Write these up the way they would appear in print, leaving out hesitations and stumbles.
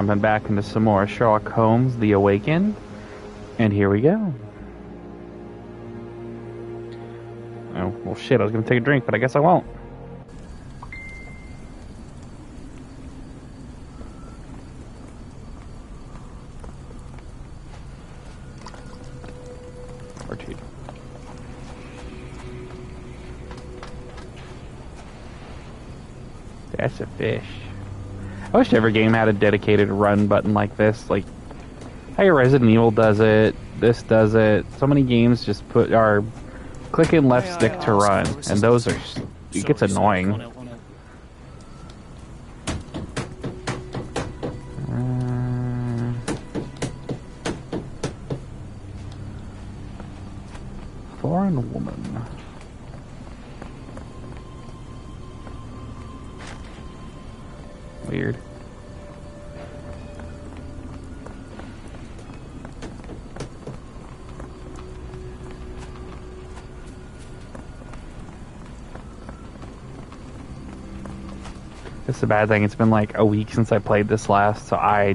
Jumping back into some more Sherlock Holmes, The Awakened, and here we go. Oh, well shit, I was gonna take a drink, but I guess I won't. Or two. That's a fish. I wish every game had a dedicated run button like this. Like, hey, Resident Evil does it, this does it. So many games just put our click and left stick to run, and those are, it gets annoying. Foreign woman. Weird. It's a bad thing. It's been like a week since I played this last, so I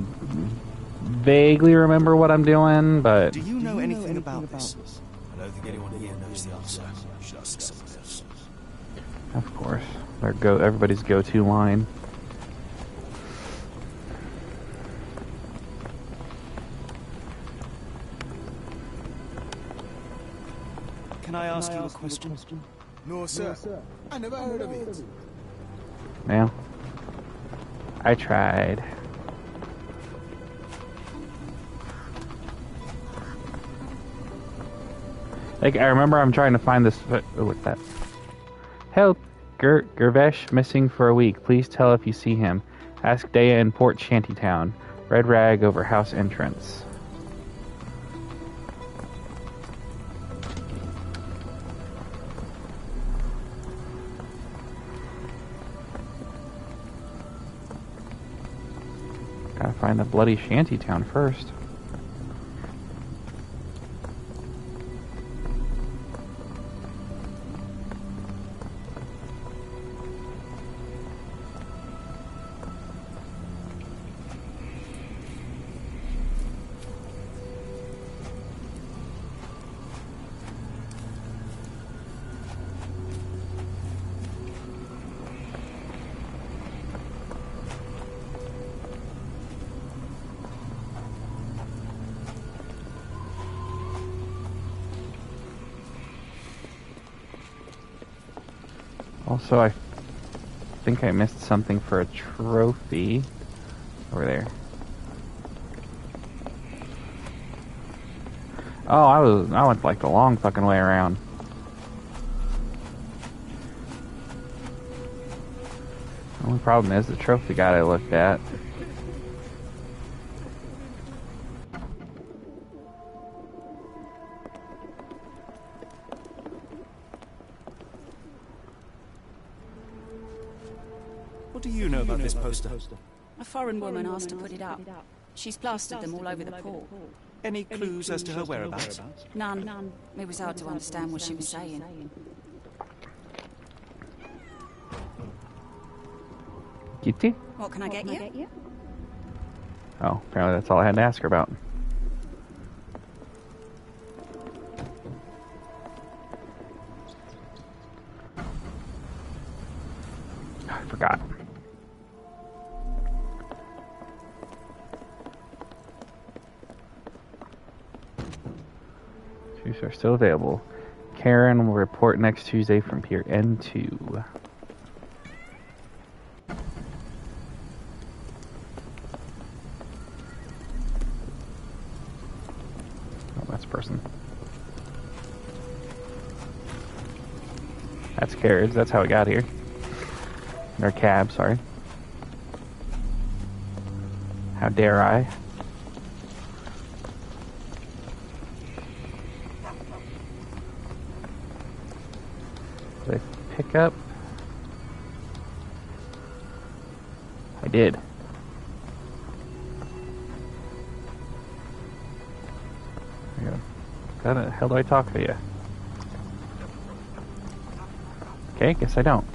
vaguely remember what I'm doing, but... Do you know anything about this? I don't think anyone here knows the answer. You should ask someone else. Of course. Everybody's go-to line. Can I ask you a question? No, sir. I never heard of it. Well, I tried. Like, I remember I'm trying to find this... Oh, look at that. Help! Gervesh missing for a week. Please tell if you see him. Ask Dea in Port Shantytown. Red rag over house entrance. Gotta find the bloody Shantytown first. Also, I think I missed something for a trophy over there. Oh, I went like the long fucking way around. The only problem is the trophy guy I looked at. What do you know about this poster? A foreign woman asked to put it up. She's plastered them all over the pool. Any clues as to her whereabouts? None. It was hard to understand what she was saying. Kitty? What can I get you? Oh, apparently that's all I had to ask her about. I forgot. Shoes are still available. Karen will report next Tuesday from Pier N2. Oh, that's a person. That's carriage. That's how it got here. Or cab, sorry. How dare I? Did I pick up? I did. How the hell do I talk to you? Okay, guess I don't.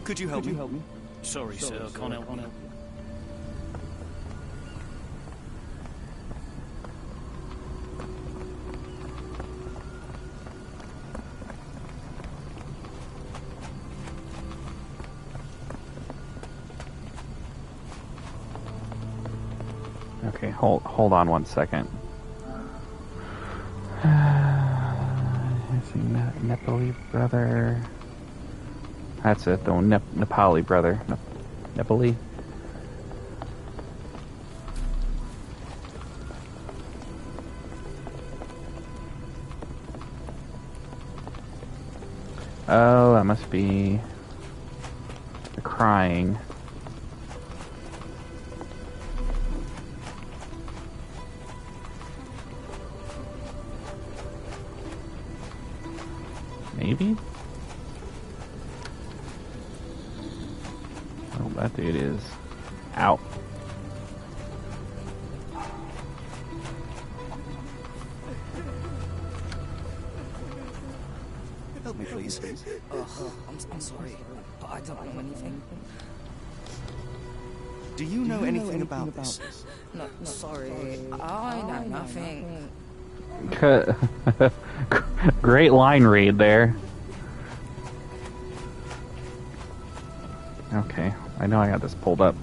Could you help me? Sorry, sir, I can't help you. Okay, hold on one second. Nepali brother. That's it, the Nepali brother. Nepali. Oh, that must be the crying. Maybe? Oh, that dude is out. Help me, please. I'm sorry, but I don't know anything. Do you know anything about this? No, sorry, I know nothing. Great line read there. Okay, I know I got this pulled up.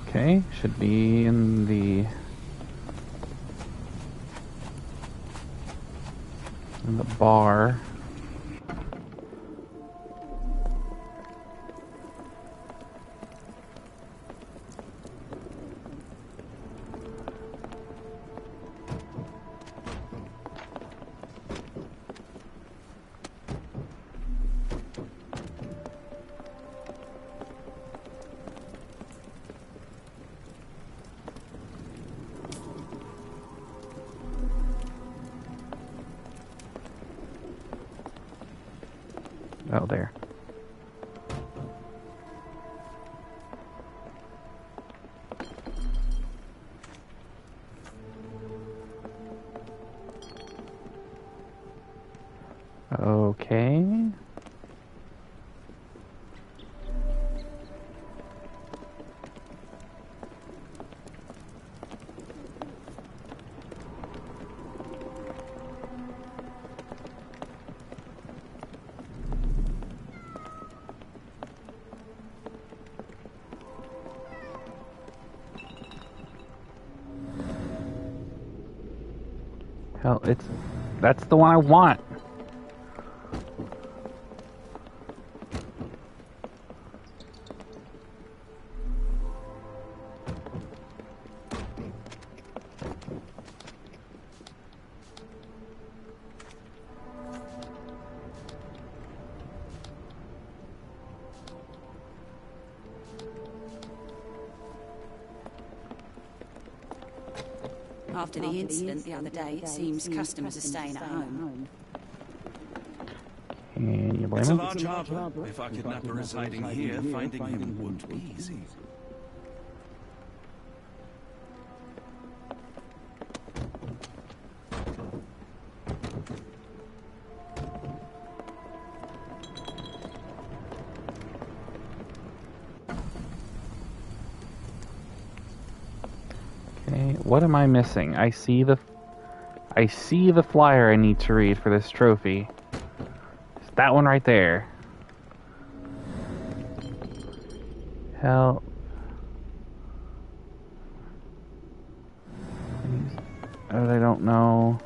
Okay, should be in the bar. Oh, there. Okay. Hell, that's the one I want. After the incident the other day, it seems customers are staying at home. Can you blame It's a him? large harbour. If our kidnapper is hiding here, finding him won't be easy. Okay, what am I missing? I see the flyer I need to read for this trophy. It's that one right there. Hell. Oh, I don't know.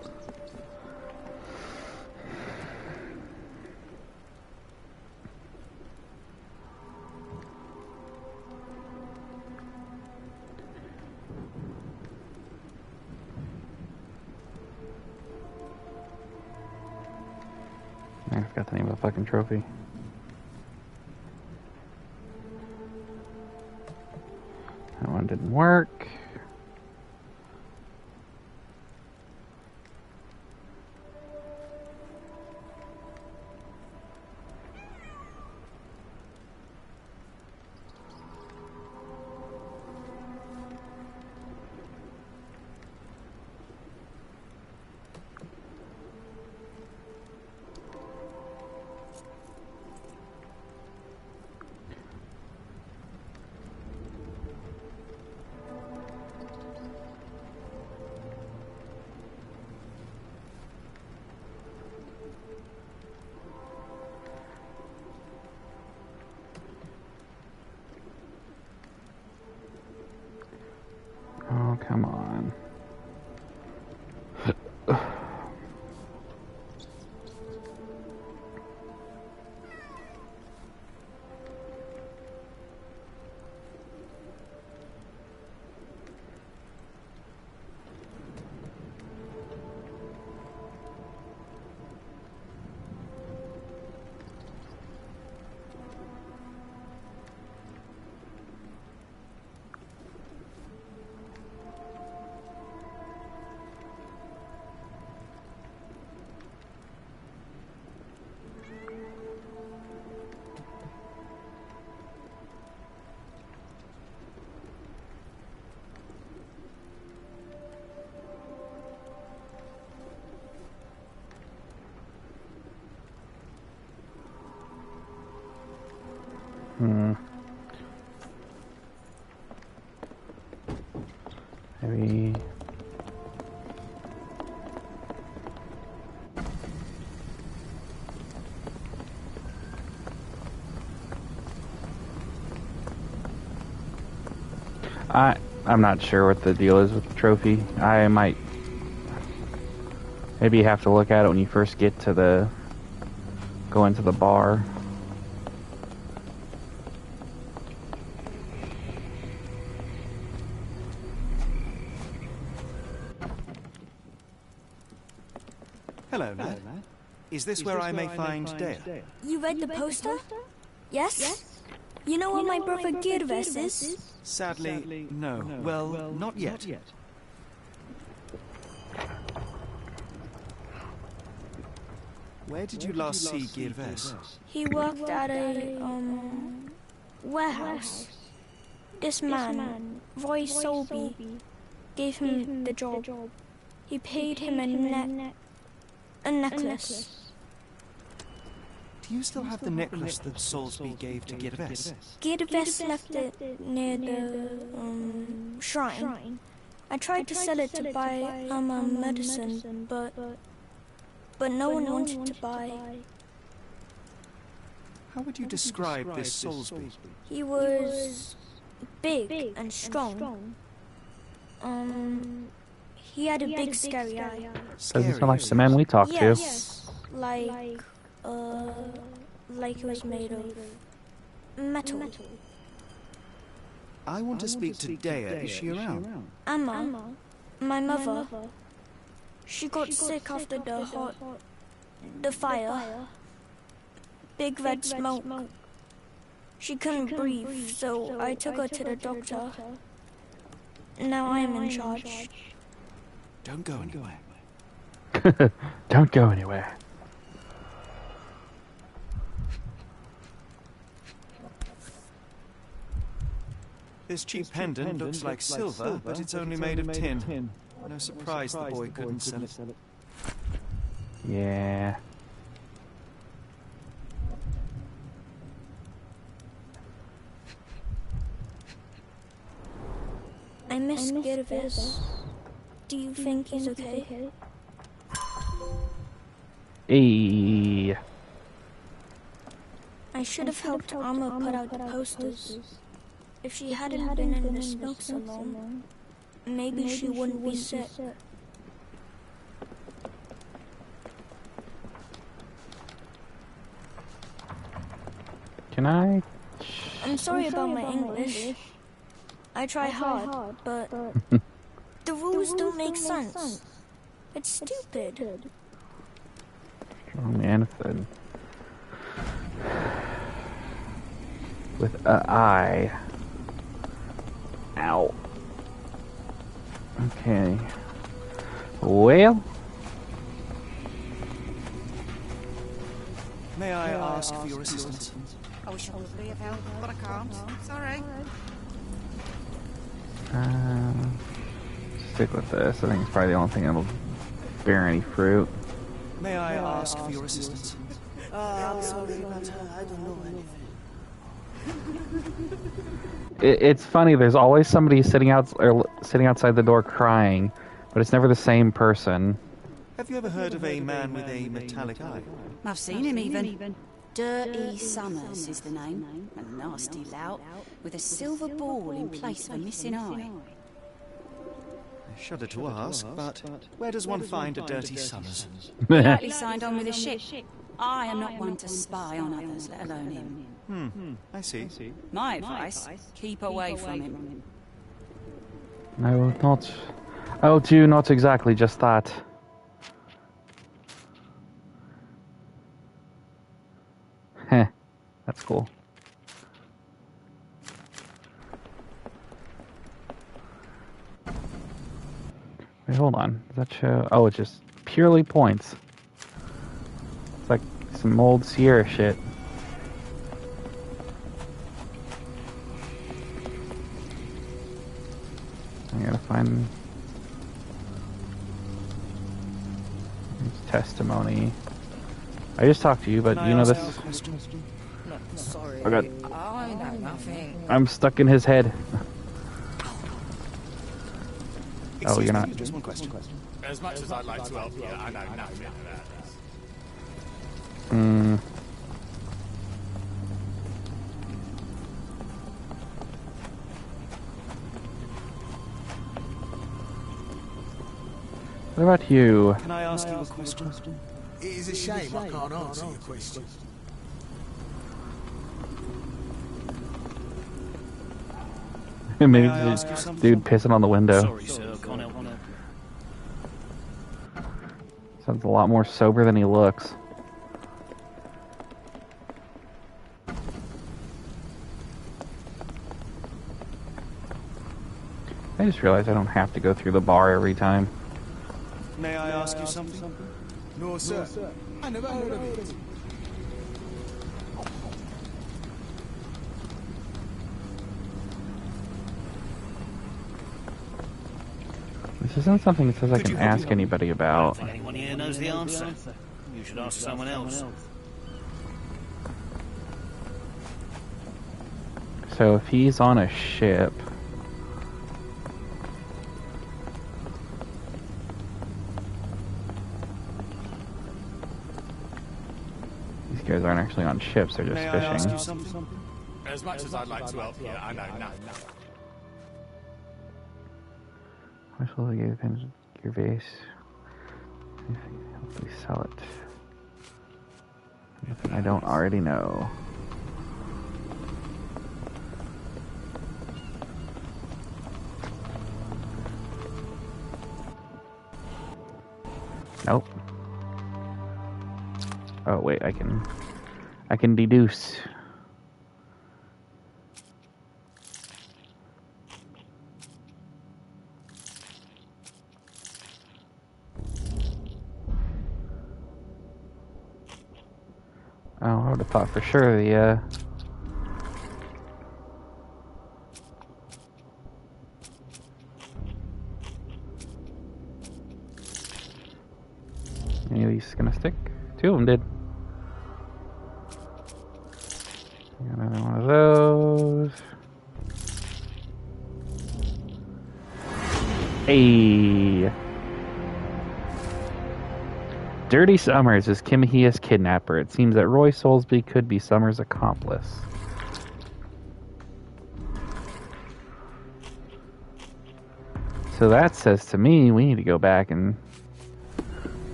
I forgot the name of the fucking trophy. That one didn't work. Hmm. Maybe... I'm not sure what the deal is with the trophy. I might... Maybe you have to look at it when you first get to the... Go into the bar. Hello, lad. Is this where I may find Dea? You read the poster? Yes? You know where my brother Girves is? Sadly, no. Well, not yet. Where did you last see Girves? He worked at a, warehouse. This man, Roy Solby, gave him the job. He paid him a necklace. Do you still have the necklace that Soulsby gave to Girves? Girves left it near the, shrine. I tried to sell it to buy, medicine, but no one wanted to buy. How would you describe this Soulsby? He was big and strong. He had a big scary eye. Doesn't sound like the man we talked to. Like it was made of metal. I want to speak to Dea. Is she around? Emma, my mother, she got sick after the fire. Big red smoke. She couldn't breathe, so I took her to the doctor. Now I am in charge. Don't go anywhere. Don't go anywhere. This cheap pendant looks like silver, but it's only made of tin. No surprise the boy couldn't sell it. Yeah. I miss Girves. Do you think he's okay? Hey. I should have helped Amma put out the posters. If she hadn't been in the smoke so long, maybe she wouldn't be sick. Can I? I'm sorry about my English. I try hard, but the rules don't make sense. It's stupid. Strong anthem. With a I. Ow. Okay. Well. May I ask for your assistance? I wish I would be of help, but I can't. Sorry. Stick with this. I think it's probably the only thing that'll bear any fruit. May I ask for your assistance? I'm sorry, but I don't know anything. It's funny. There's always somebody sitting outside the door crying, but it's never the same person. Have you ever heard of a man with a metallic eye? I've seen him even. Dirty Summers is the name. A nasty lout with a silver ball in place of a missing eye. I shudder to ask, but where does one find a Dirty Summers? He likely signed on with a ship. I am not one to spy on others, let alone him. I see. My advice, keep away from him. I will not. I will do not exactly just that. Heh. That's cool. Wait, hold on. Does that show? Oh, it's just purely points. It's like some old Sierra shit. I gotta find testimony. I just talked to you, but you know this. Sorry. Oh god. I know nothing. I'm stuck in his head. Oh, you're not. Just one question. As much as I'd like to help you, I know nothing about this. Hmm. What about you? Can I ask you a question? It is a shame I can't answer your question. Maybe I ask you the something? dude pissing on the window. Sorry, sir, can't help. Sounds a lot more sober than he looks. I just realized I don't have to go through the bar every time. May I ask you something? No, sir. I never heard of it. This isn't something that says I can ask anybody about. I don't think anyone here knows the answer. You should ask someone else. So if he's on a ship... These guys aren't actually on ships, they're just May I ask you fishing. something? As much as I'd like to help you, I know nothing. I suppose I gave your vase. Hopefully sell it. Nothing I don't already know. Nope. Oh wait, I can deduce. Oh, I would have thought for sure the any of these gonna stick? Two of them did. Got another one of those. Hey. Dirty Summers is Kimihia's kidnapper. It seems that Roy Soulsby could be Summers' accomplice. So that says to me we need to go back and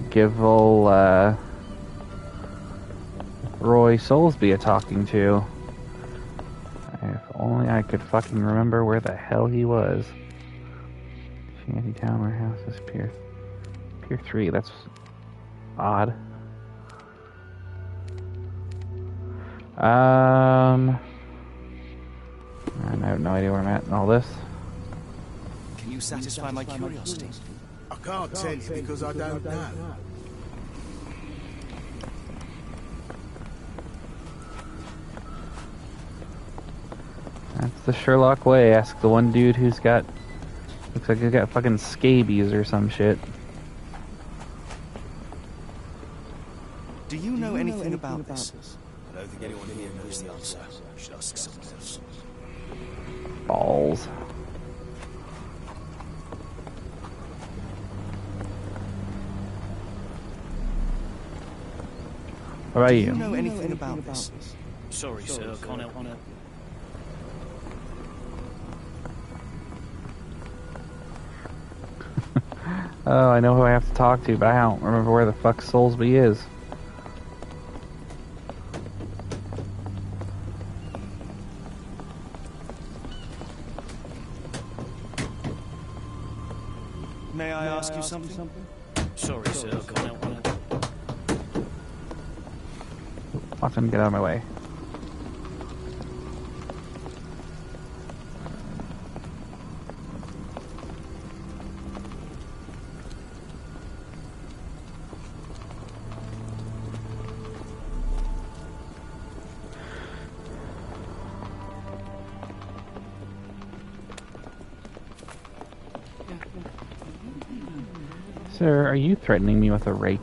give old Roy Soulsby a talking to. If only I could fucking remember where the hell he was. Shantytown warehouses, Pier 3, that's odd. I have no idea where I'm at in all this. Can you satisfy my curiosity? I can't tell you because I don't know. That's the Sherlock way. Ask the one dude who's got... Looks like he's got fucking scabies or some shit. Do you know anything about this? I don't think anyone here knows the answer. You should ask someone else. Balls. What about Do you? you know anything about this? Sorry, sir, can't help. Oh, I know who I have to talk to, but I don't remember where the fuck Soulsby is. May I ask you something? Sorry, sir, can't help. Watch him get out of my way. Sir, are you threatening me with a rake?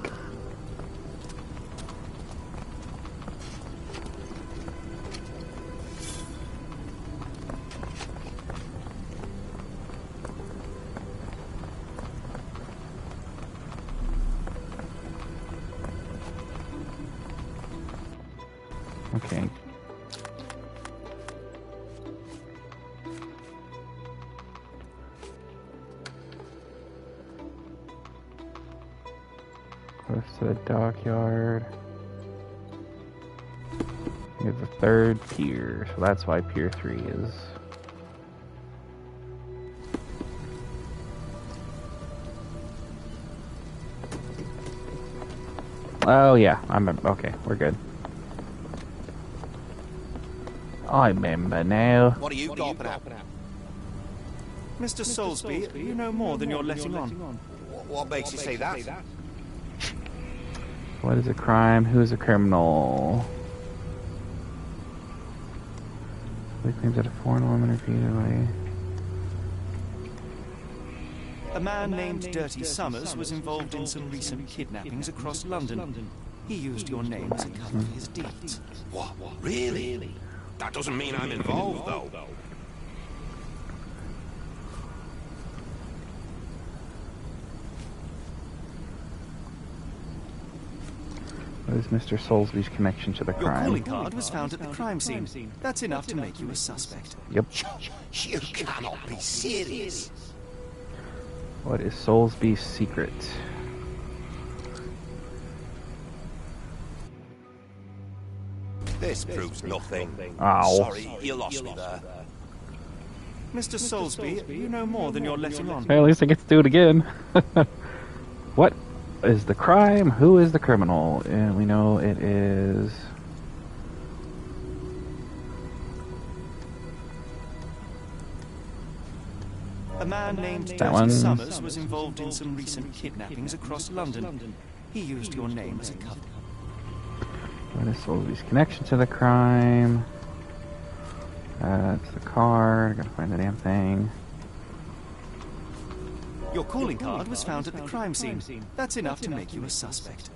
Okay. Close to the dockyard. We have the third pier, so that's why Pier 3 is. Oh yeah, I'm okay. We're good. I remember now. What are you gawping at? Mr. Soulsby, you know more than you're letting on. What makes you say that? What is a crime? Who is a criminal? He claims that a foreign woman repeatedly. A man named Dirty Summers was involved in some recent kidnappings across London. He used your name as a cover for his deeds. What? Really? That doesn't mean I'm involved, though. What is Mr. Soulsby's connection to the Your crime? calling card was found at the crime scene. That's enough to make you a suspect. Yep. You cannot be serious. What is Soulsby's secret? This proves nothing. Ow. Sorry, you lost me there. Mr. Soulsby, you know more than you're letting on. Hey, at least I get to do it again. What is the crime? Who is the criminal? And we know it is... A man named That Dirty one. Summers was involved in some recent kidnappings across London. He used your name as a cover. What is Soulsby's connection to the crime? It's the car. I gotta find the damn thing. Your calling card was found at the crime scene. That's enough to make you a suspect.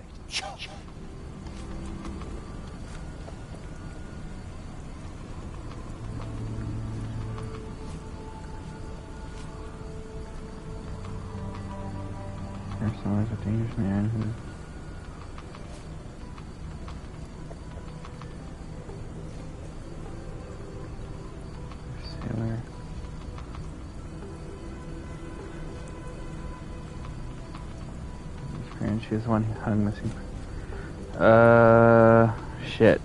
There's always a dangerous man who... Sailor. And she was the one who hung missing. Shit.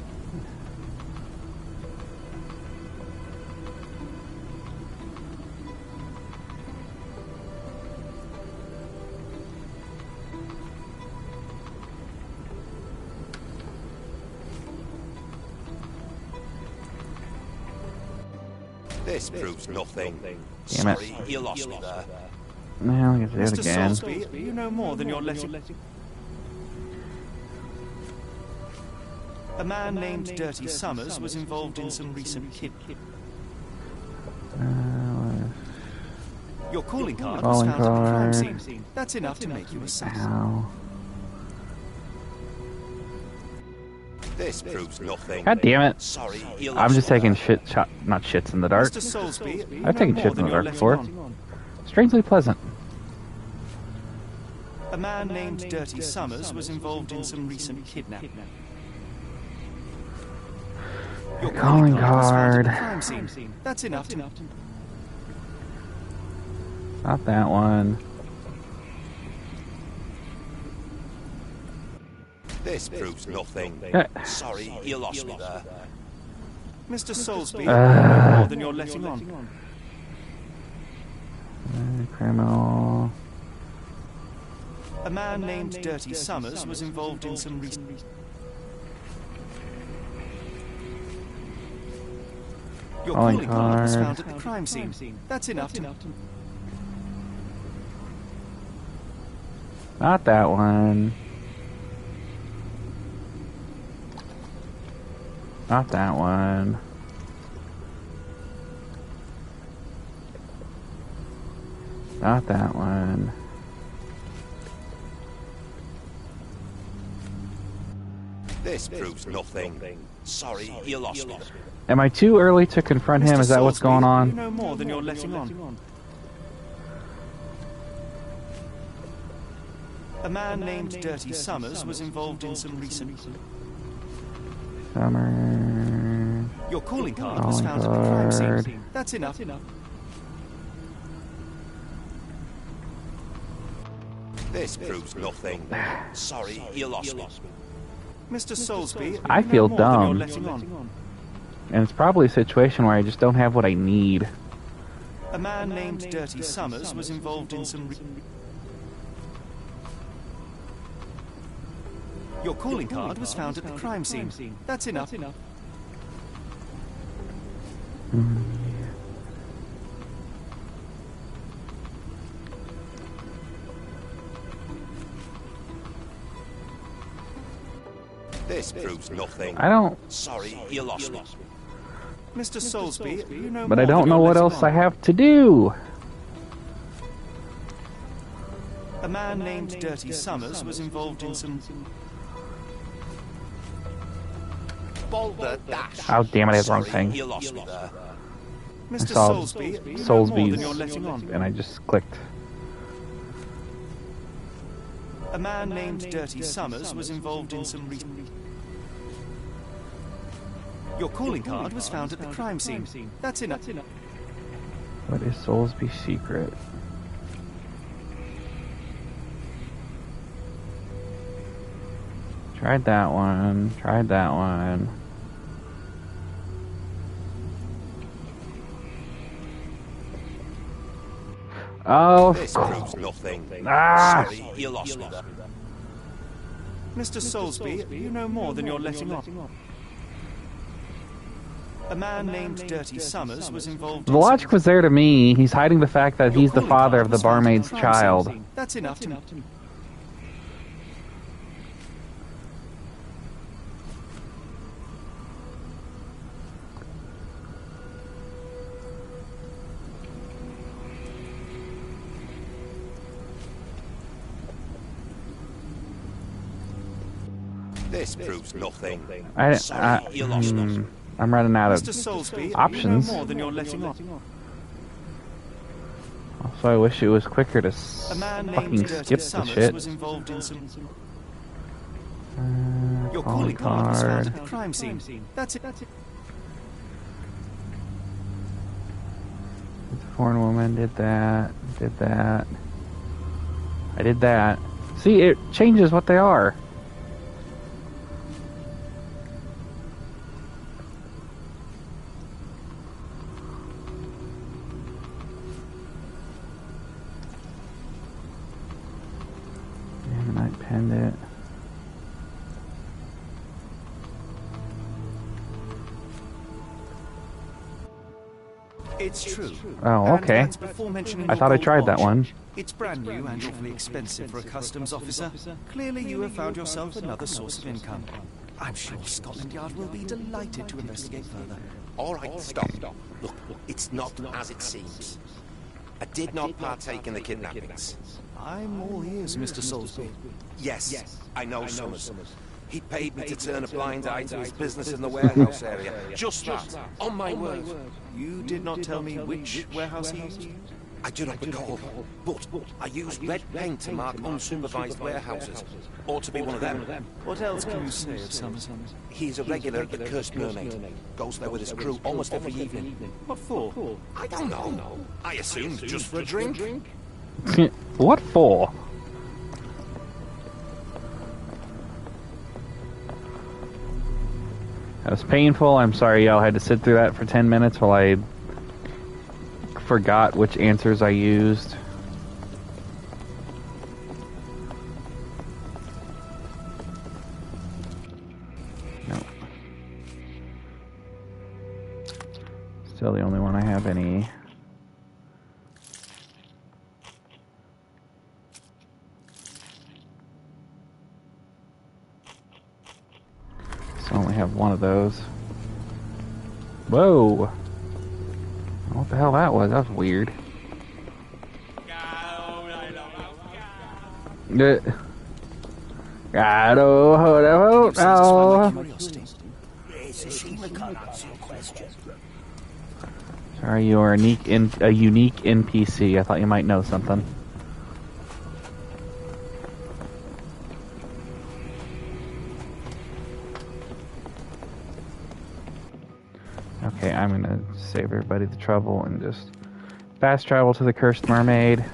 This proves nothing. Damn it. Sorry, you lost me there. Well, I guess do it Mr. again. Soulsby, you know more than you're letting... A man named Dirty Summers was involved in some recent kidnappings. Your calling card was Calling found at the crime card. scene. That's enough to make you a suspect. Ow. This proves nothing. God damn it. Sorry, you lost I'm just me taking there. not shits in the dark. Mr. Soulsby, you I've know taken more shits in than the you're dark letting before. on. Strangely pleasant. A man named Dirty Summers was involved in some recent kidnapping. Your Calling was found at the card. crime scene. That's enough to... Not that one. This proves nothing. Yeah. Sorry, you lost me there. Mr. Soulsby, you know more than you're letting on. Criminal. A man named Dirty Summers was involved in some recent... Your Calling calling card was card. found at the crime scene. That's enough to... Not that one. Not that one. Not that one. This proves nothing. Sorry, you lost me. Am I too early to confront him? Mr. Is that what's Soulsby, going You on? know more than you're letting on. A man named Dirty Summers was involved in some recent... Summer. Your calling card was found at the crime scene. That's enough. This proves nothing. Sorry, you lost me. Mr. Soulsby, I you know feel more than dumb. you're letting on. And it's probably a situation where I just don't have what I need. A man named Dirty Summers was involved in some... Your calling card was found at the crime scene. That's enough. This proves nothing. I don't... Sorry, you lost me. Mr. Soulsby, you know But I more don't than know you're what letting else on. I have to do. A man named Dirty Summers was involved in some... Boulder Dash. Oh, damn it, I had the wrong Sorry, thing. you lost me there. I Mr. saw Soulsby, you know more than you're letting on. Soulsby's, and I just clicked. A man named Dirty Summers was involved in some... Your calling card was found at the crime scene. That's enough. What is Soulsby's secret? Tried that one. Tried that one. Oh, of This course. proves nothing. Ah! Sorry, you lost me. Mr. Soulsby, you know more than you're letting on. A man named Dirty Summers was involved The in logic was there to me. He's hiding the fact that Your he's the calling father card of the was found at barmaid's crime child. scene. That's enough to me. This proves nothing. I, you lost me. I'm running out of Mr. Soulsby, options. you know more than you're letting on. Also, I wish it was quicker to A man fucking named Dirty skip the Summers shit. was involved in some... Your Calling calling card was found at card. the crime scene. That's it. The foreign woman did that. Did that. I did that. See, it changes what they are. And I penned it. It's true. Oh, And okay. that's before mentioning I your thought I gold tried that watch. one. It's brand new and awfully expensive for a customs officer. Clearly you have found yourself another source of income. I'm sure Scotland Yard will be delighted to investigate further. All right, stop. Look, it's not as it seems. I did not partake in the kidnappings. I'm all ears, Mr. Soulsby. Yes, I know Summers. He paid me to turn a blind eye to his business in the warehouse area. Just that, on my word. You did not tell me which warehouse he used? I do not recall, but I used red paint to mark unsupervised warehouses. Ought to be one of them. What else can you say of Summers? He's a regular at the Cursed Mermaid. Goes there with his crew almost every evening. What for? I don't know. I assumed just for a drink. What for? That was painful. I'm sorry y'all had to sit through that for 10 minutes while I forgot which answers I used. No. Still the only one I have any. So I only have one of those. Whoa! What the hell that was? That was weird. It's a shame I can't answer your question. Sorry, you are a unique NPC. I thought you might know something. Okay, I'm gonna save everybody the trouble and just fast travel to the Cursed Mermaid.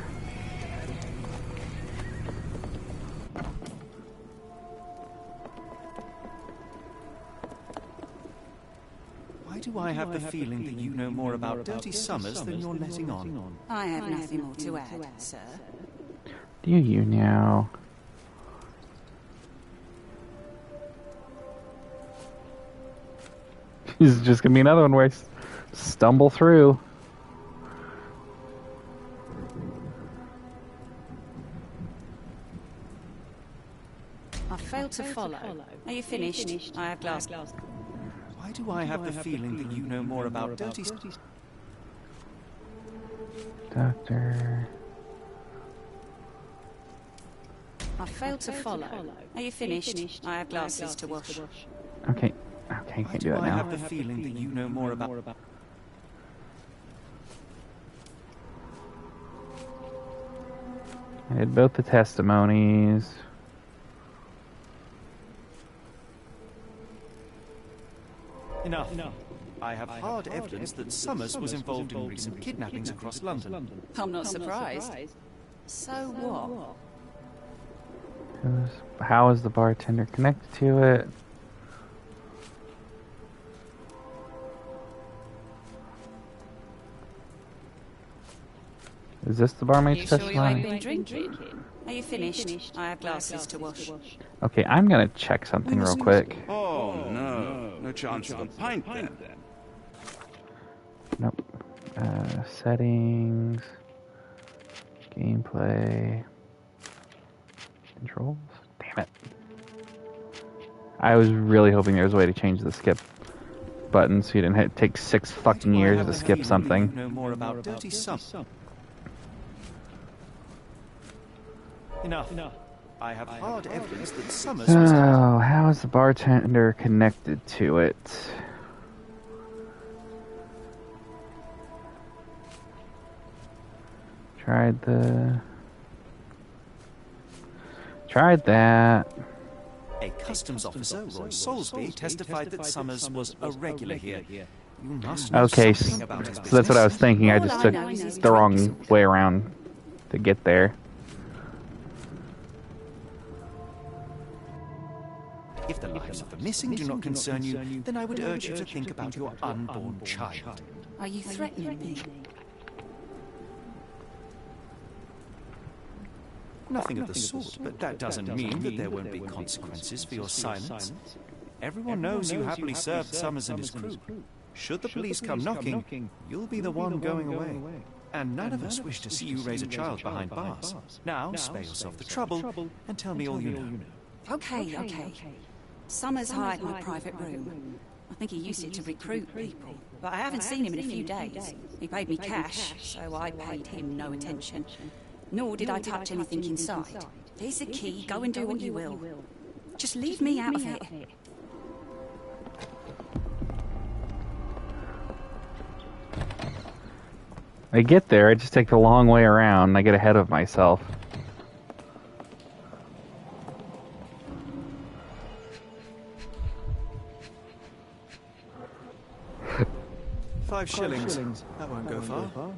Why do I have the feeling that you know more about Dirty Summers than you're letting on? I have nothing more to add, sir. Do you now? This is just gonna be another one where I stumble through. I failed to follow. Are you finished? I have glass. Why do I have the feeling that you know more about Dirty Summers? Doctor. I failed to follow. Are you finished? I have glasses to wash. Okay. Okay, can't do that I now. have the feeling that you know more about... I had both the testimonies. Enough. I have hard evidence that Summers was involved in recent kidnappings across London. I'm not surprised. So what? How is the bartender connected to it? Is this the barmaid's testimony? You sure you ain't been drinking? Are you finished? I have glasses to wash. Okay, I'm gonna check something real quick. Oh, no. No chance of a pint then. Nope. Settings. Gameplay. Controls? Damn it. I was really hoping there was a way to change the skip button so you didn't take 6 fucking years to skip something. Know more about Dirty Summers. Enough. I have hard evidence that Summers was... Oh, how is the bartender connected to it? Tried that. A customs officer, Roy Soulsby, testified that Summers was a regular here. You must know Okay, something so about his that's what I was business. thinking. I just took the wrong way around to get there. If the lives of the missing do not concern you, then I would urge you to think about your unborn child. Are you threatening me? Nothing of the sort, but that doesn't mean that there won't be consequences for your silence. Everyone knows you happily served Summers and his crew. Should the police come knocking, you'll be the one going away. And none of us wish to see you raise a child behind bars. Now, spare yourself the trouble and tell me all you know. Okay. Summers hired my private room. I think he used it to recruit people. But I haven't seen him in a few days. He paid me cash, so I paid him no attention. Nor did I touch anything inside. Here's the key, go and do what you will. Just leave me out of it. I get there, I just take the long way around and I get ahead of myself. Five shillings. That won't go far.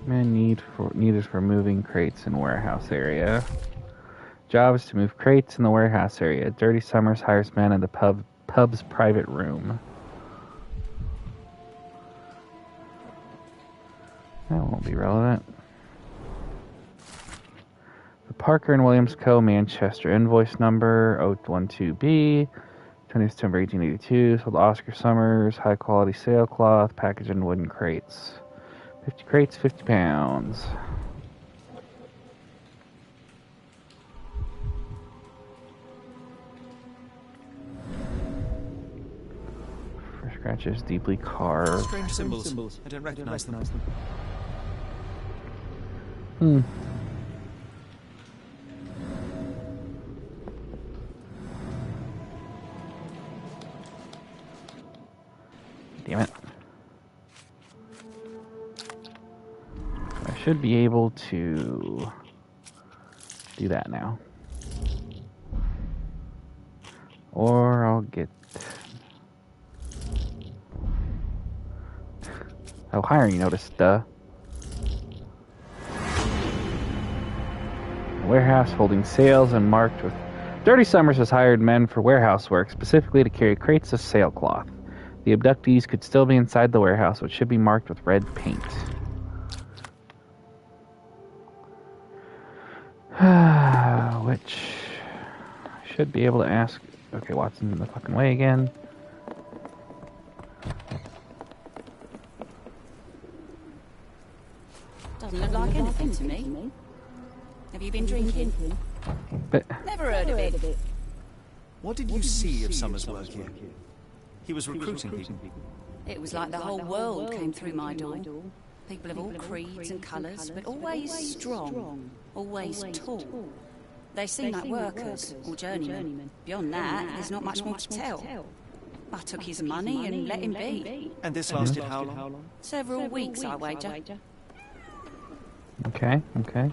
Man needed for moving crates in warehouse area. Job is to move crates in the warehouse area. Dirty Summers hires men in the pub's private room. That won't be relevant. The Parker and Williams Co. Manchester invoice number 012B 20 September 1882. Sold Oscar Summers high quality sailcloth packaged in wooden crates. 50 crates, 50 pounds. Fresh scratches, deeply carved. Strange symbols. I don't recognize them. Damn it. I should be able to do that now. Or I'll get... Oh, hiring notice, duh. A warehouse holding sales and marked with... Dirty Summers has hired men for warehouse work, specifically to carry crates of sailcloth. The abductees could still be inside the warehouse, which should be marked with red paint. Which... should be able to ask... Okay, Watson's in the fucking way again. Doesn't look like anything to me. Have you been drinking? But... Never heard of it. What did you see of Summers' work here? He was recruiting people. It was like the whole world came through my door. People of all creeds and colours, but always strong, always tall. They seem like workers or journeymen. Beyond that, there's not much more to tell. I took his money and let him be. And this lasted how long? Several weeks, I wager. Okay, okay.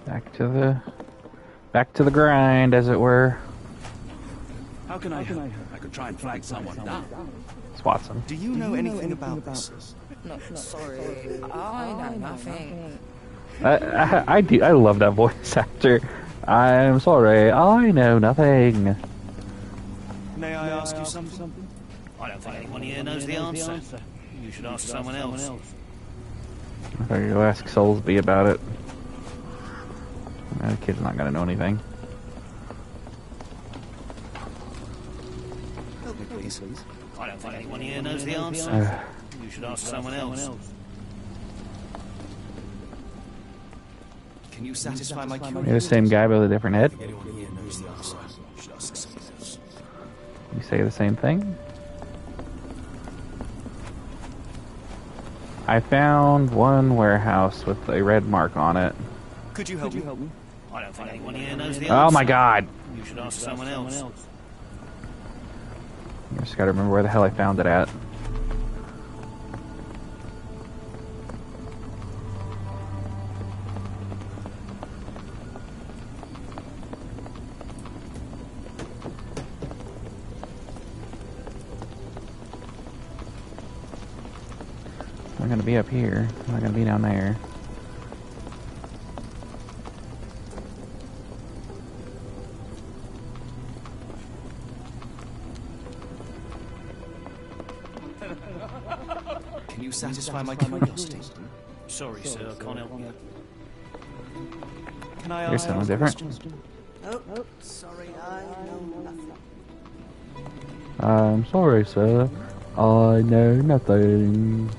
Back to the grind, as it were. How can I help? I could try and flag someone down. It's Watson. Do you know anything about this? No, sorry. I know nothing. I do. I love that voice actor. I'm sorry. I know nothing. May I ask you something? I don't think anyone here knows the answer. You should ask someone else. I thought you go ask Soulsby about it. No, the kid's not gonna know anything. Help me, please. I don't think anyone here knows the answer. You should ask someone else. Can you satisfy my You're curiosity? the same guy with a different head. Anyone here knows the answer? You should ask someone else. You say the same thing. I found one warehouse with a red mark on it. Could you help me? I don't think anyone here knows the answer. Oh my god! You should ask someone else. I just gotta remember where the hell I found it at. I'm gonna be up here. I'm not gonna be down there. Can you satisfy my curiosity? Sorry, sir, I can't help you. Can I Here's ask something you a different. question? Oh, sorry, I know nothing. I'm sorry, sir. I know nothing.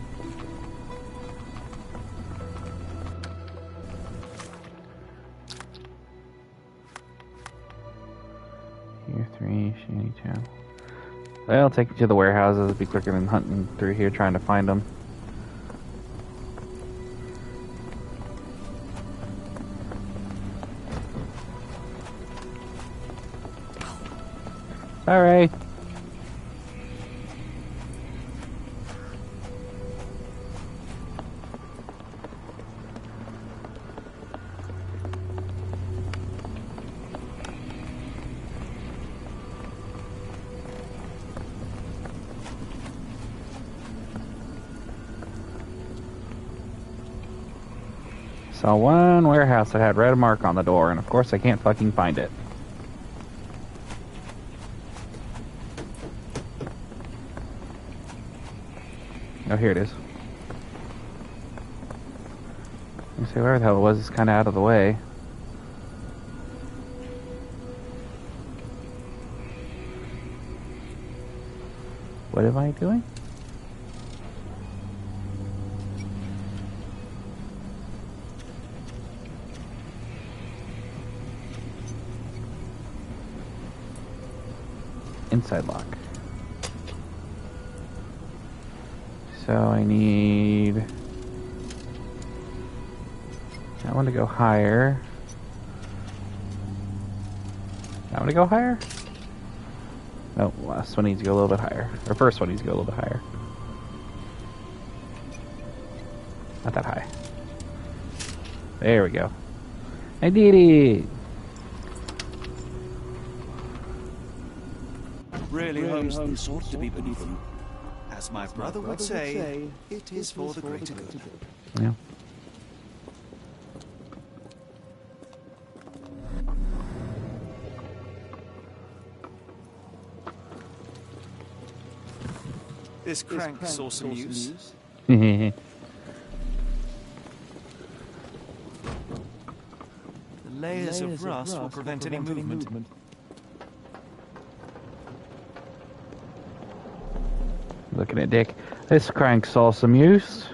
Here, 3, Shady 2. I'll take you to the warehouses. It'll be quicker than hunting through here trying to find them. Sorry. Saw one warehouse that had red mark on the door, and of course I can't fucking find it. Oh, here it is. Let me see where the hell it was. It's kind of out of the way. What am I doing? Inside lock. So I need that one to go higher. That one to go higher? No, last one needs to go a little bit higher. Or first one needs to go a little bit higher. Not that high. There we go. I did it! Really, Holmes, this ought to be beneath you. As my brother would say, it is for the greater good. Yeah. This crank saw some use. The Layers of rust will prevent any movement. Looking at Dick. This crank saw some use.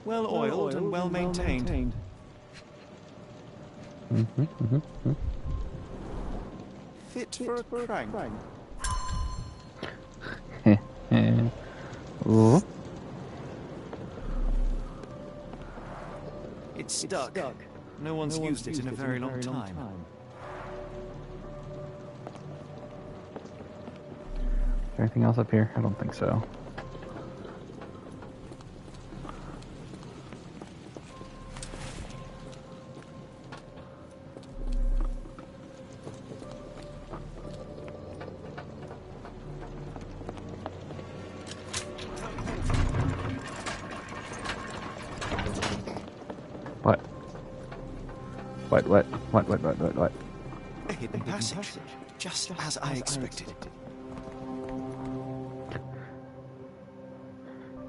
Well oiled and well maintained. Fit for a crank. Ooh. It's stuck. No one's used it in a very long time. Is there anything else up here? I don't think so. What? A hidden passage. Just as I expected.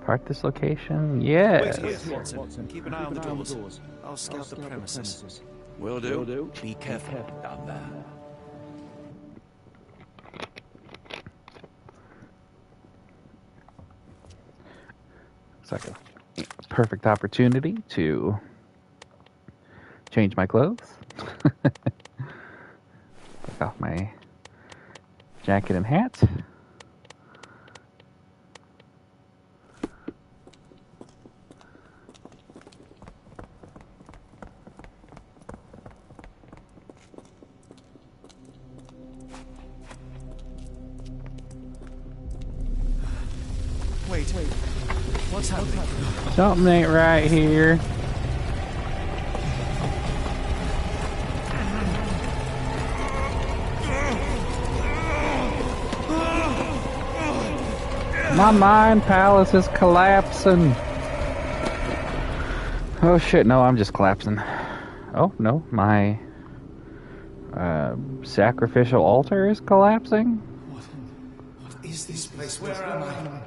Park this location? Yes. Wait here, Watson. Keep an eye on the doors. I'll scout the premises. Will do. Be careful down there. It's like a perfect opportunity to change my clothes. Take off my jacket and hat. Wait. What's happening? Something ain't right here. My mind palace is collapsing. Oh shit, no, I'm just collapsing. Oh no, my sacrificial altar is collapsing. What is this place? Where am I?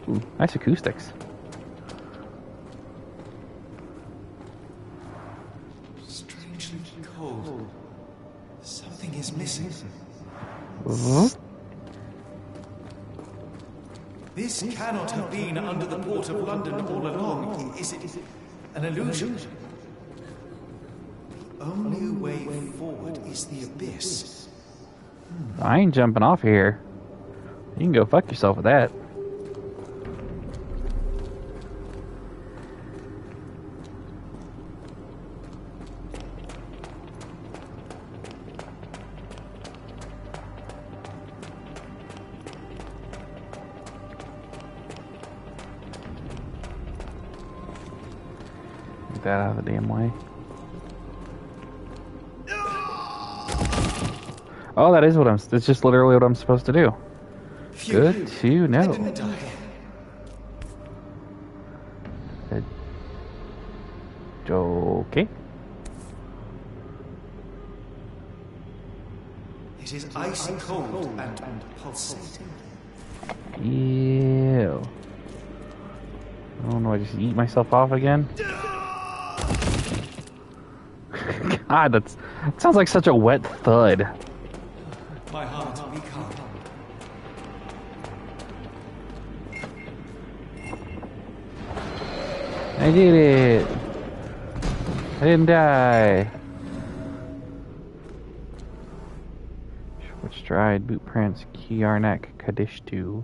Ooh, nice acoustics. Strangely cold. Something is missing. This cannot have been under the port of London all along. Is it an illusion? Only way forward is the abyss. I ain't jumping off here. You can go fuck yourself with that. Get that out of the damn way. Oh, that is what I'm... That's just literally what I'm supposed to do. Good to know. Okay. It is icy cold and pulsating. Ew. Oh no, I just eat myself off again? God, that sounds like such a wet thud. My heart, be calm. I did it. I didn't die. Switch stride, boot prints, Kiarnak, Kaddish 2.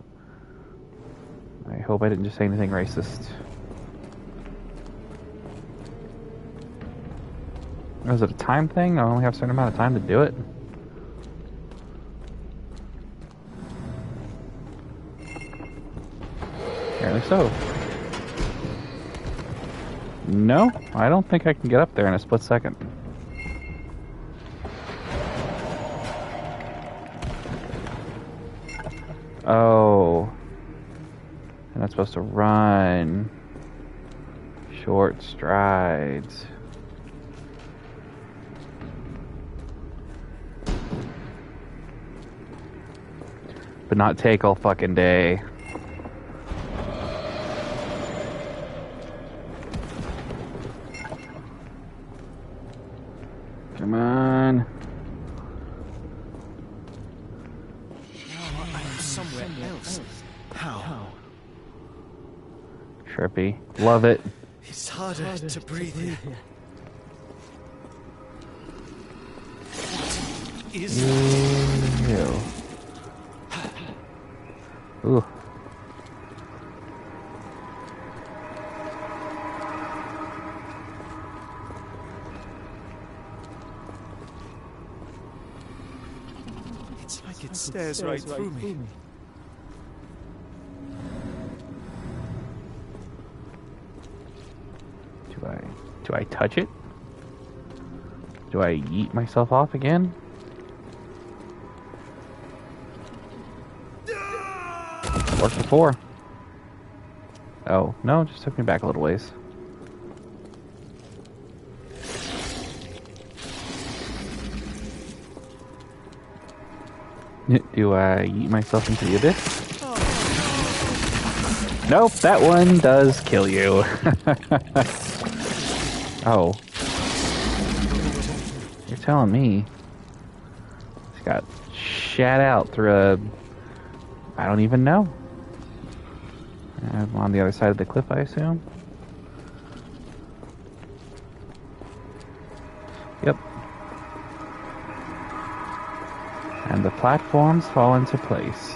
I hope I didn't just say anything racist. Was it a time thing? I only have a certain amount of time to do it. Apparently so. No, I don't think I can get up there in a split second. Oh. I'm not supposed to run. Short strides. But not take all fucking day. Come on. Now I am somewhere else. How? Trippy. Love it. It's harder to breathe here. What is that? Ew. Ooh. It's like it stares right through me. Do I touch it? Do I yeet myself off again? Worked before. Oh, no, it just took me back a little ways. Do I yeet myself into the abyss? Nope, that one does kill you. Oh. You're telling me. It's got shat out through a... I don't even know. I'm on the other side of the cliff, I assume. Yep. And the platforms fall into place.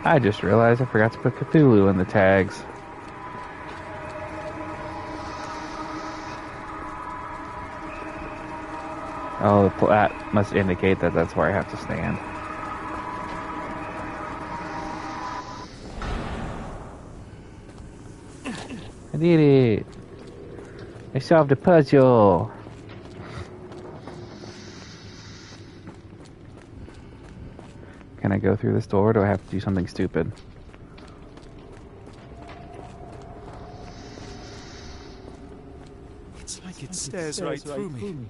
I just realized I forgot to put Cthulhu in the tags. Oh, that must indicate that that's where I have to stand. I did it! I solved the puzzle! Can I go through this door, or do I have to do something stupid? It's like it stares right through me.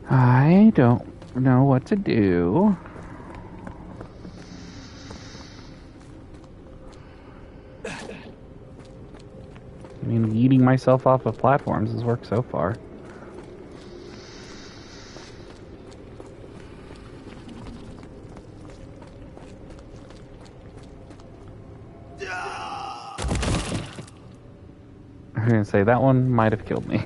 I don't know what to do. I mean, eating myself off of platforms has worked so far. I'm gonna say that one might have killed me.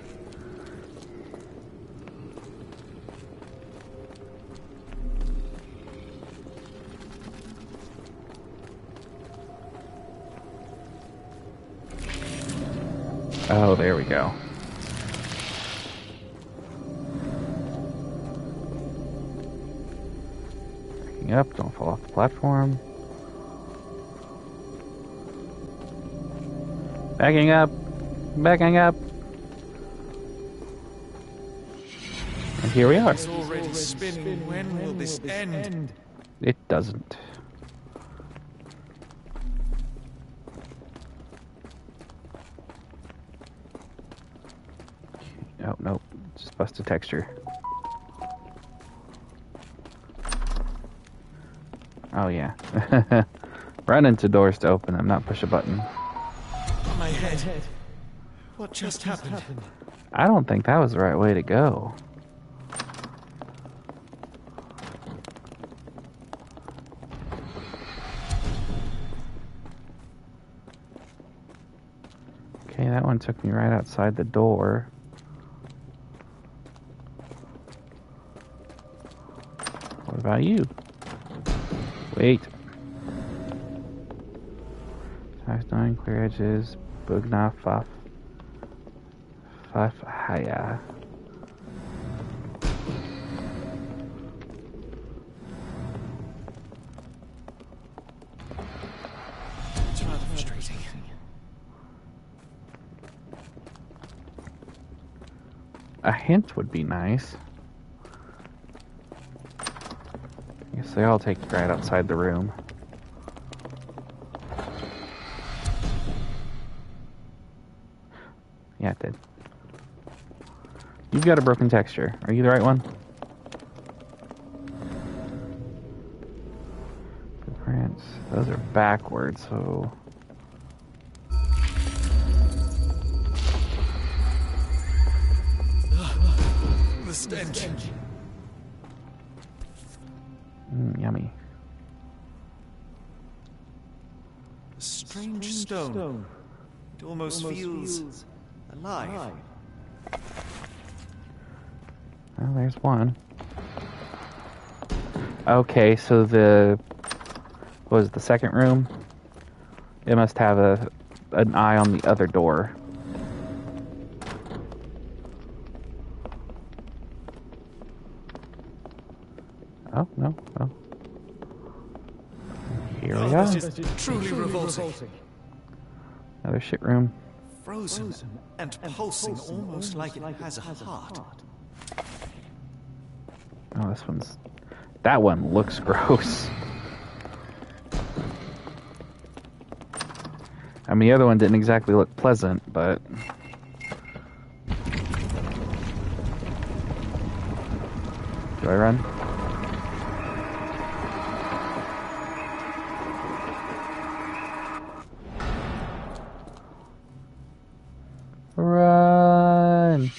Oh, there we go. Backing up, don't fall off the platform. Backing up! Backing up! And here we are. It's already spinning. When will this end? It doesn't. Oh, nope. Just busted texture. Oh, yeah. Run into doors to open them, not push a button. My head. What just happened? I don't think that was the right way to go. Okay, that one took me right outside the door. about you? Wait. Size 9, clear edges, Bugna, Fuff. Fuff, Haya. It's rather frustrating. A hint would be nice. I guess they all take you right outside the room. Yeah, it did. You've got a broken texture. Are you the right one? The prints. Those are backwards, so... The stench. Yummy. A strange stone. It almost feels alive. Well, there's one. Okay, so the... What was it, the second room? It must have an eye on the other door. Oh, no. Oh. Here we go. This is truly revolting. Another shit room. Frozen and pulsing almost like it has a heart. Oh, this one's... That one looks gross. I mean, the other one didn't exactly look pleasant, but... Do I run? Run!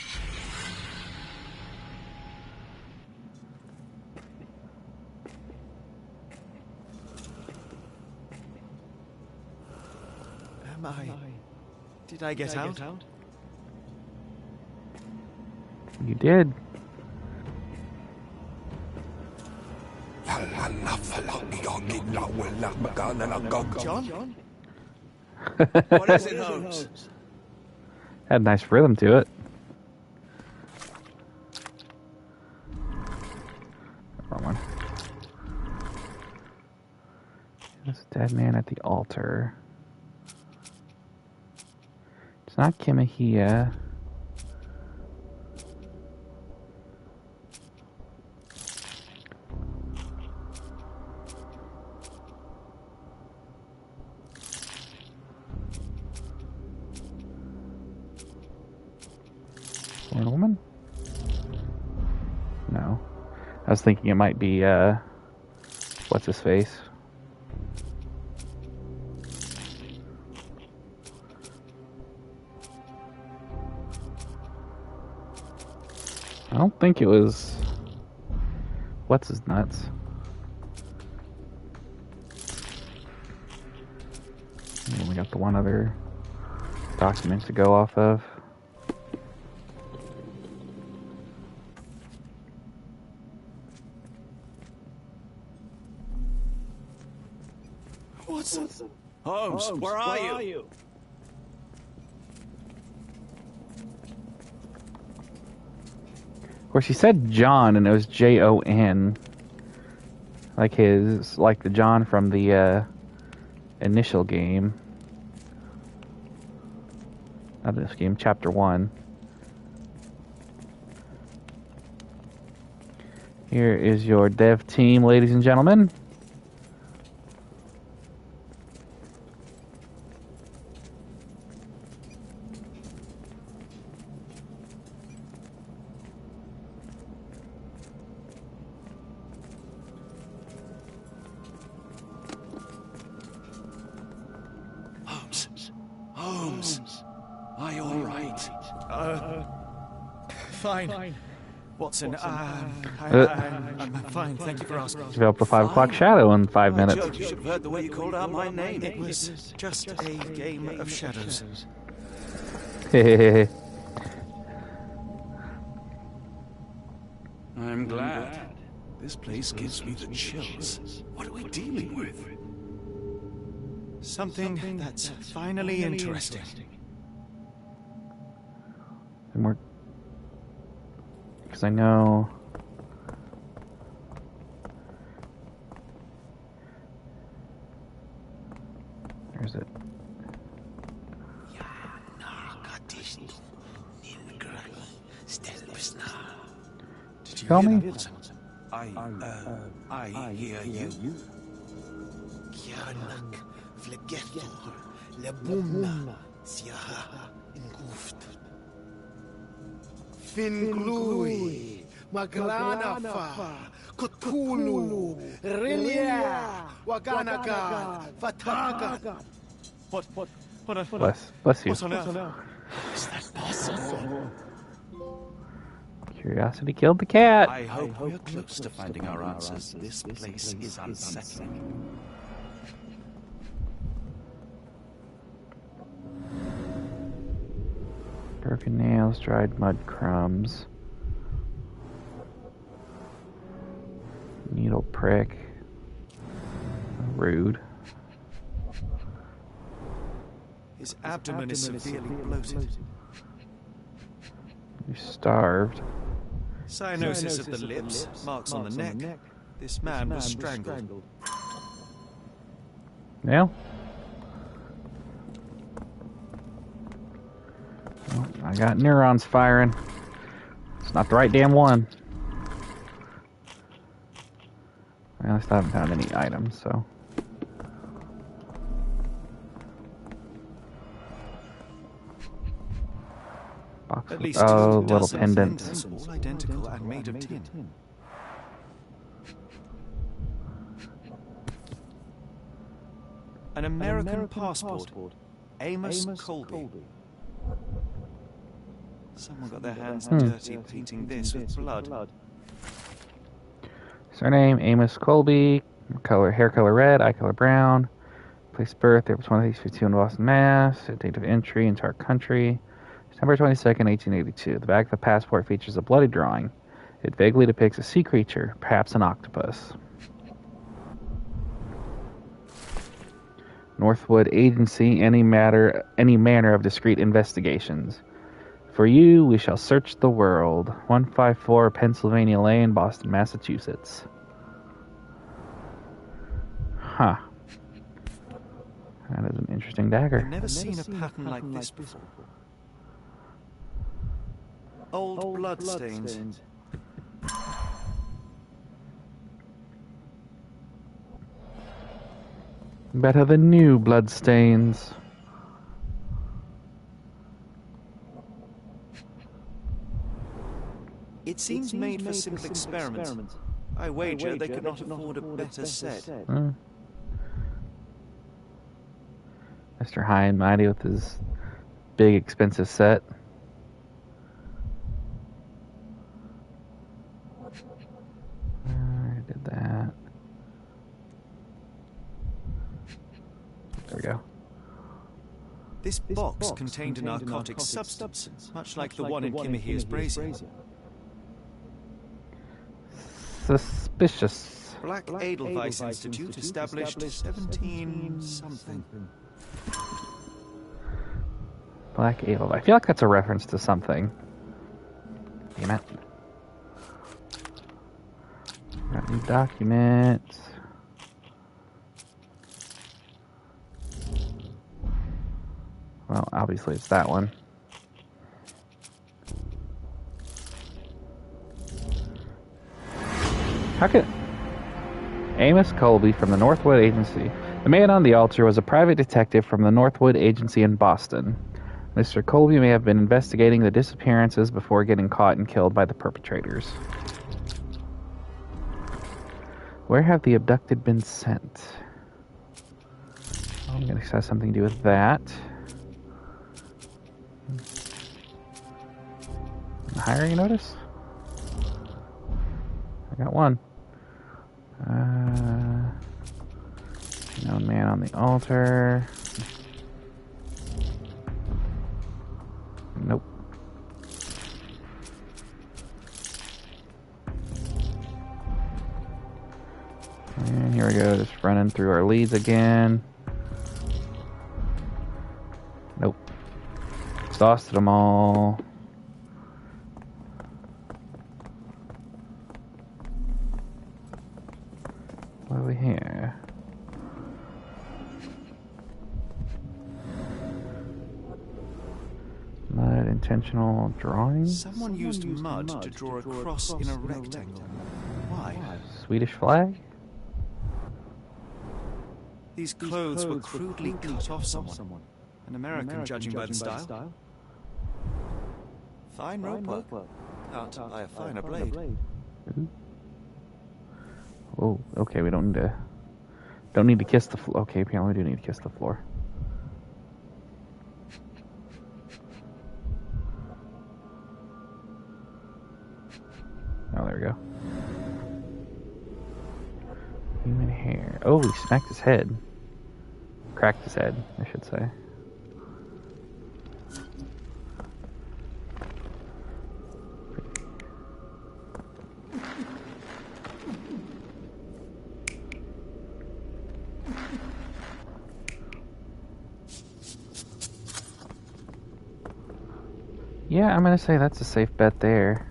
Am I? Did I get out? You did. John? What is it, Holmes? Had a nice rhythm to it. Wrong one. This dead man at the altar. It's not Kimahia. One woman? No. I was thinking it might be, what's his face? I don't think it was... What's his nuts? We only got the one other document to go off of. Holmes, where are you? Of course, he said John, and it was Jon. Like the John from the initial game. Not this game, Chapter 1. Here is your dev team, ladies and gentlemen. Holmes, are you all right? Fine. Watson, I'm fine, thank you for asking. Develop a 5 o'clock shadow in 5 minutes. Judge, you should have heard the way you called out my name. It was just a game of shadows. I'm glad. This place gives me the chills. What are we dealing with? Something that's finally interesting. And we're... Because I know... Where's it? Did you Tell hear me? that? I hear you. Finglui, Maglanafa, Kutulu, Rilia, Waganaga, Fataga. Bless you. What's on earth? Is that possible? Curiosity killed the cat. I hope we're close to finding our answers. This place is unsettling. Broken nails, dried mud crumbs. Needle prick. Rude. His abdomen is severely bloated. You're starved. Cyanosis of the lips, marks on the neck. This man was strangled. Now? Well, I got neurons firing. It's not the right damn one. Well, I still haven't found any items, so... Box At of, least oh, two little dozen pendants. pendants, all identical and made of tin. An American passport. Amos Colby. Someone got their hands dirty painting this with blood. Surname, Amos Colby. Hair color red, eye color brown. Place of birth, April 2052 in Boston, Mass. Date of entry into our country, September 22nd, 1882. The back of the passport features a bloody drawing. It vaguely depicts a sea creature, perhaps an octopus. Northwood Agency, any manner of discreet investigations. For you, we shall search the world. 154 Pennsylvania Lane, Boston, Massachusetts. Huh. That is an interesting dagger. I've never seen a pattern like this before. Old blood stains. Better than new bloodstains. It seems made for simple experiment. I wager they could not afford a better set. Mr. High and Mighty with his big expensive set. I did that. There we go. This box contained a narcotic substance, much like the one in Kimihir's brazier. Suspicious. Black Edelweiss Institute established 17-something. Black Edelweiss. I feel like that's a reference to something. Damn it. Got new documents. Well, obviously it's that one. How could... Amos Colby from the Northwood Agency. The man on the altar was a private detective from the Northwood Agency in Boston. Mr. Colby may have been investigating the disappearances before getting caught and killed by the perpetrators. Where have the abducted been sent? I'm going to have something to do with that. Hiring notice? I got one. Known man on the altar. Nope. just running through our leads again. Nope. Exhausted them all. What are we here? Mud intentional drawing? Someone used mud to draw a cross in a rectangle. Why? Swedish flag? These clothes were crudely cut off someone. An American, judging by the style. Fine rope work. Can't buy a finer blade. Oh, okay, we don't need to kiss the floor. Okay, apparently we do need to kiss the floor. Oh, there we go. Human hair. Oh, he smacked his head. Cracked his head, I should say. Yeah, I'm gonna say that's a safe bet there.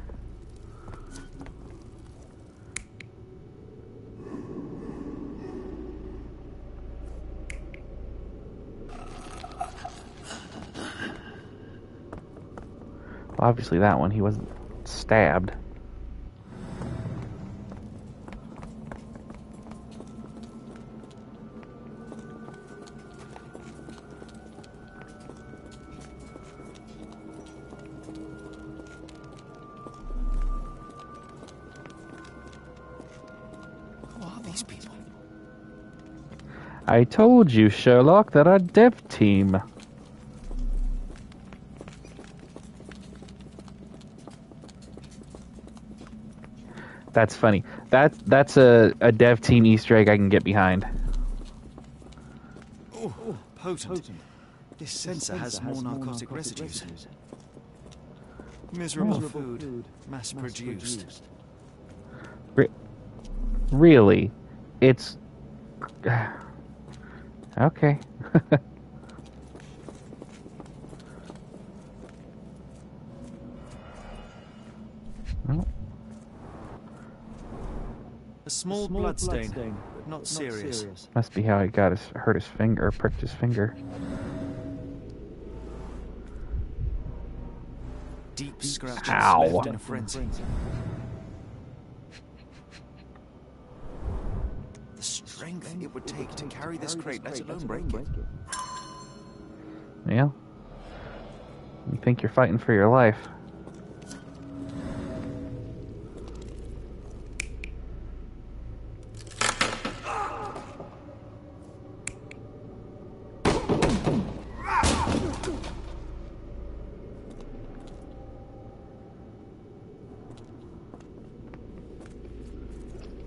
Well, obviously that one, he wasn't stabbed. I told you, Sherlock, they're a dev team. That's funny. That's a dev team Easter egg I can get behind. Oh, potent. This sensor has more narcotic residues. Miserable food, mass-produced. Really? It's... Okay. Well. A small blood stain, but not serious. Must be how he hurt his finger, or pricked his finger. Deep scratches Ow. left in a frenzy. The strength it would take to carry this crate, let alone break it. Yeah. You think you're fighting for your life.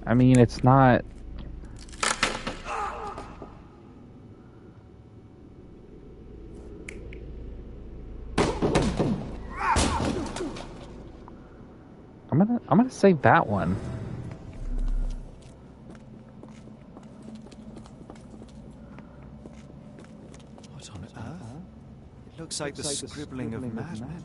I mean, it's not... I'm gonna say that one. What on earth? It looks like the scribbling of madmen.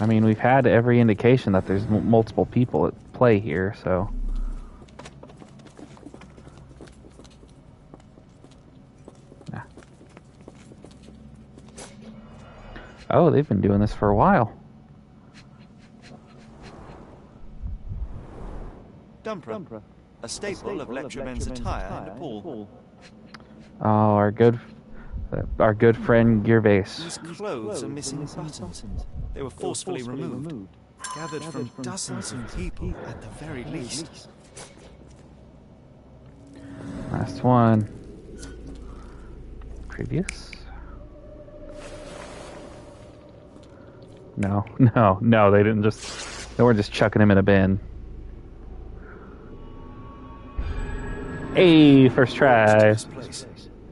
I mean, we've had every indication that there's multiple people at play here, so... Nah. Oh, they've been doing this for a while. Dumper. A staple of lecturemen's attire and a ball. Oh, our good friend Gervais. These clothes are missing buttons. They were forcefully removed, gathered from dozens of people at the very least. Last one. Previous? No, they didn't just... They weren't just chucking him in a bin. Hey, first try.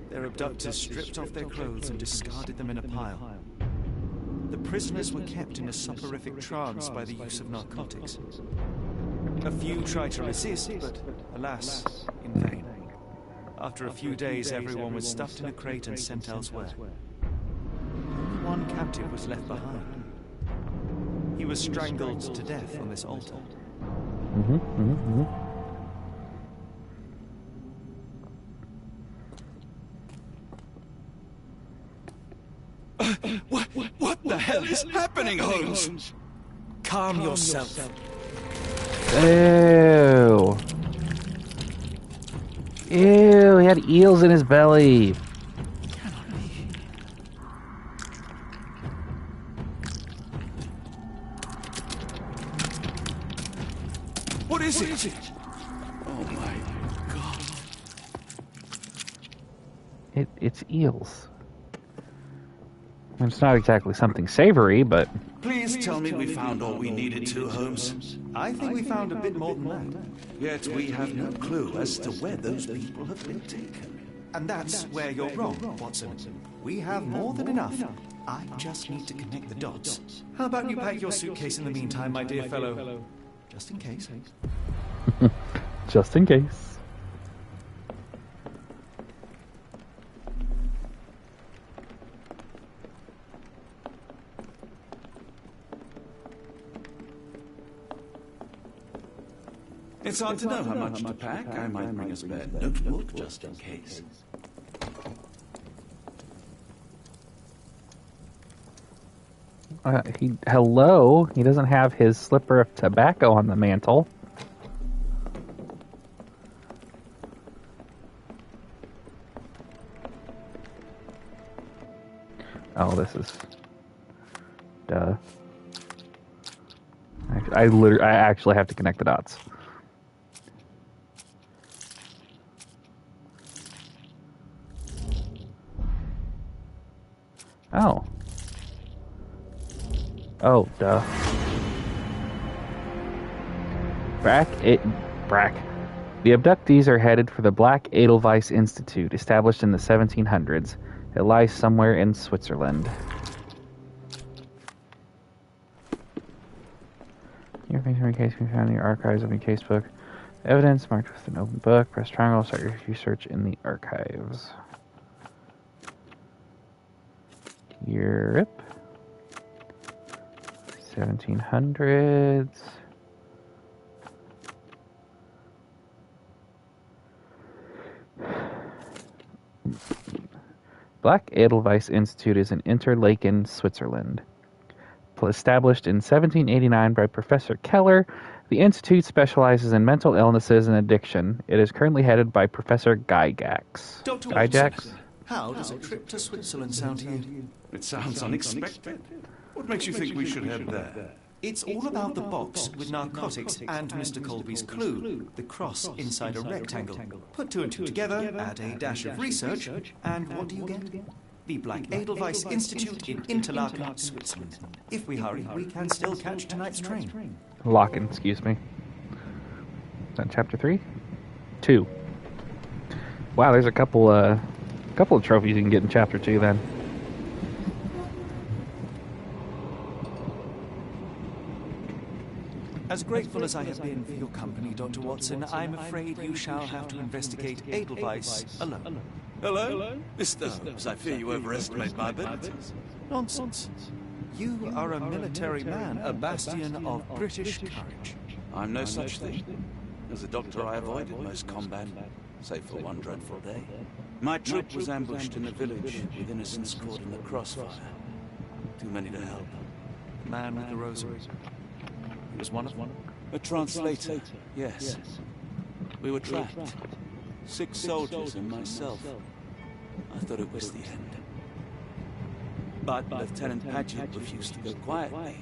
Their abductors stripped off their clothes and discarded them in a pile. The prisoners were kept in a soporific trance by the use of narcotics. A few tried to resist, but alas, in vain. After a few days, everyone was stuffed in a crate and sent elsewhere. Only one captive was left behind. He was strangled to death on this altar. What the hell is happening, Holmes? Calm yourself. Ew. Ew, he had eels in his belly. What is it? Oh my God. It's eels. It's not exactly something savory, but... Please tell me we found all we needed to, Holmes. I think we found a bit more than that. Yet we have no clue as to where those people have been taken. And that's where you're wrong, Watson. We have more than enough. I just need to connect the dots. How about you pack your suitcase in the meantime, my dear fellow? Just in case. Just in case. It's hard to know how much to pack. I might bring a spare notebook just in case. Hello? He doesn't have his slipper of tobacco on the mantle. Oh, this is... Duh. I actually have to connect the dots. Oh. Oh, duh. Brack. The abductees are headed for the Black Edelweiss Institute, established in the 1700s. It lies somewhere in Switzerland. Your every case can be found in your archives of your casebook. Evidence marked with an open book. Press triangle. Start your research in the archives. Europe. 1700s. Black Edelweiss Institute is in Interlaken, Switzerland. Established in 1789 by Professor Keller, the institute specializes in mental illnesses and addiction. It is currently headed by Professor Gygax. Dr. Gygax? How does a trip to Switzerland sound to you? It sounds unexpected. What makes you think we should head there? It's all about the box with narcotics and Mr. Colby's clue, the cross inside a rectangle. Put two and two together, add a dash of research, and what do you get? The Black Edelweiss Institute in Interlaken, Switzerland. If we hurry, we can still catch tonight's train. Locken, excuse me. Is that chapter 3? 2. Wow, there's a couple of trophies you can get in chapter 2 then. As grateful as I have been for your company, Dr. Watson, I'm afraid you shall have to investigate Edelweiss alone. Hello? Mr. Holmes, I fear you overestimate my abilities. Nonsense. You are a military man, a bastion of British courage. I'm no such thing. As a doctor, I avoided most combat, save for one dreadful day. My troop was ambushed in a village with innocents caught in the crossfire. Too many to help. The man with the rosary. He was one of them? A translator, yes. We were trapped. 6 soldiers and myself. I thought it was the end. But Lieutenant Paget refused to go quietly.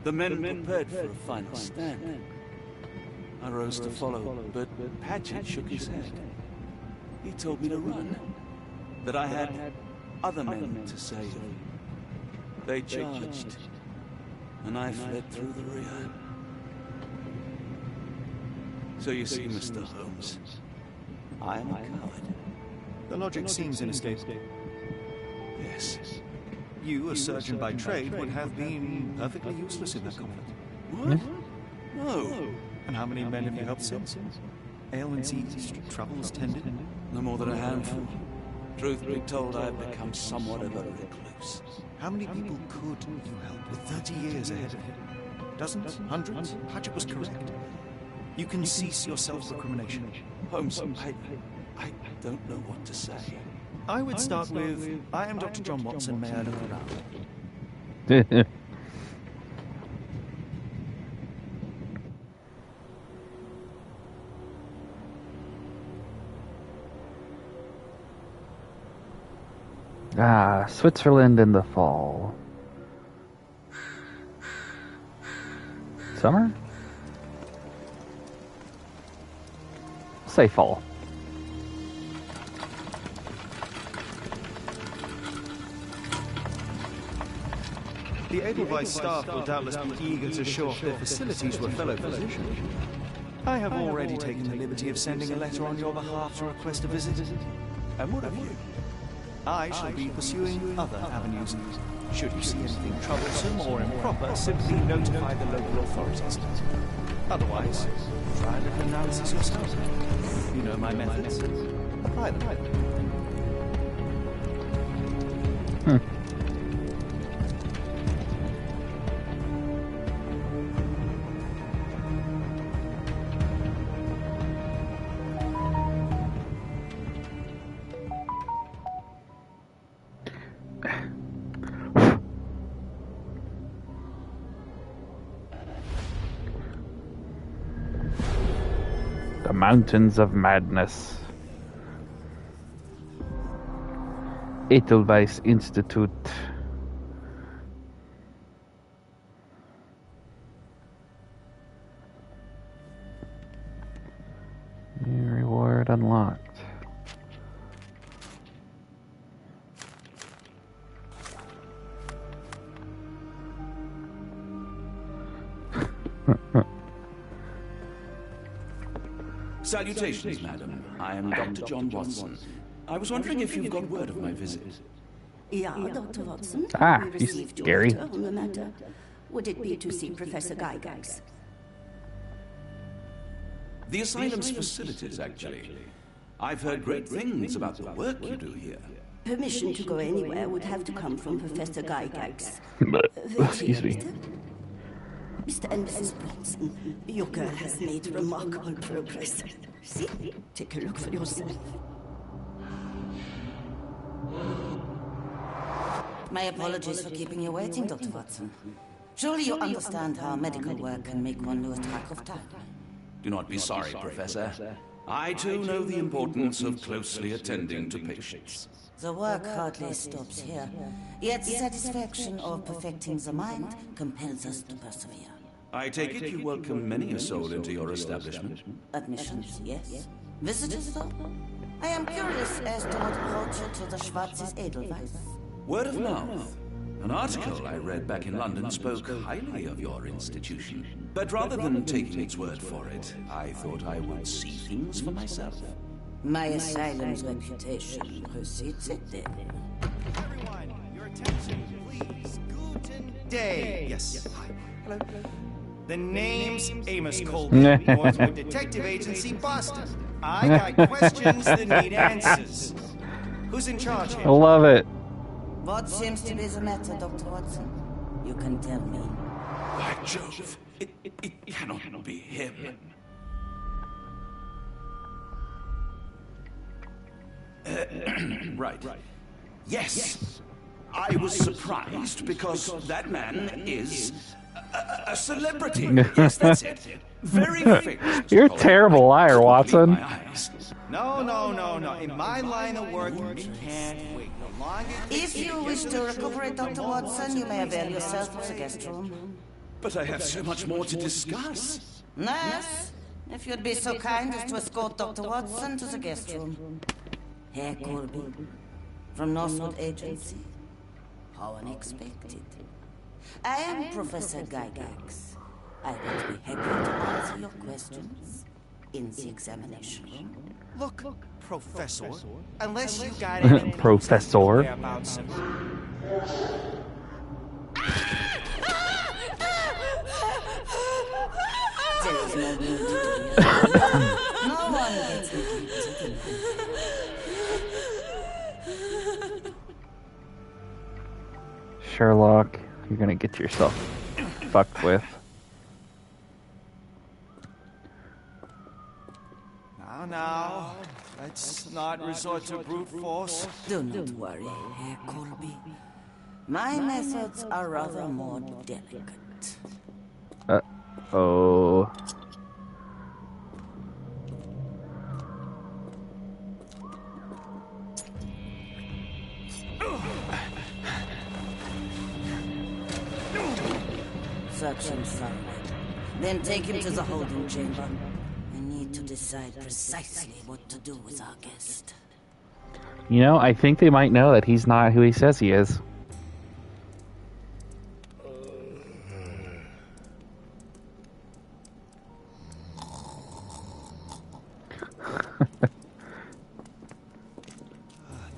The men prepared for a final stand. I rose to follow, but Paget shook his head. He told me to run. That I had other men to save. They charged, and I fled through the rear. So you see, Mr. Holmes, I am a coward. The logic seems inescapable. Yes. You, a surgeon by trade, would have been perfectly useless in that conflict. What? No. And how many men have you helped since? Ailments eased, troubles tended? No more than a handful. Truth be told, I've become somewhat of a recluse. How many people could you help with 30 years ahead of you? Dozens? Hundreds? Paget was correct. You can cease your self-recrimination. Holmes, I don't know what to say. I would start with, I am Dr. John Watson, may I look around? Ah, Switzerland in the fall. Summer? Say fall. The Edelweiss staff will doubtless be eager to show off their facilities to a fellow physician. I have already taken the liberty of sending a letter on your behalf to request a visit. And what of you? I shall be pursuing other avenues. Should you see anything troublesome or improper, simply notify the local authorities. Otherwise, try a little analysis yourself. You know my methods. Apply them. The Mountains of Madness. Edelweiss Institute. New reward unlocked. Salutations, madam. I am Dr. John Watson. I was wondering if you've got word of my visit. Yeah, Dr. Watson. Ah, We he's received your scary. letter on the matter. Would it be to see Professor Gygax? The asylum's facilities, actually. I've heard great things about the work you do here. Permission to go anywhere would have to come from Professor Gygax. Excuse me. Mr. and Mrs. Watson, your girl has made remarkable progress. See? Take a look for yourself. My apologies for keeping you waiting, Dr. Watson. Surely you understand how medical work can make one lose track of time. Do not be sorry, Professor. I too know the importance of closely attending to patients. The work hardly stops here, yet the satisfaction of perfecting the mind compels us to persevere. I take it you welcome many a soul into your establishment? Admissions, yes. Visitors, though? I am curious as to what brought you to the Schwarzes Edelweiss. Word of mouth. An article I read back in London spoke highly of your institution. But rather than taking its word for it, I thought I would see things for myself. My asylum's reputation precedes it, then. Everyone, your attention, please. Guten Day. Yes. Hi. Hello. The name's Amos Colby, Northwood Detective Agency, Boston. I got questions that need answers. Who's in charge I here? love it. What seems to be the matter, Dr. Watson? You can tell me. By Jove, it cannot be him. Right. Yes. I was surprised because that man is a celebrity. Yes, that's it. Very famous. You're a terrible liar, Watson. No. In my line of work, it can't wait. The longer If you wish to recuperate, Dr. Watson, you may avail yourself of the guest room. But I have so much more to discuss. Nurse, if you'd be so kind as to escort Dr. Watson to the guest room. Herr Colby, from Northwood Agency. How unexpected. I am Professor Gygax. I would be happy to answer your questions in the examination room. Look, Professor, unless you got any Professor. whereabouts of- There's no need to do No one gets me. Sherlock, you're gonna get yourself fucked with. Now, let's not resort to brute force. Do not worry, Herr Colby. My methods are rather more delicate. Oh. Search him thoroughly. Then take him to the holding chamber. I need to decide precisely what to do with our guest. You know, I think they might know that he's not who he says he is.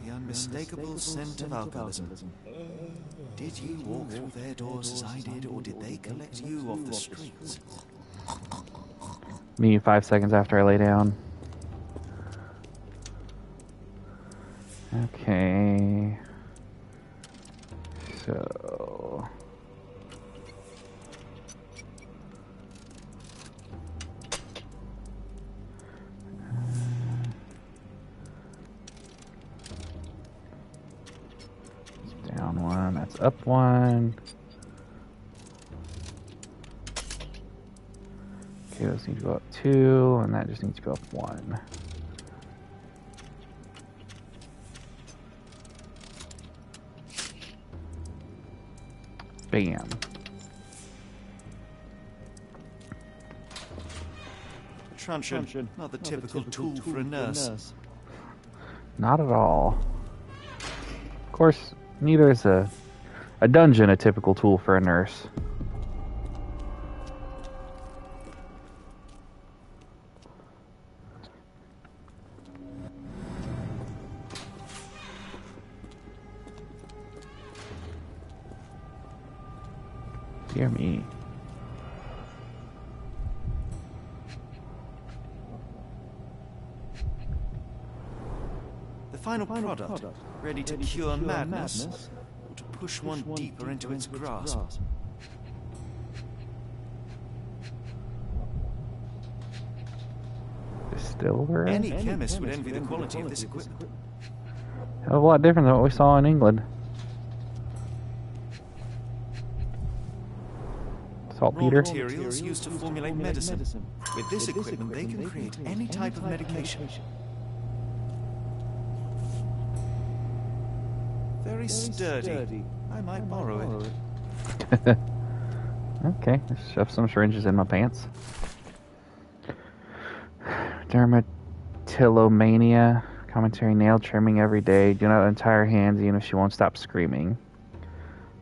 The unmistakable scent of alcoholism. Did you walk through their doors as I did, or did they collect you off the streets? Me 5 seconds after I lay down. Okay. So... down one, that's up one. Okay, those need to go up 2, and that just needs to go up 1. Bam. Truncheon, not the typical tool for a nurse. Not at all. Of course, neither is a dungeon a typical tool for a nurse. Dear me. The final product, ready to cure madness, or to push one deeper into its grasp. Distiller? Any chemist would envy the quality of this equipment. Hell of a lot different than what we saw in England. Raw Saltpeter? materials used to formulate medicine. With this equipment, they can create any type of medication. Very sturdy. I might borrow it. Okay, let's shove some syringes in my pants. Dermatillomania. Commentary, nail trimming every day. Do not untie her hands even if she won't stop screaming.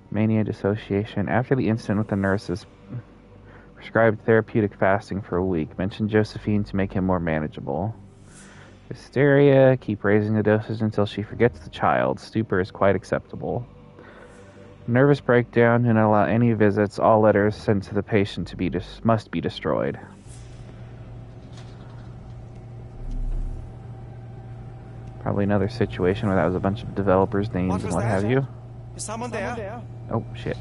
Mania dissociation. After the incident with the nurses, prescribed therapeutic fasting for a week. Mentioned Josephine to make him more manageable. Hysteria. Keep raising the doses until she forgets the child. Stupor is quite acceptable. Nervous breakdown. Do not allow any visits. All letters sent to the patient to be must be destroyed. Probably another situation where that was a bunch of developers' names and what have you. Is someone there? Oh, shit.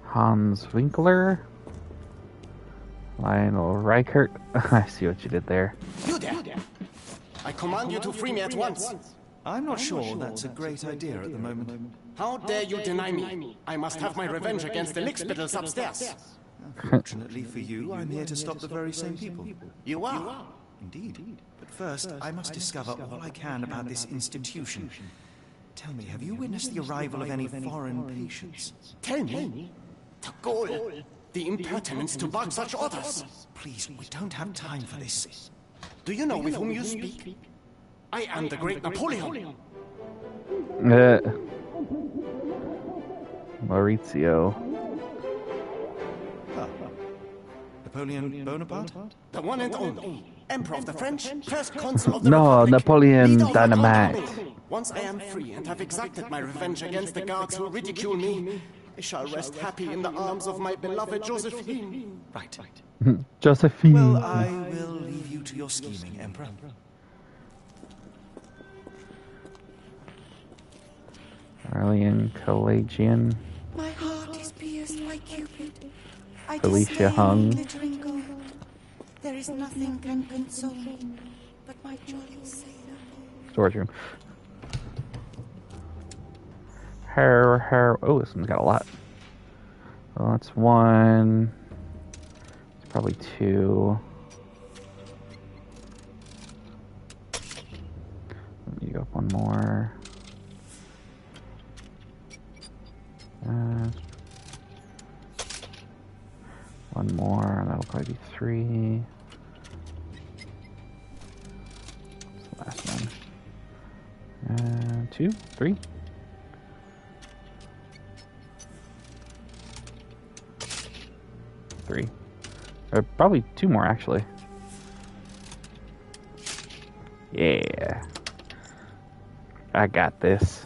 Hans Winkler. Lionel Reichert. I see what you did there. You there! I command you to free me at once. I'm not sure that's a great idea at the moment. How dare you deny me? I must have my revenge against the lickspittles upstairs. Fortunately for you, I'm here to stop the very same people. You are? Indeed. But first, I must discover all I can about this institution. Tell me, have you witnessed the arrival of any foreign patients? Tell me. The goal. The impertinence to bark such orders. Please, we don't have time for this. Do you know with whom you speak? I am the great Napoleon. Maurizio. Napoleon Bonaparte? The one and only. Emperor of the French, first consul of the No, Republic. Napoleon leader of the Dynamite. army. Once I am free and have exacted my revenge against the guards who ridicule me, I shall rest happy in the arms of my beloved Josephine. Right. Josephine. Well, I will leave you to your scheming, Emperor. Aurelian Calagian. My heart is pierced by Cupid. I Felicia disdain Hung. glittering gold. There is nothing can console me but my jolly sailor. Storage room. Oh, this one's got a lot. Well, that's one. It's probably two. Let me go up one more. One more, and that'll probably be three. That's the last one. Two, three. Three. Probably two more, actually. Yeah. I got this.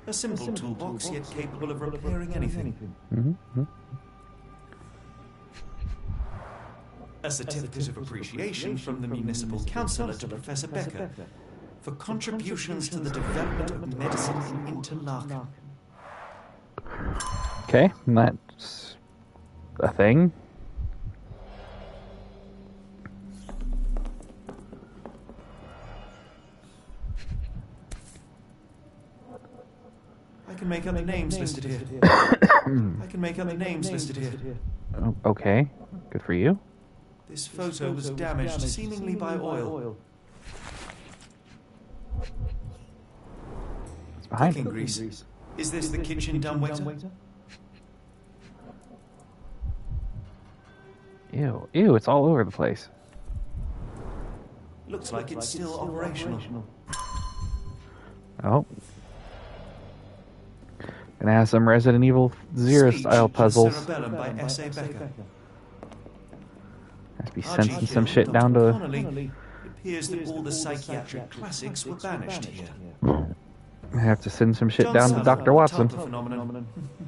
A simple toolbox, yet capable of repairing anything. Mm-hmm. A certificate of appreciation from the municipal councillor to Professor Becker for contributions to the development of medicine in Interlaken. Okay, that's a thing. I can make out the names listed here. I can make out the names listed here. Oh, okay, good for you. This photo was damaged, seemingly by oil. It's behind Cooking you. grease. Is this the kitchen dumbwaiter? Ew, ew, it's all over the place. Looks like it's still operational. Oh. Gonna have some Resident Evil Zero style puzzles. Cerebellum by S.A. Becker. Has to be sensing some shit down to. It appears that all the psychiatric classics were banished here. I have to send some shit down to Dr. Watson. Phenomenon.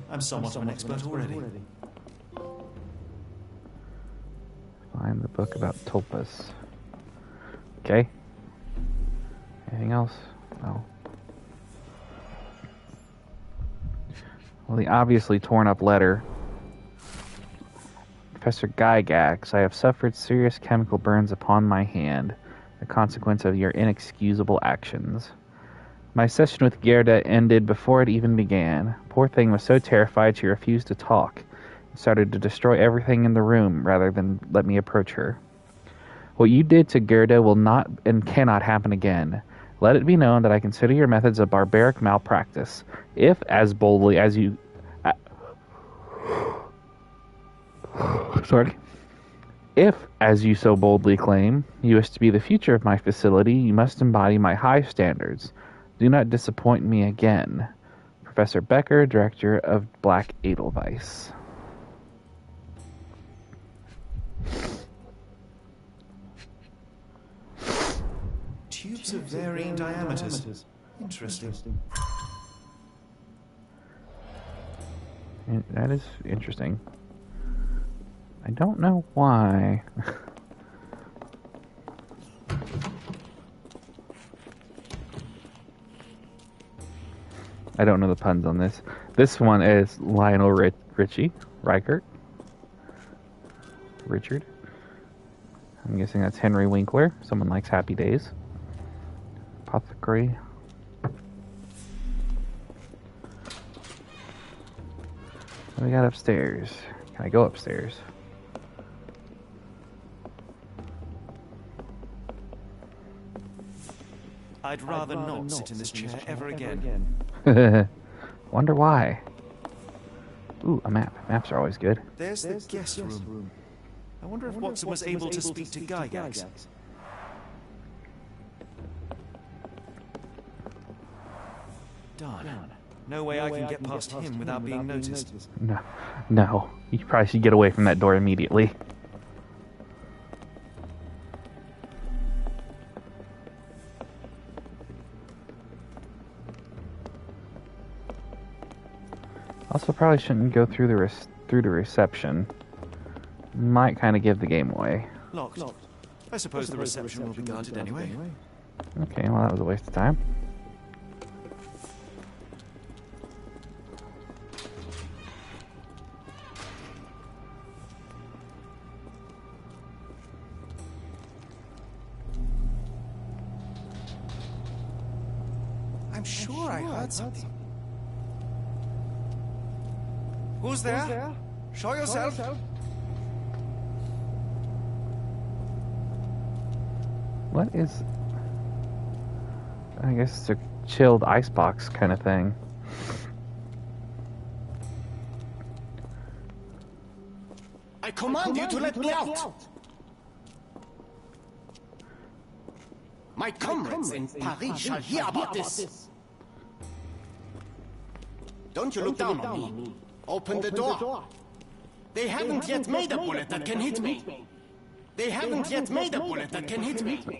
I'm somewhat of an expert already. Find the book about tulpas. Okay. Anything else? No. Well, the obviously torn up letter. Professor Gygax, I have suffered serious chemical burns upon my hand, the consequence of your inexcusable actions. My session with Gerda ended before it even began. Poor thing was so terrified she refused to talk and started to destroy everything in the room rather than let me approach her. What you did to Gerda will not and cannot happen again. Let it be known that I consider your methods a barbaric malpractice. If, as boldly as you... If, as you so boldly claim, you wish to be the future of my facility, you must embody my high standards. Do not disappoint me again. Professor Becker, Director of Black Edelweiss. Tubes of varying diameters. Interesting. That is interesting. I don't know why. I don't know the puns on this. This one is Lionel Richie. Reichert. Richard. I'm guessing that's Henry Winkler. Someone likes Happy Days. Apothecary. What do we got upstairs? Can I go upstairs? I'd rather not sit in this chair ever again. Wonder why. Ooh, a map. Maps are always good. There's the guest room. I wonder if Watson was able to speak to Gygax. Darn. No way I can get past him without being noticed. No. You probably should get away from that door immediately. Also, probably shouldn't go through the reception. Might kind of give the game away. Locked. I suppose the reception will be guarded anyway. Okay, well that was a waste of time. I'm sure I heard something. Who's there? Show yourself. What is... I guess it's a chilled icebox kind of thing. I command you to let me out! My comrades in Paris shall hear about this! Don't you look down on me. Open the door. They haven't yet made a bullet that can hit me. They haven't yet made a bullet that can hit me.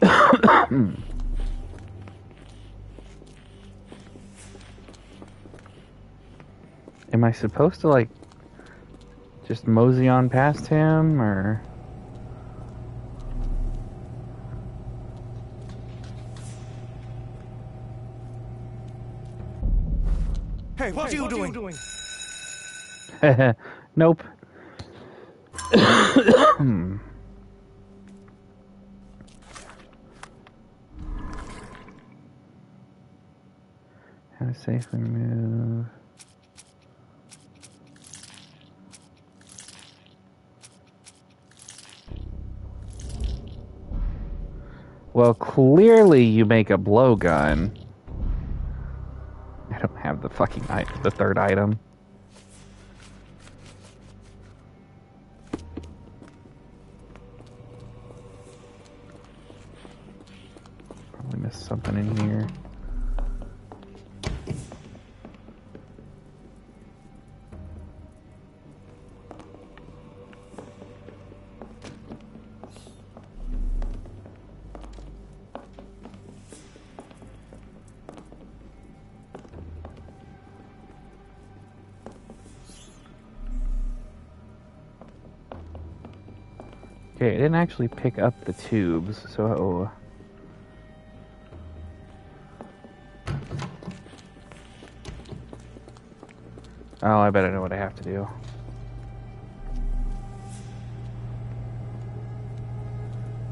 Am I supposed to, like, just mosey on past him, or... Hey, what are you doing? Nope. How to safely move. Well, clearly you make a blowgun. I don't have the fucking the third item. Probably missed something in here. Okay, it didn't actually pick up the tubes, so... Oh, I bet I know what I have to do.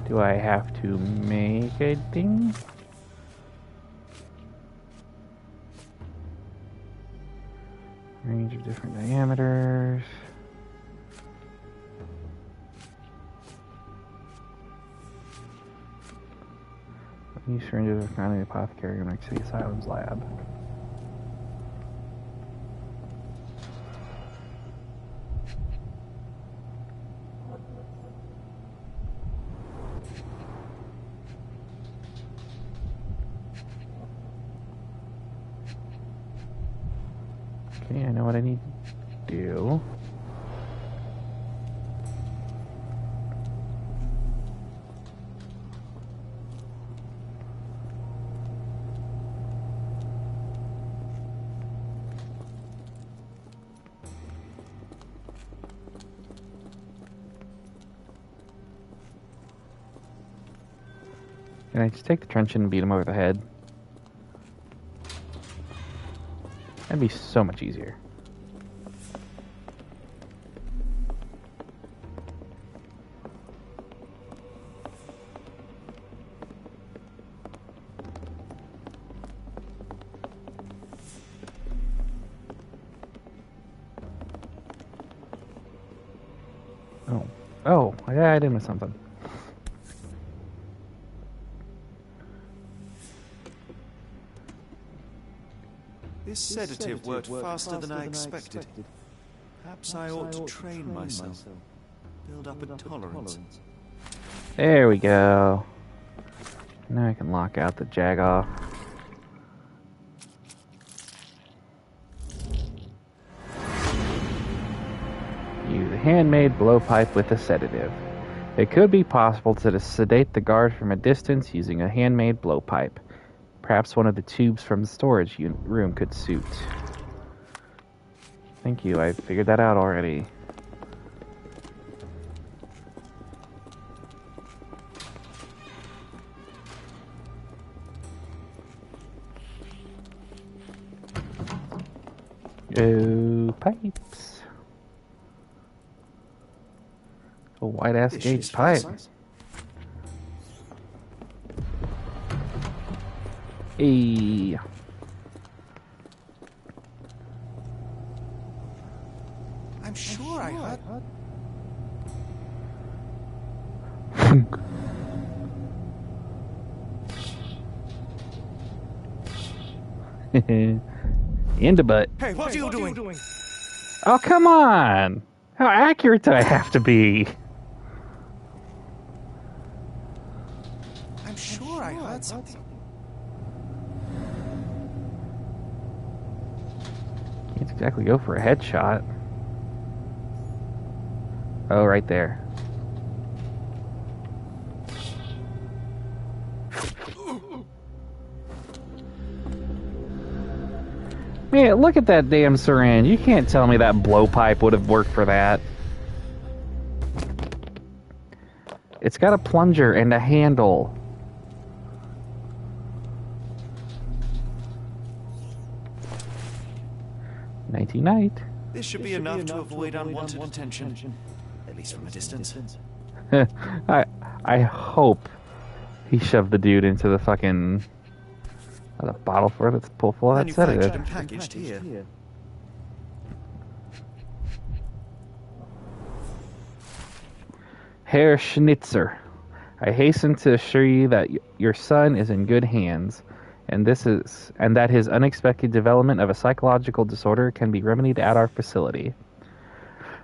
Do I have to make a ding? Range of different diameters. These syringes are found in the apothecary in City Asylum's lab. Okay, I know what I need to do. Can I just take the truncheon and beat him over the head? That'd be so much easier. Oh, yeah, I did miss something. This sedative worked faster than I expected. Perhaps I ought to train myself. Build up a tolerance. There we go. Now I can lock out the jag off. handmade blowpipe with a sedative. It could be possible to sedate the guard from a distance using a handmade blowpipe. Perhaps one of the tubes from the storage room could suit. Thank you, I figured that out already. Oh, pipes. A white-ass gauge pipe. Hey. I'm sure I heard... In the butt. Hey, what are you doing? Oh, come on! How accurate do I have to be? I'm sure I heard something. Can't exactly go for a headshot. Oh, right there. Man, look at that damn syringe. You can't tell me that blowpipe would have worked for that. It's got a plunger and a handle. Nighty-night. This should be enough to avoid unwanted attention, at least from a distance. I hope he shoved the dude into the fucking the bottle for it. Let's pull full of that sedative. Manufactured and packaged here. Herr Schnitzer, I hasten to assure you that your son is in good hands, and that his unexpected development of a psychological disorder can be remedied at our facility.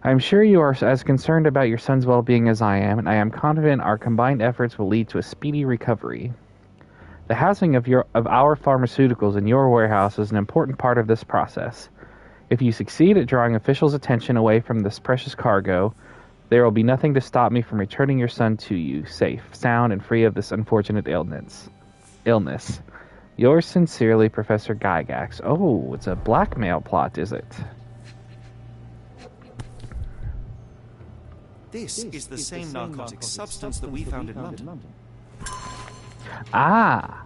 I am sure you are as concerned about your son's well-being as I am, and I am confident our combined efforts will lead to a speedy recovery. The housing of our pharmaceuticals in your warehouse is an important part of this process. If you succeed at drawing officials' attention away from this precious cargo, there will be nothing to stop me from returning your son to you, safe, sound, and free of this unfortunate illness. Yours sincerely, Professor Gygax. Oh, it's a blackmail plot, is it? This is the same narcotic substance that we found in London. Ah!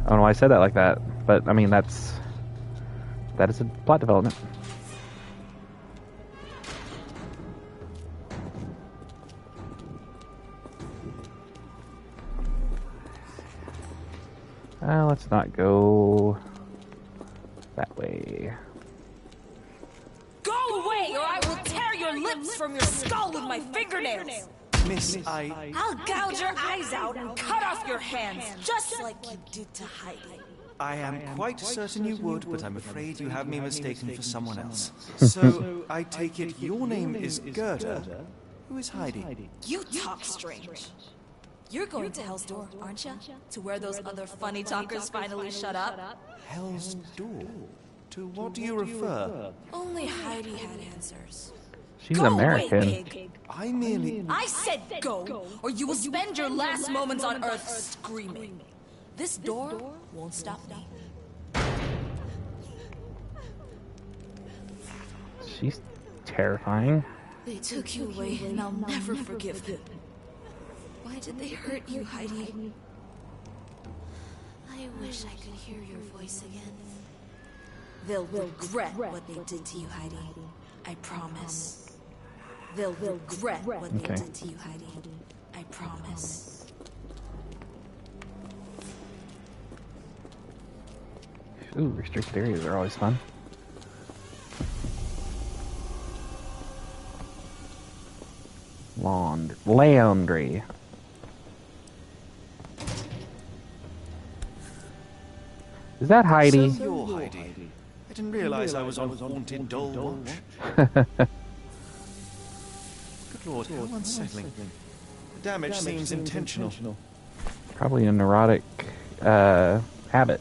I don't know why I said that like that, but I mean, that is a plot development. Let's not go that way. Go away, or I will tear your lips from your skull with my fingernails! Miss, I'll gouge your eyes out and cut off your hands, just like you did to Heidi. I am quite certain you would, but I'm afraid you have me mistaken for someone else. So, I take it your name is Gerda. Who is Heidi? You talk strange. You're going to Hell's Door, aren't you? To where those other funny talkers finally shut up? Hell's Door? To what do you refer? Only Heidi had answers. She's Go American. away, pig. I said go, or you will spend your last moments on Earth screaming. This door won't stop me. She's terrifying. They took you away, and I'll never forgive them. Why did they hurt you, Heidi? I wish I could hear your voice again. They'll regret what they did to you, Heidi. I promise. They'll regret what they did to you, Heidi. I promise. Ooh, restricted areas are always fun. Laundry. Is that Heidi? So you're Heidi. I didn't realize I was on Haunted Doll Watch. Good lord, how unsettling. The damage seems intentional. Probably a neurotic habit.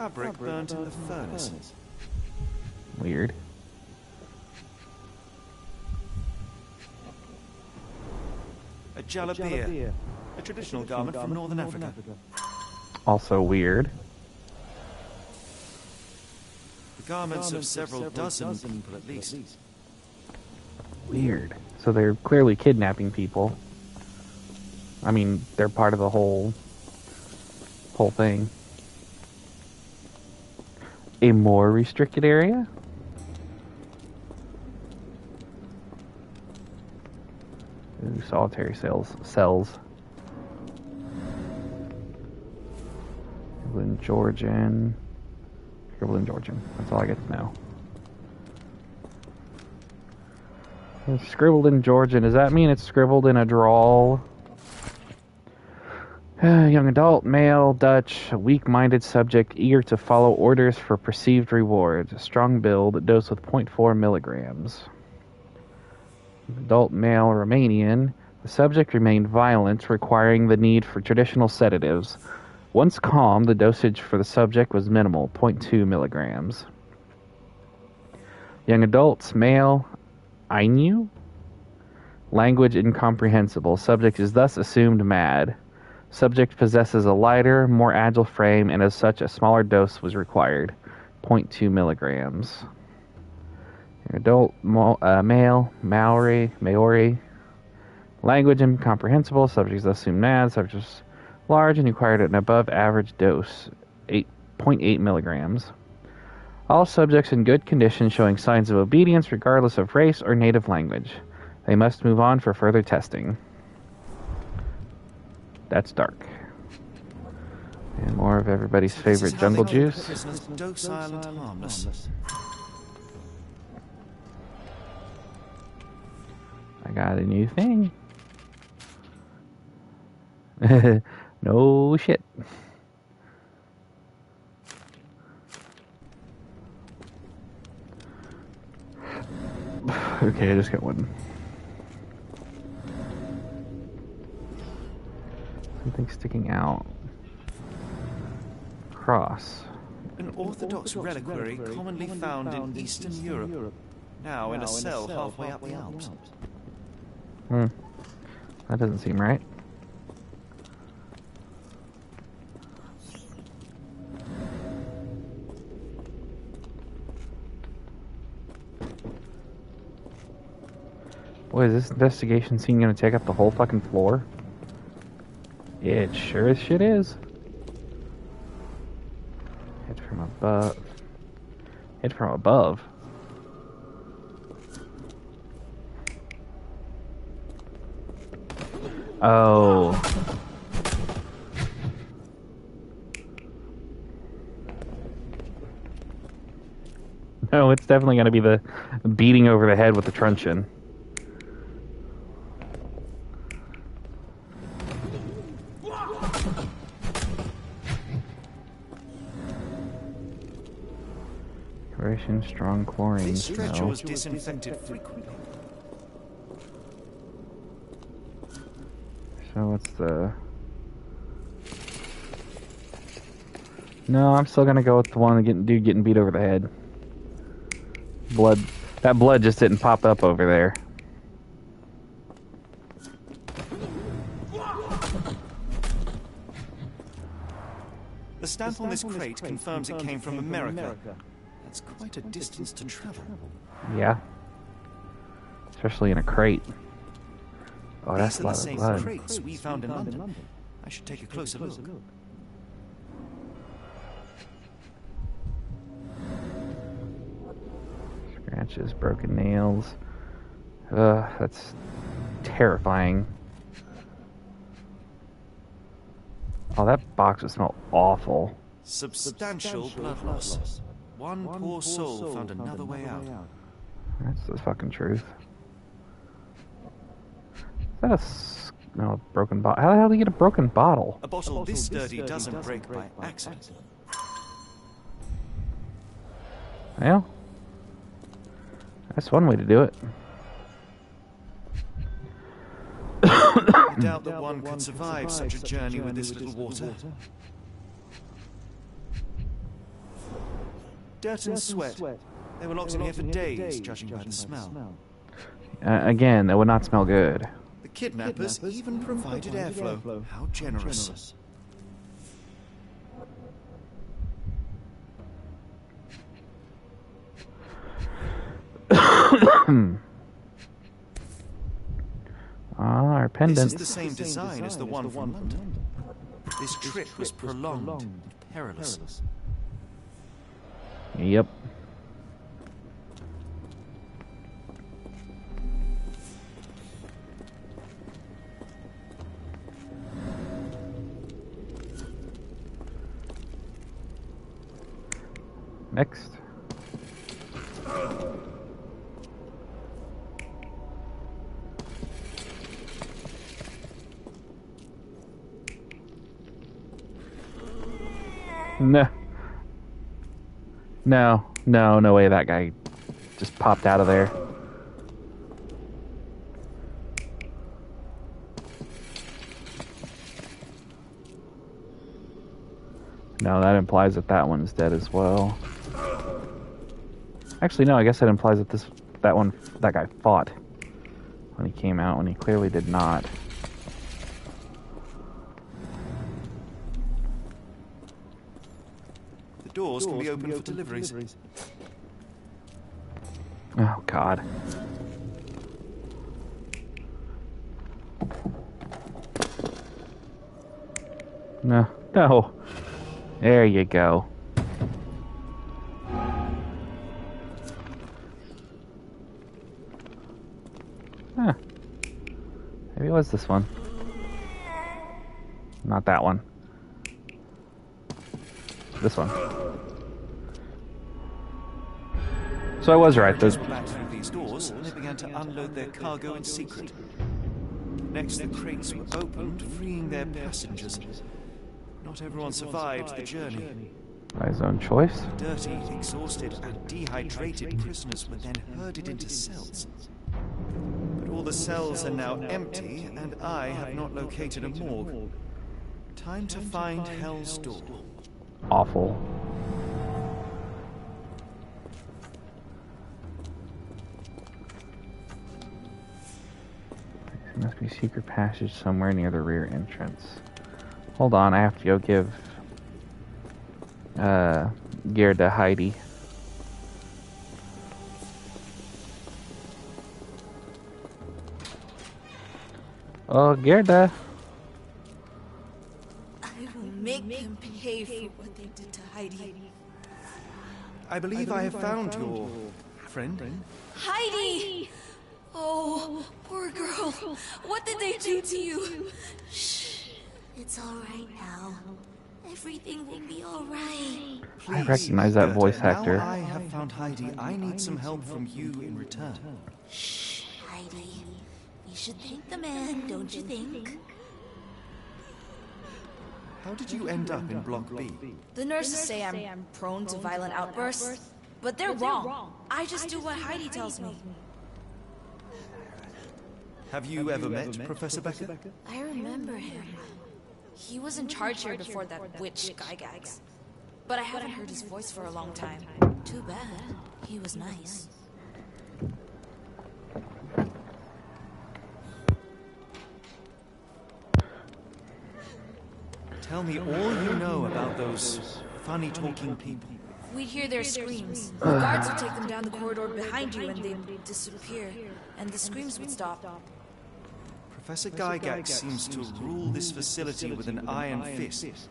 Fabric burnt in the furnace. Weird. A jalabia, a traditional garment from Northern Africa. Also weird. The garments of several dozen people at least. Weird. So they're clearly kidnapping people. I mean, they're part of the whole thing. A more restricted area? Ooh, solitary cells. Scribbled Georgian. That's all I get to know. It's scribbled in Georgian. Does that mean it's scribbled in a drawl? Young adult, male, Dutch, a weak-minded subject eager to follow orders for perceived rewards. Strong build, dose with 0.4 milligrams. Adult, male, Romanian. The subject remained violent, requiring the need for traditional sedatives. Once calm, the dosage for the subject was minimal, 0.2 milligrams. Young adults, male, Ainu. Language incomprehensible. Subject is thus assumed mad. Subject possesses a lighter, more agile frame, and as such, a smaller dose was required, 0.2 milligrams. Adult, male, Maori. Language incomprehensible. Subject is thus assumed mad. Subject is large and required an above-average dose, 8.8 milligrams. All subjects in good condition showing signs of obedience regardless of race or native language. They must move on for further testing. That's dark. And more of everybody's favorite jungle juice. Docile and harmless. I got a new thing. No shit. Okay, I just got one. Something sticking out. Cross. An orthodox reliquary commonly found in Eastern Europe. Now in a cell halfway up the Alps. That doesn't seem right. Boy, is this investigation scene gonna take up the whole fucking floor? Yeah, it sure as shit is. Hit from above. Hit from above. Oh. No, it's definitely gonna be the beating over the head with the truncheon. Strong chlorine. This stretcher was disinfected frequently. So what's the... No, I'm still gonna go with the one getting beat over the head. Blood. That blood just didn't pop up over there. The stamp on this crate confirms it came from America. That's quite a distance to travel. Yeah. Especially in a crate. Oh, that's a lot These are of the same blood. crates we found in London. I should take a closer look. Scratches, broken nails. Ugh, that's terrifying. Oh, that box would smell awful. Substantial blood loss. One poor soul found another way out. That's the fucking truth. Is that a broken bottle? How the hell do you get a broken bottle? A bottle this sturdy doesn't break by accident. Well, that's one way to do it. I doubt that one could survive such a journey with this little water. Dirt and sweat. They were locked in here for days, judging by the smell. Again, that would not smell good. The kidnappers even provided airflow. How generous. Our pendant. This is the same design as the one from London. This trip was prolonged and perilous. Yep. Next. No. No way that guy just popped out of there. No, that implies that that one's dead as well. Actually, no, I guess that implies that that guy fought when he came out, when he clearly did not. Doors can be opened for deliveries. Oh, God. No. There you go. Huh. Maybe it was this one. Not that one. This one. So I was right. Those back through these doors, and they began to unload their cargo in secret. Next, the crates were opened, freeing their passengers. Not everyone survived the journey. by his own choice. Dirty, exhausted, and dehydrated prisoners were then herded into cells. But all the cells are now empty, and I have not located a morgue. Time to find Hell's Door. Awful. There must be a secret passage somewhere near the rear entrance. Hold on, I have to go give gear to Heidi. Oh, Gerda. I will make them pay for what they did to Heidi. I believe I have found your friend. Heidi! Oh, poor girl. What did they do to you? Shh. It's all right now. Everything will be all right. Please, I recognize that voice actor. Now I have found Heidi. I need some help from you in return. Shh, Heidi. We should thank the man, don't you think? How did you end up in Block B? The nurses say I'm prone to violent outbursts, but they're wrong. I just do what Heidi tells me. Have you ever met Professor Becker? I remember him. He was in charge here before that witch Gygax. But I haven't heard his voice for a long time. Too bad. He was nice. Tell me all you know about those funny-talking people. We'd hear their screams. The guards would take them down the corridor behind you and they'd disappear. And the screams would stop. Professor Gygax seems to rule this facility with an iron fist.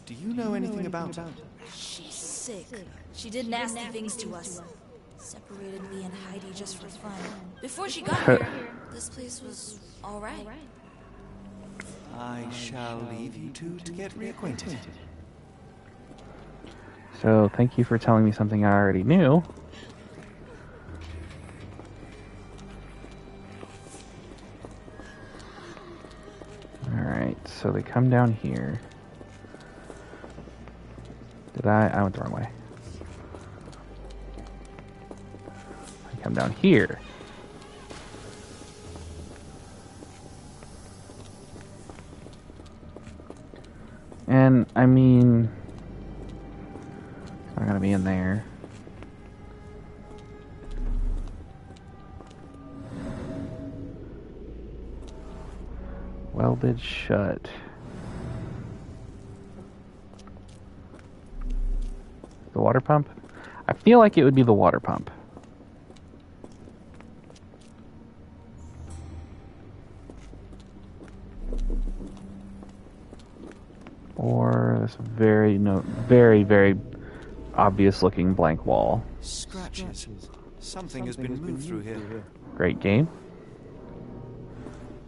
Do you know anything about her? She's sick. She did nasty things to us. Separated me and Heidi just for fun. Before she got here, this place was all right. I shall leave you two to get reacquainted. So, thank you for telling me something I already knew. Alright, so they come down here. I went the wrong way. I come down here. And, I mean, it's not gonna be in there. Welded shut. The water pump? I feel like it would be the water pump. Or this very obvious looking blank wall. Scratches. Something has been moved through here. Great game.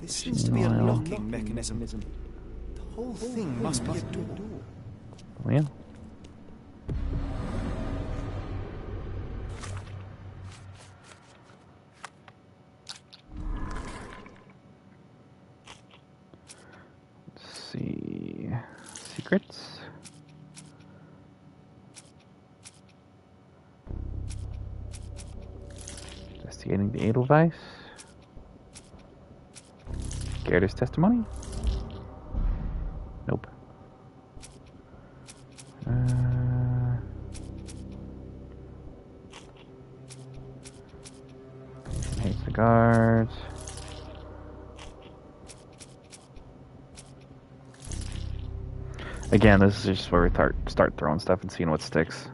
This seems to be a locking mechanism. The whole thing must be a door. Yeah. Let's see. Secrets. Investigating the Edelweiss. Gerda's testimony? Nope. Hates the guards. Again, this is just where we start throwing stuff and seeing what sticks.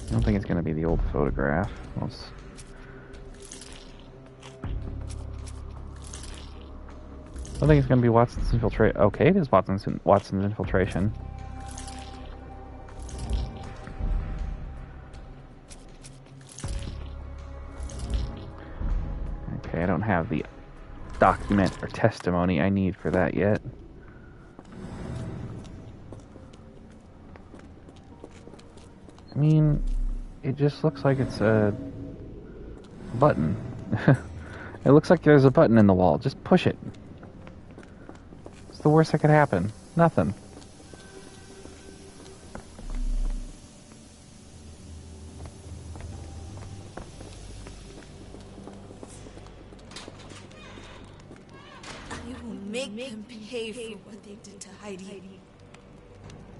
I don't think it's going to be the old photograph. I don't think it's going to be Watson's infiltration. Okay, it is Watson's infiltration. Okay, I don't have the document or testimony I need for that yet. I mean, it just looks like it's a button. It looks like there's a button in the wall. Just push it. It's the worst that could happen. Nothing. I will make them pay for what they did to Heidi.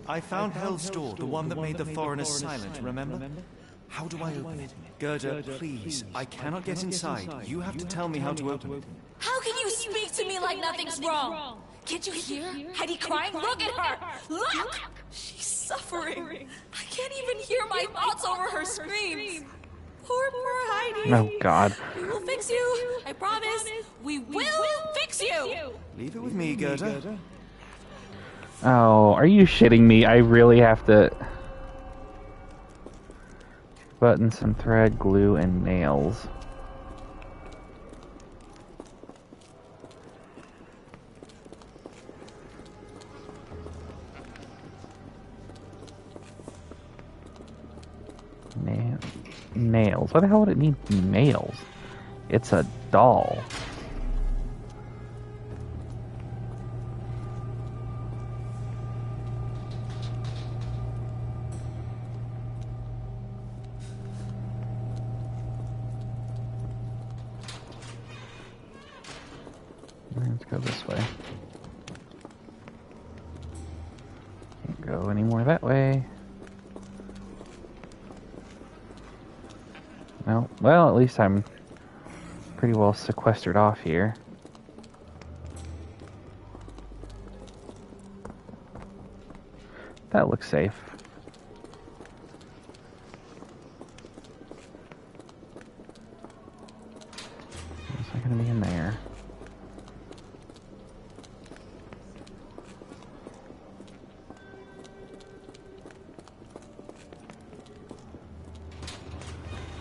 I found Hell's Door, the one that made the foreigners silent, remember? How do I open it? Gerda, please, I cannot get inside. You have to tell me how to open it. How can you speak to me like nothing's wrong? Can't you hear Heidi crying? Look at her! Look! She's suffering. I can't even hear my thoughts over her screams. Poor Heidi. Oh, God. We will fix you. I promise. We will fix you. Leave it with me, Gerda. Oh, are you shitting me? I really have to... Buttons and thread, glue, and nails. Nails. Why the hell would it need nails? It's a doll. Let's go this way. Can't go any more that way. Well, at least I'm pretty well sequestered off here. That looks safe. It's not gonna be in there.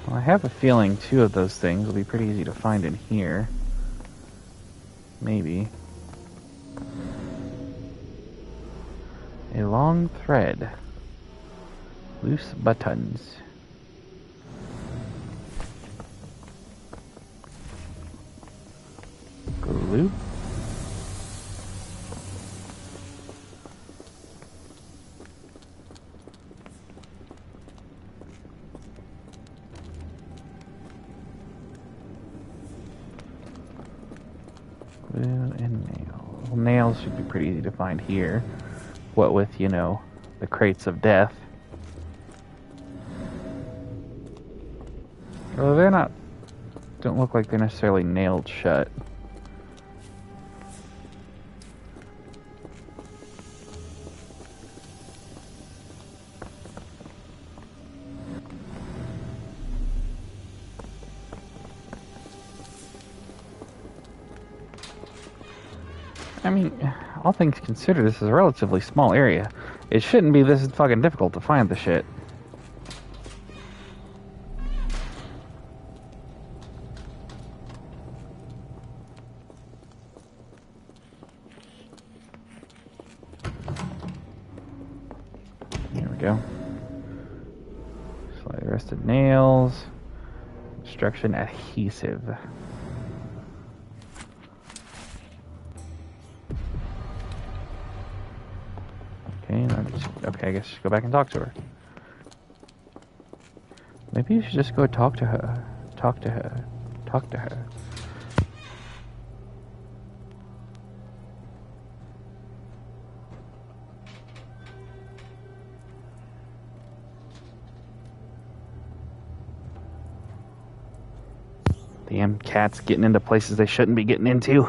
Well, I have a feeling two of those things will be pretty easy to find in here. Maybe. A long thread. Loose buttons. Glue. Glue and nail. Well, nails should be pretty easy to find here. What with, you know, the crates of death. Well, they're not... Don't look like they're necessarily nailed shut. I mean, all things considered, this is a relatively small area. It shouldn't be this fucking difficult to find the shit. There we go. Slightly rusted nails. Construction adhesive. Okay, I guess go back and talk to her. Maybe you should just go talk to her. Talk to her. Talk to her. Damn cats getting into places they shouldn't be getting into.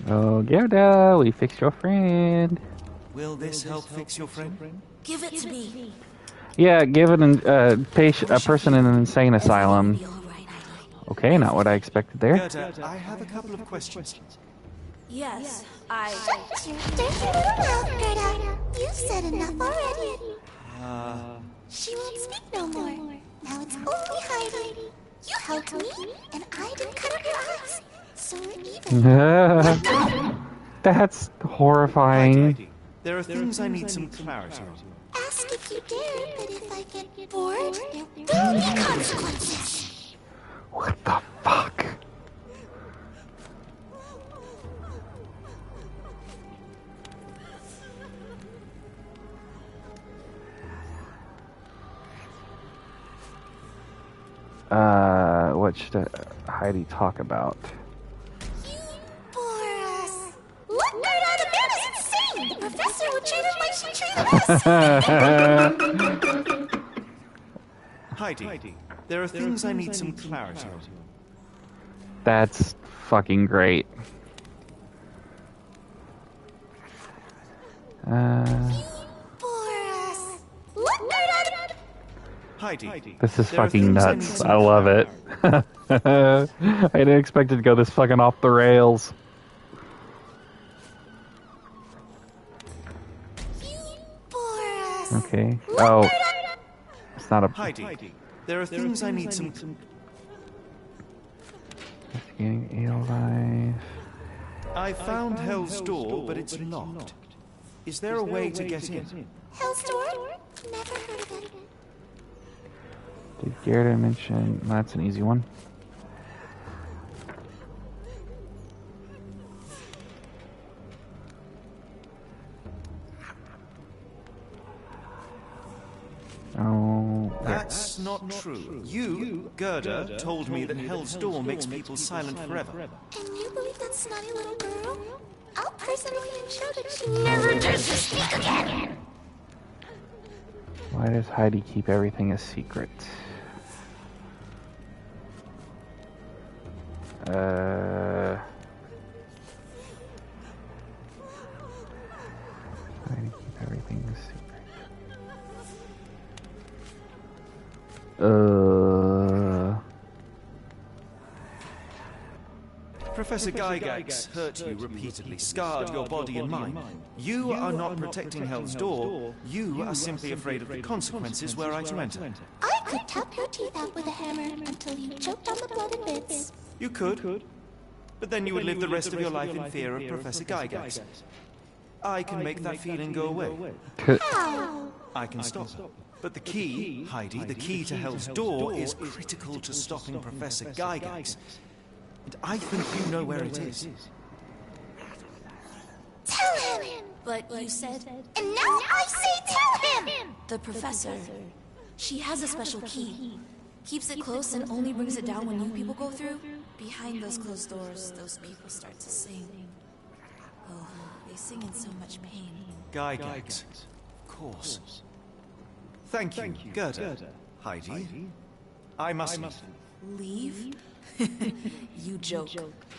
Oh, Gerda, we fixed your friend. Will this help fix your friend? Give it to me. Yeah, give a person in an insane asylum. Okay, not what I expected there. Gerda, I have a couple of questions. Yes, Shut your dirty little mouth, Gerda. You've said enough already. She won't speak no more. Now it's only Heidi. You helped me, and I didn't cut out your eyes. So we're even. That's horrifying. Heidi, there are things I need some clarity on. Ask if you dare, but if I get bored, there will be consequences. What the fuck? What should Heidi talk about? You bore us. Look, Gerda, the man is insane. The professor would treat him like she treated us. Heidi, there are things I need some clarity on. That's fucking great. Heidi, this is fucking nuts. I love it. I didn't expect it to go this fucking off the rails. Okay. Oh. It's not a... Heidi, there are things I need some... Investigating Edelweiss. I found Hell's Door, but it's locked. Is there a way to get in? Hell's Door? Never heard of it. Did Gerda mention... That's an easy one. Oh... That's not true. You, Gerda, told me that Hell's Door makes people silent forever. And you believe that snotty little girl? I'll personally ensure that she never dares to speak again! Why does Heidi keep everything a secret? Heidi keep everything a secret. Professor Gygax hurt you repeatedly, scarred your body and mind. You are not protecting Hell's Door. You are simply afraid of the consequences were I to enter. I could tap your teeth out with a hammer until you choked on the blood in bits. You could, but then you would live the rest of your life in fear of Professor Gygax. I can make that feeling go away. How? I can stop her. But the key, Heidi, the key to Hell's Door is critical to stopping Professor Gygax. And I think you know where it is. Tell him! but you said... And now I say tell him! The professor, she has a special key. Keeps it close and only brings it down when new people go through. Behind those closed doors, those people start to sing. focusing in so much pain. Gygax. Of course. Thank you, Gerda. Heidi. I must Leave? You joke.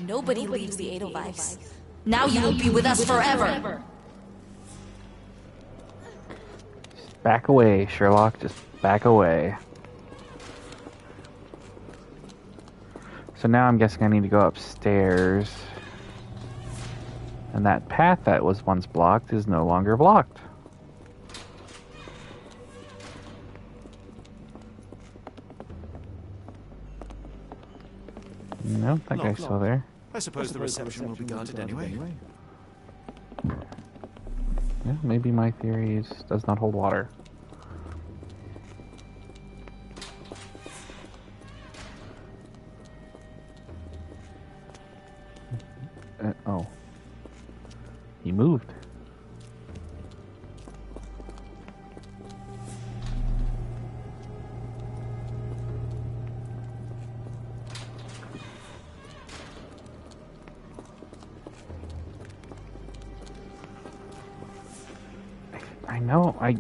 Nobody leaves the Edelweiss. Now you will be with us forever! Back away, Sherlock. Just back away. So now I'm guessing I need to go upstairs. And that path that was once blocked is no longer blocked. No, that guy's still there. I suppose the reception will be guarded anyway. Yeah, maybe my theory does not hold water. Oh. He moved. I know, I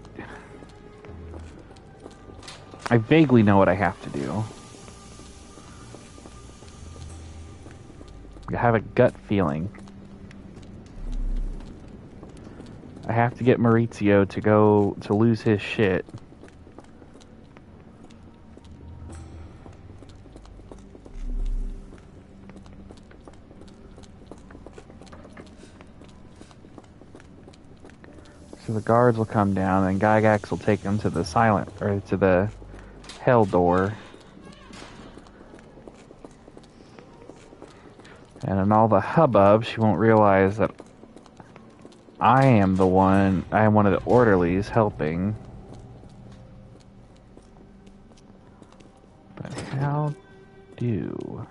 vaguely know what I have to do. I have a gut feeling. I have to get Maurizio to lose his shit. So the guards will come down and Gygax will take them to the to the hell door. And in all the hubbub, she won't realize that I am one of the orderlies helping. But how do...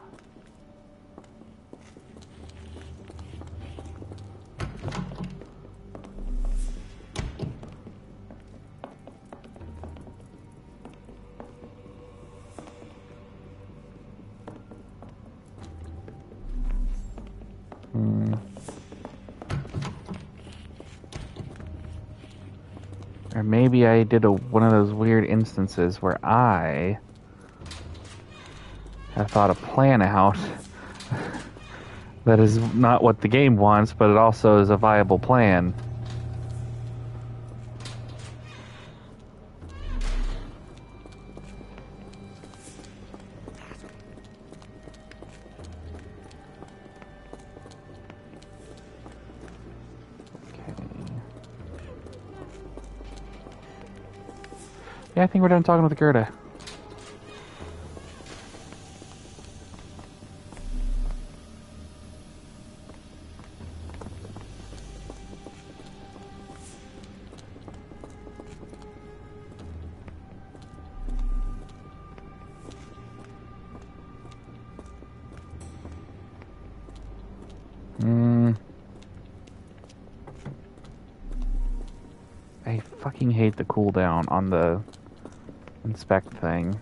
Or maybe I did one of those weird instances where I have thought a plan out that is not what the game wants, but it also is a viable plan. Yeah, I think we're done talking with Gerda. I fucking hate the cooldown on the inspect thing.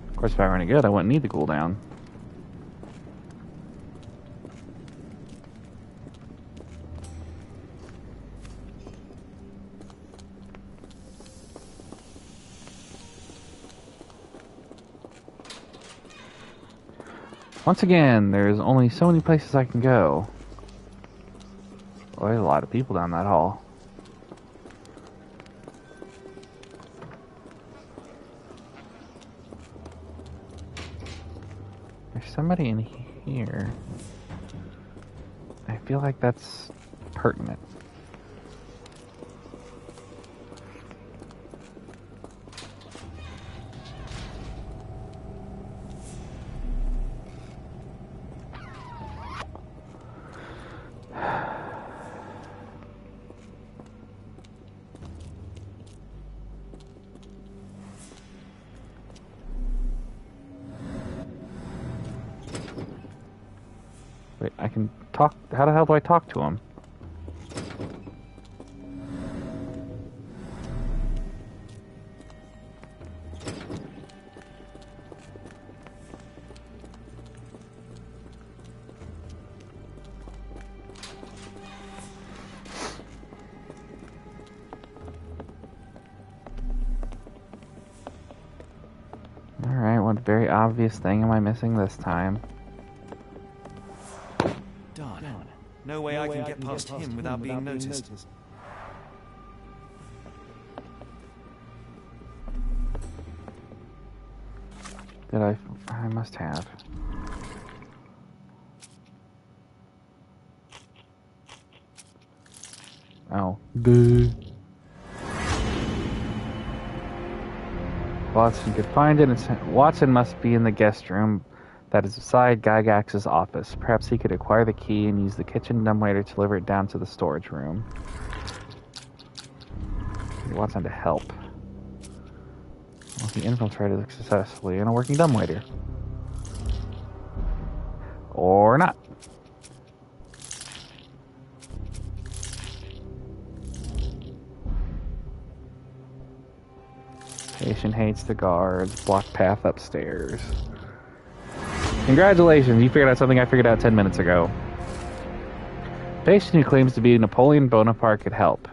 Of course, if I were any good, I wouldn't need the cooldown. Once again, there's only so many places I can go. Oh, there's a lot of people down that hall. There's somebody in here. I feel like that's pertinent. Wait, I can talk. How the hell do I talk to him? very obvious thing am I missing this time? Darn. No way I can get past him without being noticed. Did I must have. Oh. Boo. Watson could find it. Watson must be in the guest room that is beside Gygax's office. Perhaps he could acquire the key and use the kitchen dumbwaiter to deliver it down to the storage room. He wants him to help. Well, he infiltrated successfully in a working dumbwaiter. Or not. Patient hates the guards. Block path upstairs. Congratulations, you figured out something I figured out 10 minutes ago. Patient who claims to be Napoleon Bonaparte could help.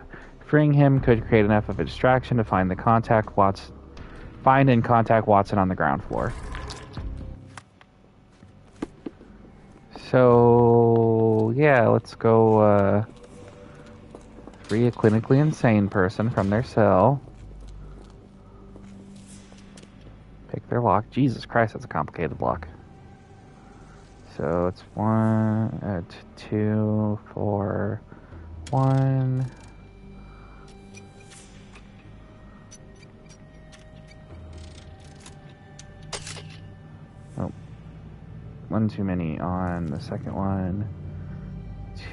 Freeing him could create enough of a distraction to find and contact Watson on the ground floor. So, yeah, let's go free a clinically insane person from their cell. Pick their lock. Jesus Christ, that's a complicated lock. So it's 1, 2, 4, 1. Oh, one too many on the second one.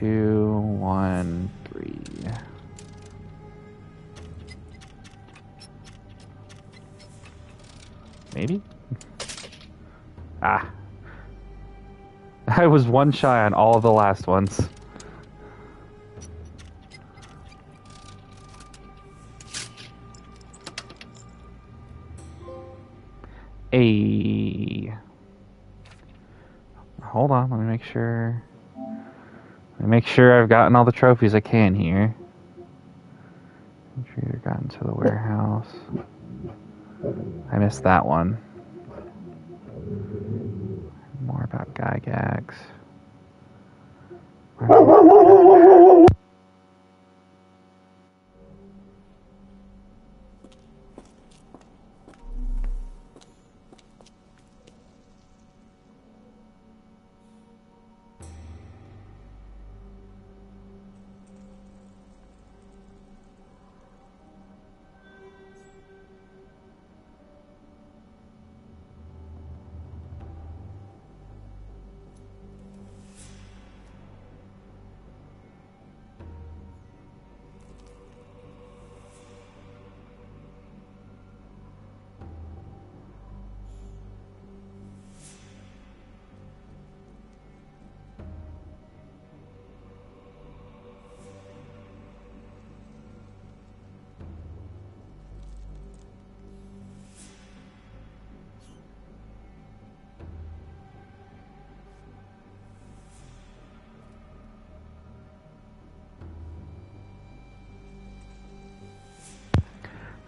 2, 1, 3. Maybe? Ah. I was one shy on all of the last ones. Hold on, let me make sure. I've gotten all the trophies I can here. Intruder got into the warehouse. I missed that one. More about Gygax.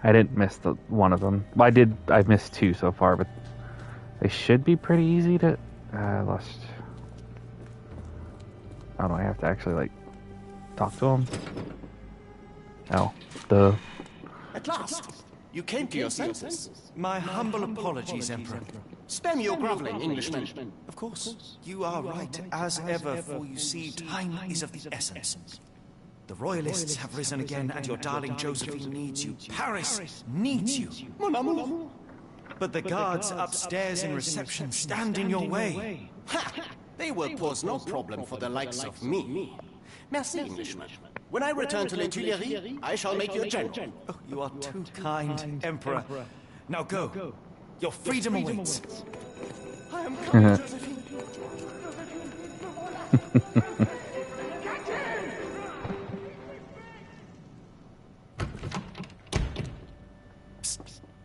I didn't miss one of them. I missed 2 so far, but they should be pretty easy to... I lost... Oh, do I have to actually, like, talk to them? Oh, duh. At last, you came to your senses. My humble apologies, Emperor. Spare me your groveling, Englishman. Of course, you are right as ever, for you see, time is of the essence. The Royalists have risen again, and your darling Josephine needs you. Paris needs you. Mon amour. But the guards upstairs in reception stand in your way. Ha! They will pose no problem for the likes of me. Merci, Englishman. When I return to Les Tuileries, I shall make you a general. Oh, you are too kind, Emperor. Now go. Your freedom awaits. I am coming, Josephine.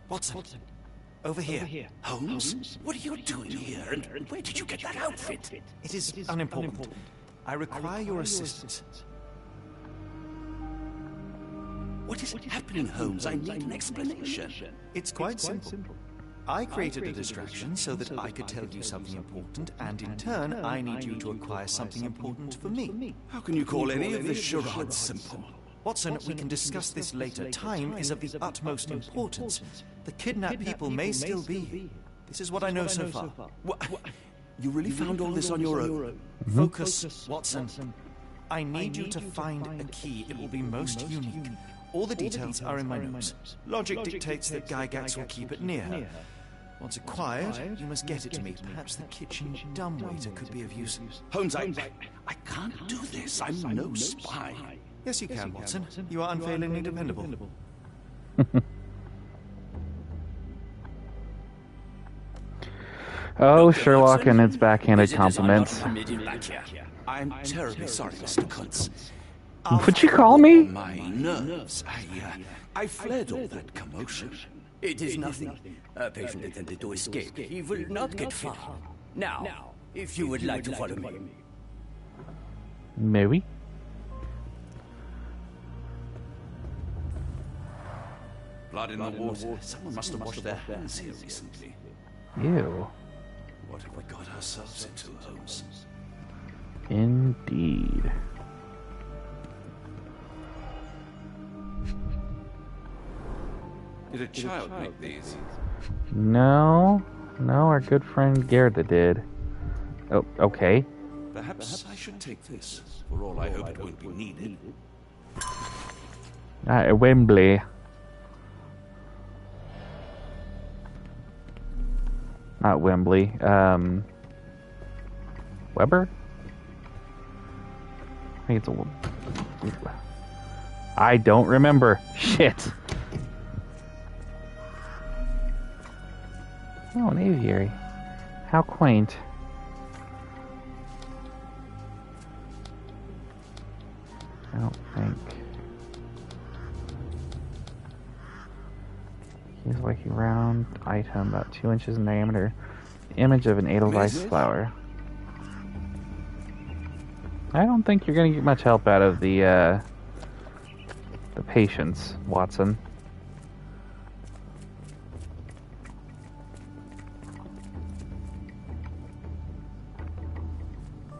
Watson, over here. Holmes? What are you doing here, and where did you get that outfit? It is unimportant. I require your assistance. What is happening, Holmes? I need an explanation. It's quite simple. I created a distraction so that I could tell you something important, and in turn, I need you to acquire something important for me. How can you call any of this charade simple? Watson, we can discuss this later. Time is of the utmost importance. The kidnapped people may still be here. This is what I know so far. You really found all this on your own? Focus, Watson. I need you to find a key. It will be most unique. All the details are in my notes. Logic dictates that Gygax will keep it near her. Once acquired, you must get it to me. Perhaps the kitchen dumbwaiter could be of use. Holmes, I can't do this. I'm no spy. Yes, you can, Watson. You are unfailingly dependable. Oh, Sherlock and its backhanded compliments. I'm terribly sorry, Mr. Kuntz. What'd you call me? My nerves. I fled all that commotion. It is nothing. A patient attempted to escape. He will not get far. Now, if you would like to follow me. Maybe. Blood in the water. Someone must have washed their hands here recently. Ew. What have we got ourselves into, Holmes? Indeed. Did a child make these? No, our good friend Gerda did. Oh, okay. Perhaps I should take this. For all I hope it won't be needed. Wembley. Not Wembley. Weber? I think it's a... I don't remember. Shit. Oh, an aviary. How quaint. I don't think. Here's like a round item about 2 inches in diameter. Image of an Edelweiss flower. I don't think you're gonna get much help out of the patients, Watson.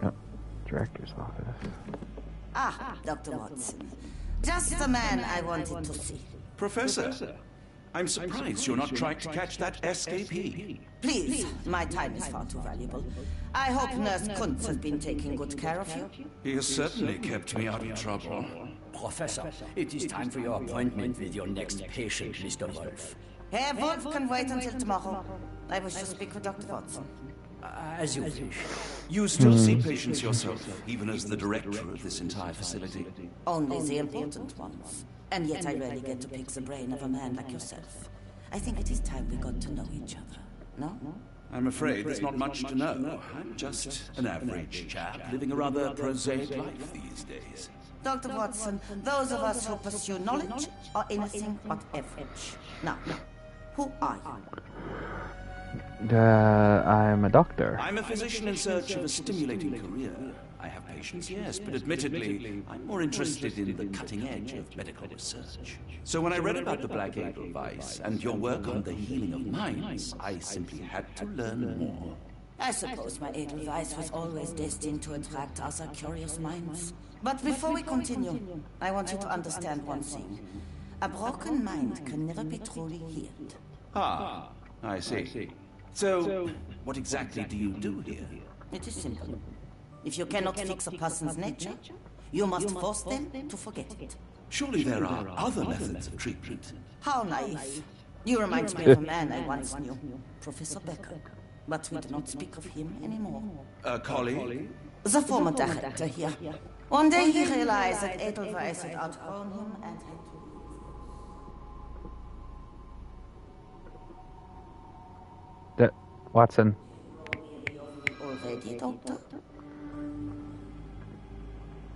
Oh, director's office. Ah, Dr. Watson. Just the man I wanted to see. Professor, I'm surprised you're not trying to catch that escapee. Please, my time is far too valuable. I hope Nurse Kuntz has been taking good care of you. He has certainly kept me out of trouble. Professor, it is time for your appointment with your next patient, Mr. Wolf. Herr Wolf can wait until tomorrow. I wish to speak with Dr. Watson. As you wish. You still see patients yourself, even as the director of this entire facility? Only the important ones. And yet I rarely get to pick the brain of a man like yourself. I think it is time we got to know each other. No? I'm afraid there's not much to know. I'm just an average chap living a rather prosaic life these days. Dr. Watson, those of us who pursue knowledge are anything but average. Now, who are you? I'm a doctor. I'm a physician in search of a stimulating career. I have patients, yes, but admittedly, I'm more interested in the cutting edge of medical research. So when I read about the Black Edelweiss and your work on the healing of minds, I simply had to learn more. I suppose my Edelweiss was always destined to attract other curious minds. But before we continue, I want you to understand one thing. A broken mind can never be truly healed. Ah, I see. So, what exactly do you do here? It is simple. If you cannot fix a person's nature, you must force them to forget it. Surely there are other methods of treatment. How naive. You remind me of a man I once knew, Professor Becker. But we do not speak of him anymore. A colleague? The former director here. One day he realized that Edelweiss had outgrown him and had to... Watson. Already, Doctor?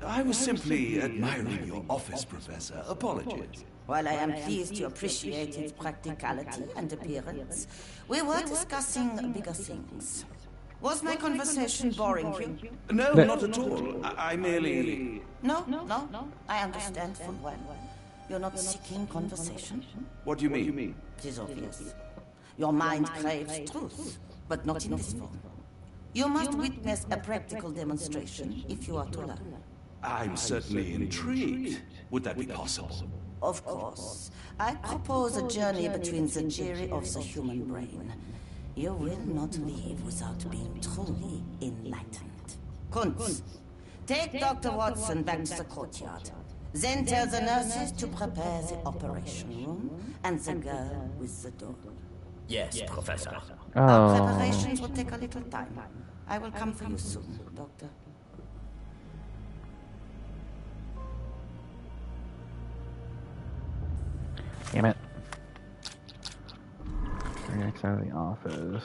I was simply admiring your office, Professor. Apologies. While I am pleased you appreciate its practicality and appearance, we were discussing bigger things. Was my conversation boring you? No, not at all. I merely... No. I understand full well. You're not seeking conversation. What do you mean? It is obvious. Your mind craves truth, but not in this form. You must witness a practical demonstration if you are to learn. I'm certainly intrigued. Would that be possible? Of course. I propose a journey between the theory of the human brain. You will not leave without being truly enlightened. Kunz, take Dr. Watson back to the courtyard. Then tell the nurses to prepare the operation room and the girl with the dog. Yes, Professor. Our preparations will take a little time. I will come for you soon, Doctor. Damn it. Next out of the office.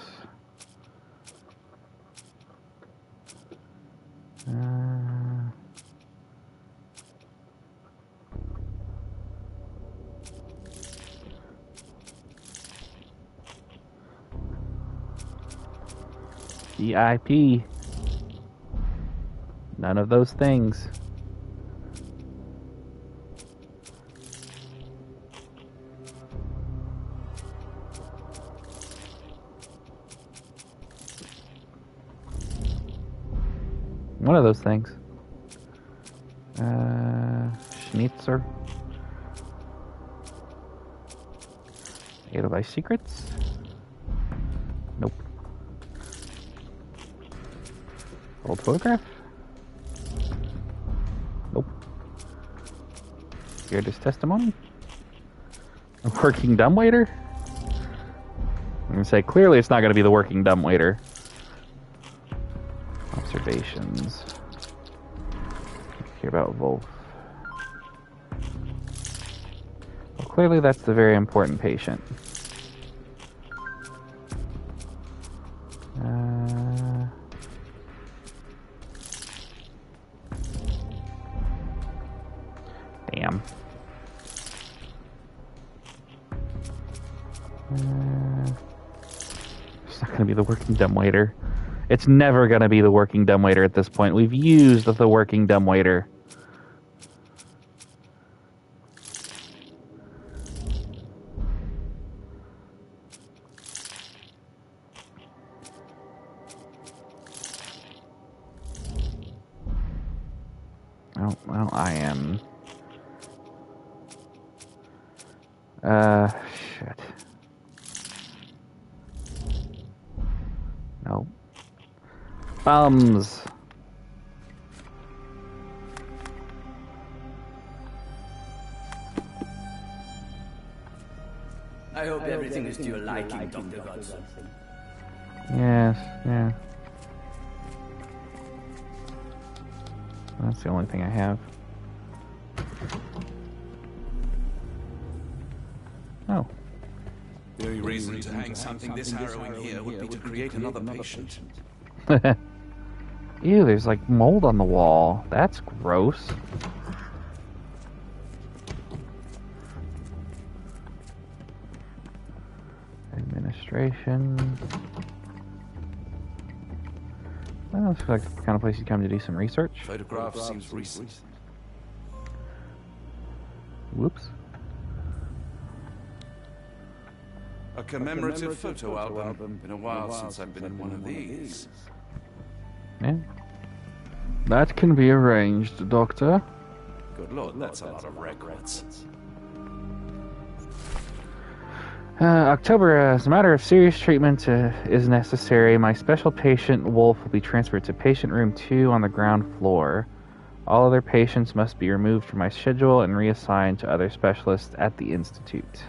VIP. None of those things. One of those things. Schnitzer. Edelweiss Secrets. Nope. Old photograph. Nope. Weirdest testimony. A working dumbwaiter. I'm gonna say clearly it's not gonna be the working dumbwaiter. Observations. Hear about Wolf. Well, clearly that's the very important patient. Damn. It's not going to be the working dumbwaiter. It's never going to be the working dumbwaiter at this point. We've used the working dumbwaiter. Oh, well, I am. Shit. No. Bums. I hope everything is to your liking, Dr. Godson. Yes, yeah. That's the only thing I have. Oh. The only reason to hang something this harrowing here would be to create another patient. Ew, there's like mold on the wall. That's gross. Administration. Well, looks like the kind of place you come to do some research. Photograph seems recent. Whoops. A commemorative photo album. Been a while since I've been in one of these. Yeah. That can be arranged, Doctor. Good lord, that's a lot of records. October, as a matter of serious treatment is necessary, my special patient, Wolf, will be transferred to patient room 2 on the ground floor. All other patients must be removed from my schedule and reassigned to other specialists at the Institute.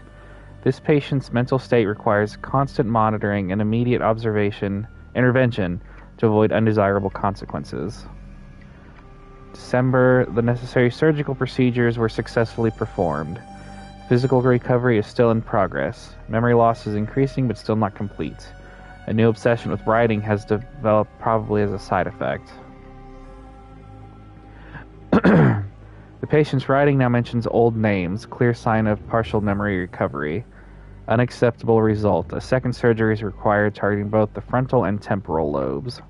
This patient's mental state requires constant monitoring and immediate intervention to avoid undesirable consequences. December, the necessary surgical procedures were successfully performed. Physical recovery is still in progress. Memory loss is increasing but still not complete. A new obsession with writing has developed, probably as a side effect. The patient's writing now mentions old names, clear sign of partial memory recovery. Unacceptable result. A second surgery is required targeting both the frontal and temporal lobes.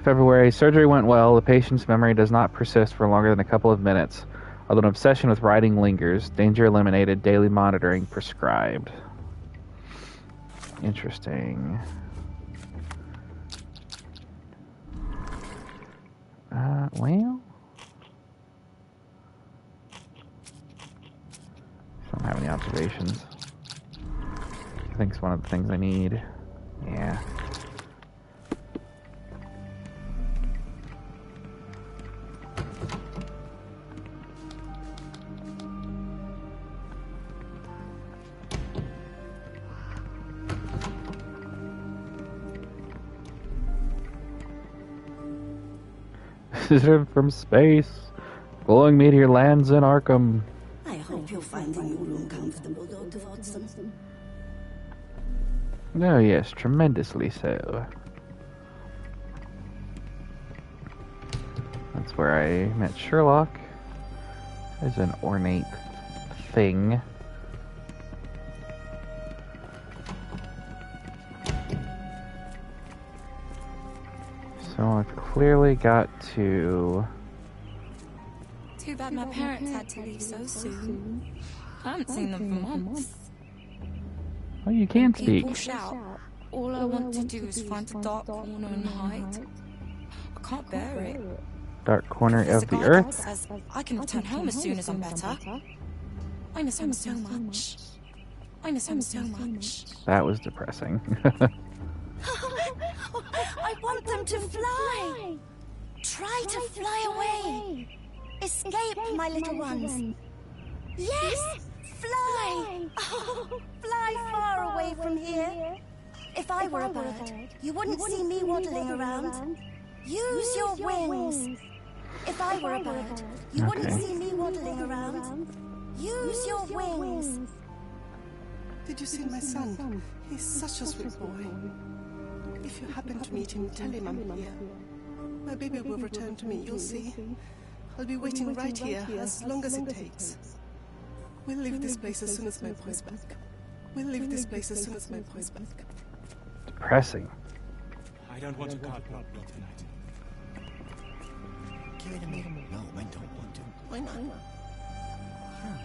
February, surgery went well. The patient's memory does not persist for longer than a couple of minutes. Although an obsession with writing lingers, danger eliminated, daily monitoring prescribed. Interesting. Well... I don't have any observations. I think it's one of the things I need. Yeah. Visitor from space. Glowing meteor lands in Arkham. I hope you find the new room comfortable, Dr. Watson. Oh yes, tremendously so. That's where I met Sherlock. There's an ornate thing. So I've clearly got to... Too bad my parents had to leave so soon. I haven't seen them for months. Oh, you can When speak. people shout, all I want to do is find a dark corner and hide. I can't bear it. Dark corner There's of a the guy earth? that says I can return home as soon as I'm better. I miss home so much. I miss home so much. That was depressing. I want them to fly. Try to fly away. Escape, my little ones. Yes, fly. Oh, fly far away from here. If I were a bird, you wouldn't see me waddling around. Use your wings. If I were a bird, you wouldn't see me waddling around. Use your wings. Did you see my son? He's such a sweet boy. If you happen to meet him, tell him I'm here. My baby will return to me, you'll see. I'll be waiting right here as long as it takes. We'll leave this place as soon as my boy's back. We'll leave this place as soon as my boy's back. Depressing. I don't want to cardboard me tonight. Give it to me. No, I don't want to. Why not?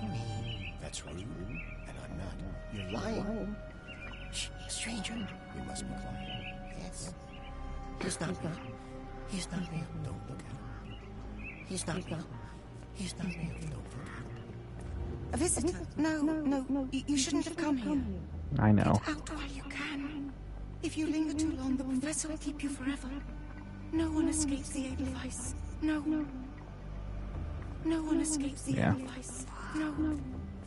You're mean. That's rude. And I'm not. You're lying. Shh, stranger. You must be quiet. Yes. He's not real. He's not real. Don't look at him. He's not real. He's not real. Don't look at him. A visitor? No. You shouldn't have come here. I know. Get out while you can. If you linger too long, the professor will keep you forever. No one escapes the Edelweiss. No. No one escapes the Edelweiss. No.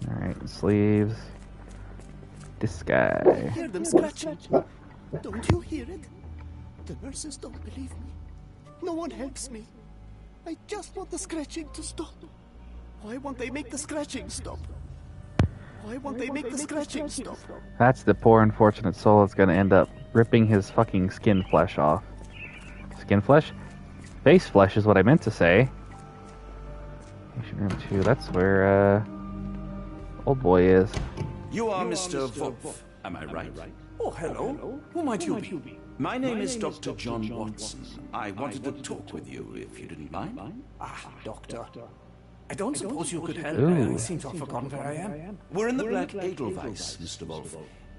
Alright, sleeves. This guy. I hear them scratching. Don't you hear it? The nurses don't believe me. No one helps me. I just want the scratching to stop. Why won't they make the scratching stop? Why won't they make the scratching stop? That's the poor unfortunate soul that's gonna end up ripping his fucking skin flesh off. Skin flesh? Face flesh is what I meant to say. Patient room 2, that's where, old boy is. You are Mr. Wolf, am I right? Oh, hello. Who might you be? My name is Dr. John Watson. I wanted to talk with you, if you didn't mind. Ah, doctor. I don't suppose you could help. Ooh. I seem to have forgotten where I am. We're in the Black Edelweiss, Mr. Wolf.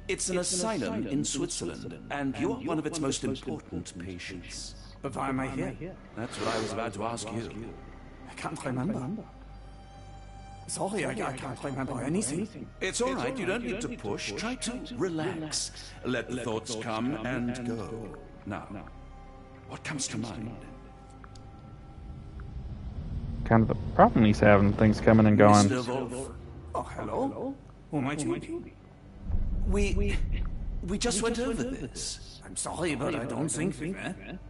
It's an asylum in Switzerland, and you're one of its most important patients. But why am I here? That's what I was about to ask you. I can't remember. Sorry, I can't remember anything. It's all right, you don't need to push. Try to relax. Let the thoughts come and go. Now, what comes to mind? Kind of the problem he's having, things coming and going. Mr. Wolf. Oh, hello. Who might you be? We just went over this. I'm sorry, but I don't think we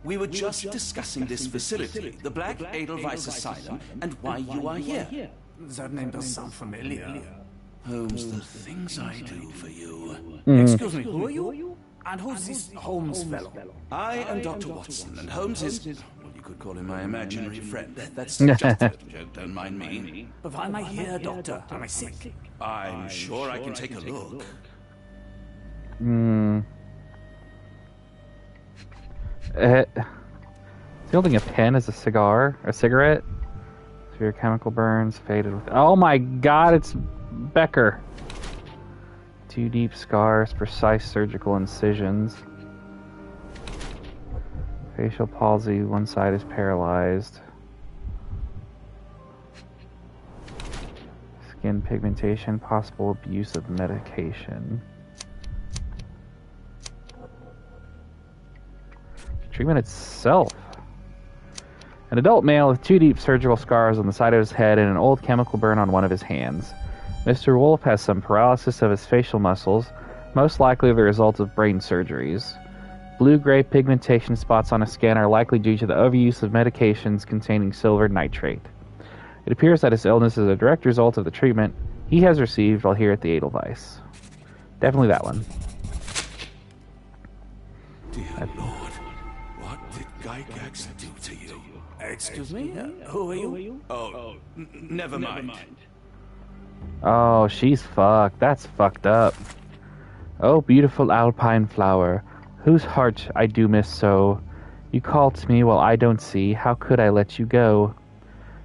We were just discussing this facility, the Black Edelweiss Asylum, and why you are here. That name does sound familiar. Holmes, the things I do for you. Excuse me, who are you? And who's this Holmes fellow? I am Dr. Watson, and Holmes is... Well, you could call him my imaginary friend. That's just a little joke, don't mind me. But why am I here, doctor? Am I sick? I'm sure I can take a look. Is he holding a pen as a cigar? A cigarette? Severe chemical burns, faded with... Oh my god, it's Becker. 2 deep scars, precise surgical incisions. Facial palsy, one side is paralyzed. Skin pigmentation, possible abuse of medication. Treatment itself. An adult male with 2 deep surgical scars on the side of his head and an old chemical burn on one of his hands. Mr. Wolf has some paralysis of his facial muscles, most likely the result of brain surgeries. Blue-gray pigmentation spots on his skin are likely due to the overuse of medications containing silver nitrate. It appears that his illness is a direct result of the treatment he has received while here at the Edelweiss. Definitely that one. Dear Lord, what did Gygax do to you? Excuse me? Who are you? Oh, never mind. Oh, she's fucked. That's fucked up. Oh, beautiful alpine flower, whose heart I do miss so. You call to me while I don't see. How could I let you go?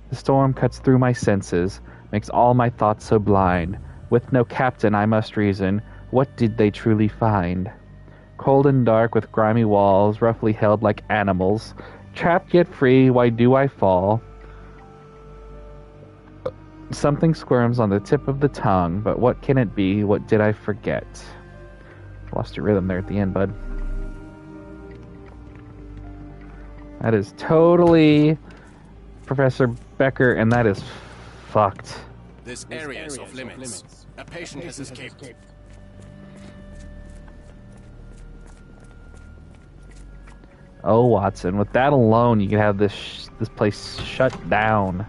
The storm cuts through my senses, makes all my thoughts so blind. With no captain I must reason, what did they truly find? Cold and dark with grimy walls, roughly held like animals. Trapped yet free, why do I fall? Something squirms on the tip of the tongue, but what can it be? What did I forget? Lost your rhythm there at the end, bud. That is totally Professor Becker, and that is fucked. This area is off limits. A patient has escaped. Oh, Watson, with that alone, you could have this place shut down.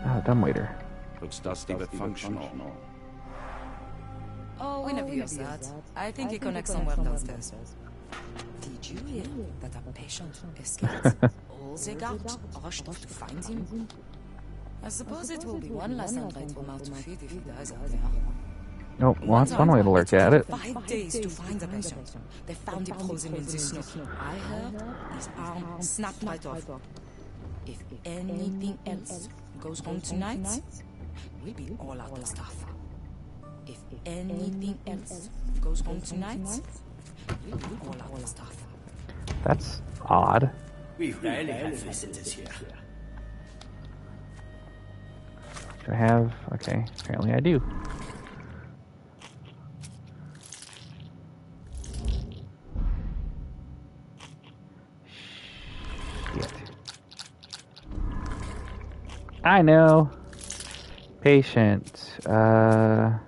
Ah, dumbwaiter. Looks dusty but functional. Oh, we never use that. I think he connects somewhere downstairs. Did you hear that a patient escaped? All the guards rushed off to find him. I suppose it will be one less Andre to mouth to feed if he dies out there. Oh, well, that's one way to look at it. 5 days to find the patient. They found him frozen in the snow. I heard his arm snapped right off. If anything else goes wrong tonight, we'll be all out of stuff. If anything else goes wrong tonight, we'll be all out of stuff. That's odd. We rarely have visitors here. Do I have... Okay, apparently I do. Shit. I know. Patient. Sherlock.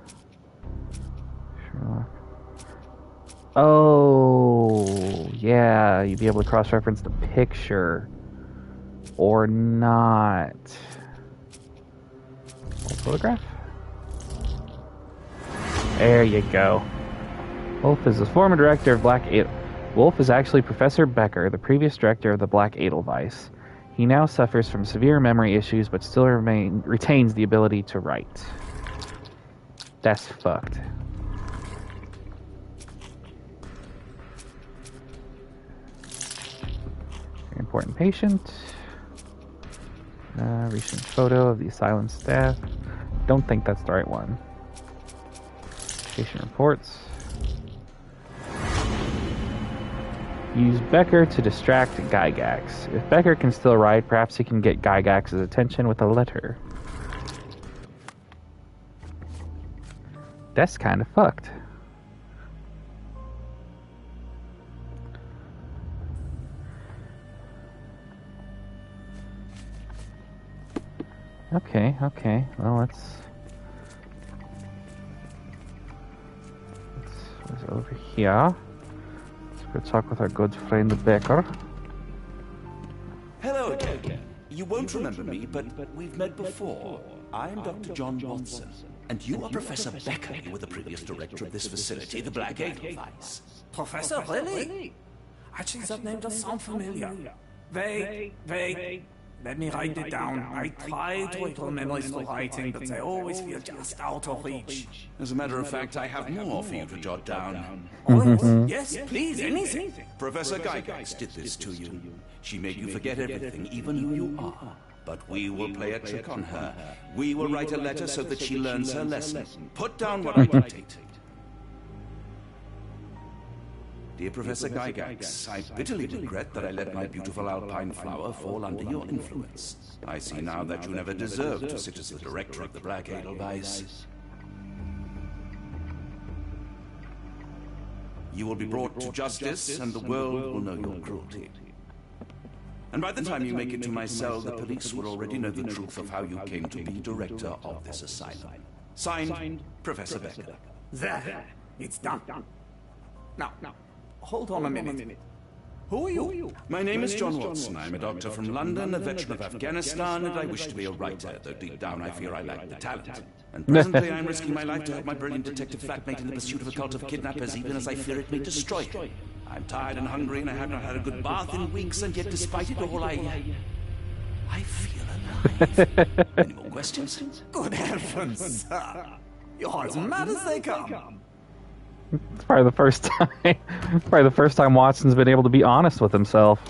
Oh, yeah. You'd be able to cross-reference the picture. Or not. Photograph? There you go. Wolf is the former director of Black Edelweiss. Wolf is actually Professor Becker, the previous director of the Black Edelweiss. He now suffers from severe memory issues, but still retains the ability to write. That's fucked. Very important patient. Recent photo of the asylum staff. Don't think that's the right one. Patient reports. Use Becker to distract Gygax. If Becker can still write, perhaps he can get Gygax's attention with a letter. That's kind of fucked. Okay, okay. Well, let's over here. Let's go talk with our good friend Becker. Hello again. You won't remember me, but we've met before. I'm Dr. John Watson, and you are Professor Becker. You were the previous director of this facility, the Black Edelweiss. Professor, really? Actually, that name does sound familiar. Vague. Let me write it down. I try to recall memories for writing, but they always feel just out of reach. As a matter of fact, I have more for you to jot down. Oh, yes, please, anything. Professor Gygax did this to you. She made you forget everything, even who you are. But we will play a trick on her. We will write a letter so that she learns her lesson. Put down what I dictate. Dear Professor Gygax, I bitterly regret that I let my beautiful alpine flower fall under your influence. I see now that you never deserved to sit as the director of the Black Edelweiss. You will be brought to justice, and the world will know your cruelty. And by the time you make it to my cell, the police will already know the truth of how you came to be director of this asylum. Signed, Professor Becker. There, it's done. Now, hold on a minute. Who are you? My name is John Watson. I'm a doctor from London, a veteran of Afghanistan, and I wish to be a writer, though deep down I fear I lack the talent. And presently I'm risking my life to help my brilliant detective flatmate in the pursuit of a cult of kidnappers, even as I fear it may destroy him. I'm tired and hungry, and I have not had a good bath in weeks, and yet despite it all, I feel alive. Any more questions? Good heavens, sir. You're as mad as they come. It's probably the first time. Probably the first time Watson's been able to be honest with himself.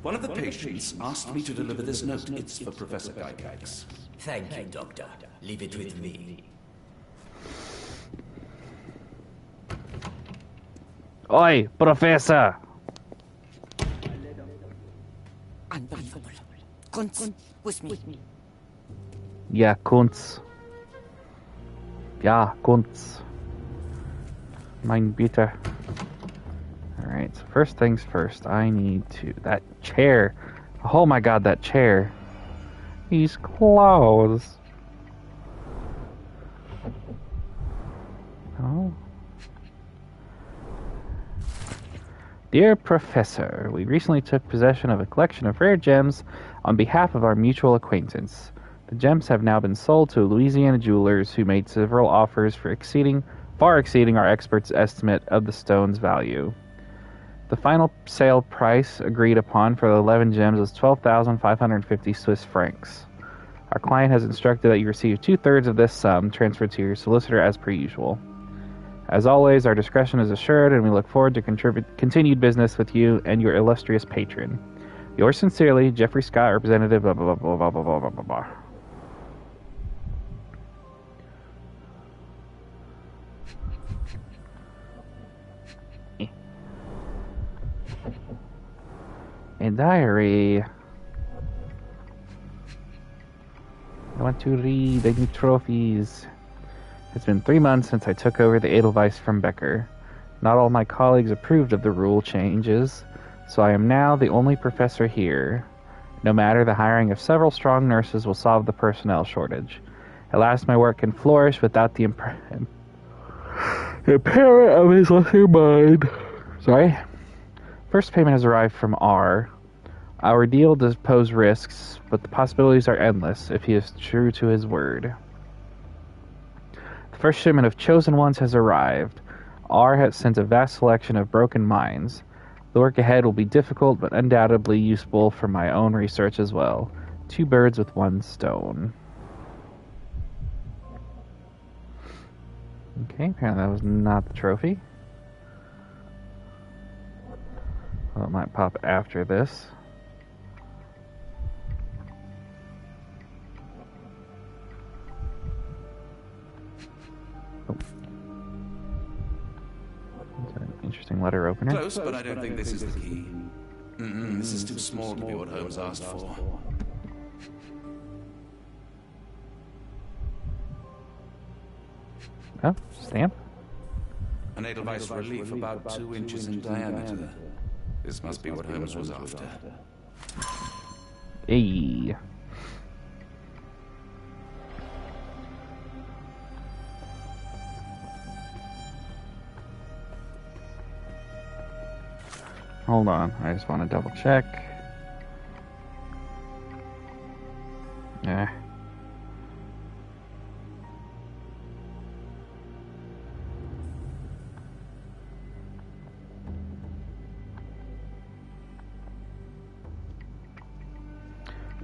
One of the patients asked me to deliver this note. It's for Professor Gygax. Thank you, Doctor. Leave it with me. Oi, Professor! Unbelievable. Kunz, with me. Ja, Kunz. Ja, Kunz. Mein Bitte. Alright, so first things first, I need to... That chair. Oh my god, that chair. These clothes. Oh. Dear Professor, we recently took possession of a collection of rare gems on behalf of our mutual acquaintance. The gems have now been sold to Louisiana jewelers who made several offers for far exceeding our experts' estimate of the stone's value. The final sale price agreed upon for the 11 gems was 12,550 Swiss francs. Our client has instructed that you receive 2/3 of this sum transferred to your solicitor as per usual. As always, our discretion is assured, and we look forward to continued business with you and your illustrious patron. Yours sincerely, Jeffrey Scott, representative, blah, blah, blah, blah, blah, blah, blah, blah, blah. A diary. I want to read the new trophies. It's been 3 months since I took over the Edelweiss from Becker. Not all my colleagues approved of the rule changes, so I am now the only professor here. No matter, the hiring of several strong nurses will solve the personnel shortage. At last my work can flourish without the impairment of his lesser mind. Sorry? First payment has arrived from R. Our deal does pose risks, but the possibilities are endless if he is true to his word. The first shipment of chosen ones has arrived. R has sent a vast selection of broken minds. The work ahead will be difficult, but undoubtedly useful for my own research as well. 2 birds with 1 stone. Okay, apparently that was not the trophy. Well, it might pop after this. Interesting letter opener. Close, but I don't think this is the key. This is too small to be what Holmes asked for. Oh, stamp. An Edelweiss relief about 2 inches in diameter. This must be what Holmes was after. Hey. Hold on, I just want to double check. Yeah.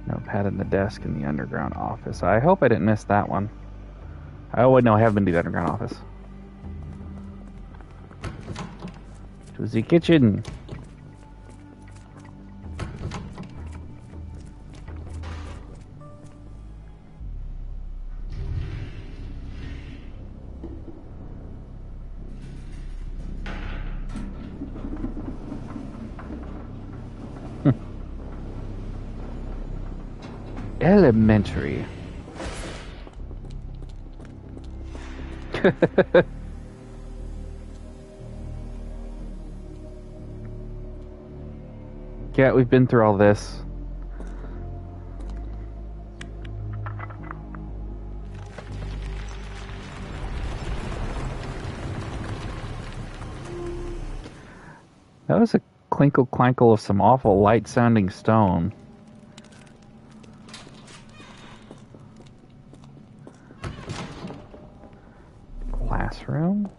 Notepad in the desk in the underground office. I hope I didn't miss that one. Oh, wait, no, I have been to the underground office. To the kitchen. Elementary. Yeah, we've been through all this. That was a clinkle clankle of some awful light sounding stone. Classroom?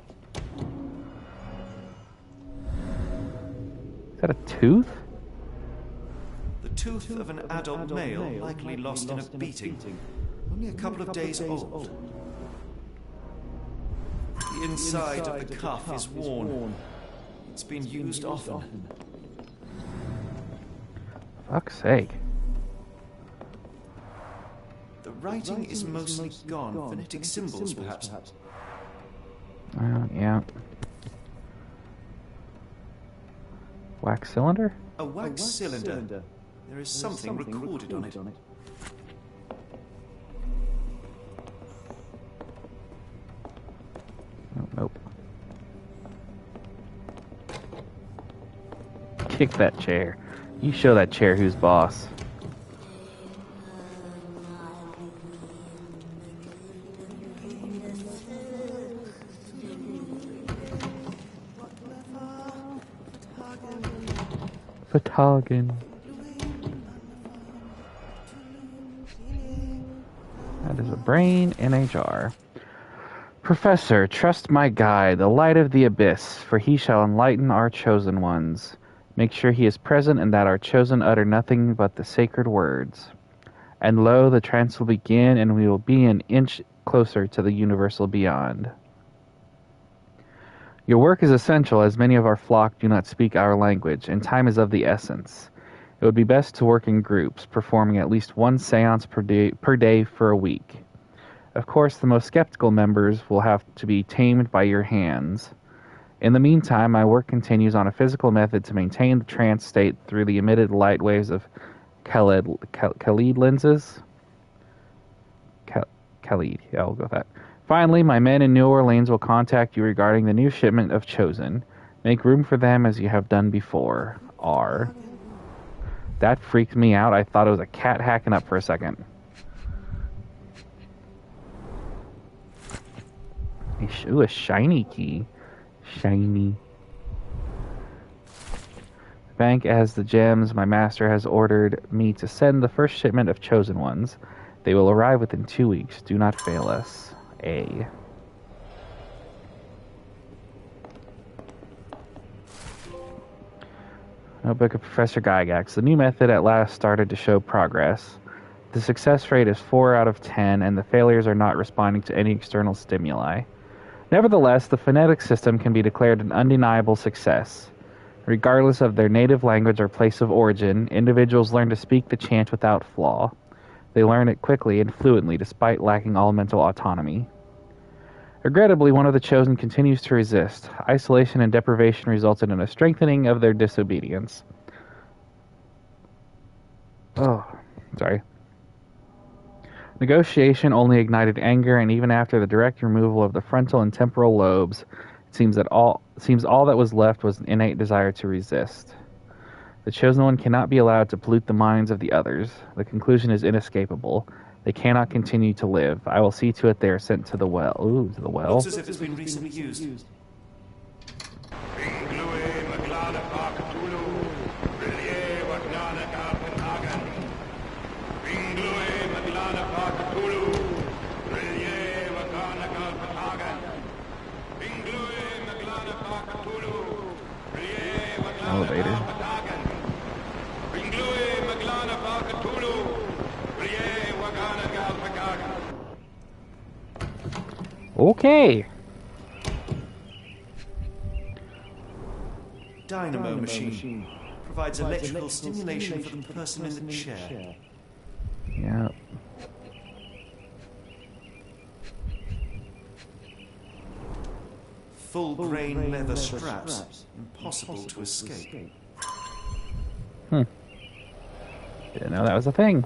Is that a tooth? The tooth of an adult male, likely lost in a beating. Only a couple of days old. The inside of the cuff is worn. It's been used often. Fuck's sake. The writing is mostly gone. Phonetic symbols, perhaps. Yeah. Wax cylinder? A wax cylinder. There is something recorded on it. Oh, nope. Kick that chair. You show that chair who's boss. Fatagen. That is a brain in a jar. Professor, trust my guide, the light of the abyss, for he shall enlighten our chosen ones. Make sure he is present and that our chosen utter nothing but the sacred words. And lo, the trance will begin and we will be an inch closer to the universal beyond. Your work is essential as many of our flock do not speak our language, and time is of the essence. It would be best to work in groups, performing at least one seance per day for a week. Of course, the most skeptical members will have to be tamed by your hands. In the meantime, my work continues on a physical method to maintain the trance state through the emitted light waves of Khalid lenses. Khalid, yeah, I'll go with that. Finally, my men in New Orleans will contact you regarding the new shipment of Chosen. Make room for them as you have done before. R. That freaked me out. I thought it was a cat hacking up for a second. Ooh, a shiny key. Shiny. The bank has the gems. My master has ordered me to send the first shipment of Chosen Ones. They will arrive within 2 weeks. Do not fail us. A. Notebook of Professor Gygax. The new method at last started to show progress. The success rate is 4 out of 10, and the failures are not responding to any external stimuli. Nevertheless, the phonetic system can be declared an undeniable success. Regardless of their native language or place of origin, individuals learn to speak the chant without flaw. They learn it quickly and fluently despite lacking all mental autonomy. Regrettably, one of the Chosen continues to resist. Isolation and deprivation resulted in a strengthening of their disobedience. Oh, sorry. Negotiation only ignited anger, and even after the direct removal of the frontal and temporal lobes, it seems all that was left was an innate desire to resist. The Chosen One cannot be allowed to pollute the minds of the others. The conclusion is inescapable. They cannot continue to live. I will see to it they are sent to the well. Ooh, to the well. Looks as if it's been recently used. Elevator. Okay. Dynamo machine. Provides electrical stimulation for the person in the chair. Yeah. Full grain leather straps. Impossible to escape. Didn't know that was a thing.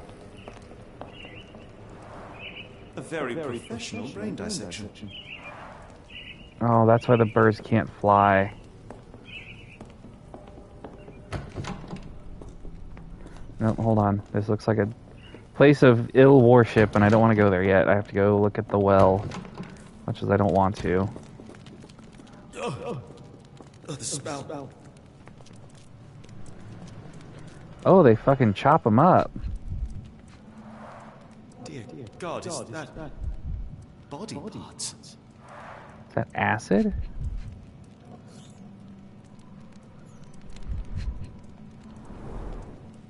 A very professional brain dissection. Oh, that's why the birds can't fly. Nope, hold on. This looks like a place of ill worship, and I don't want to go there yet. I have to go look at the well, much as I don't want to. Oh, the smell. Oh, they fucking chop them up. Dear God, is that body parts? Is that acid?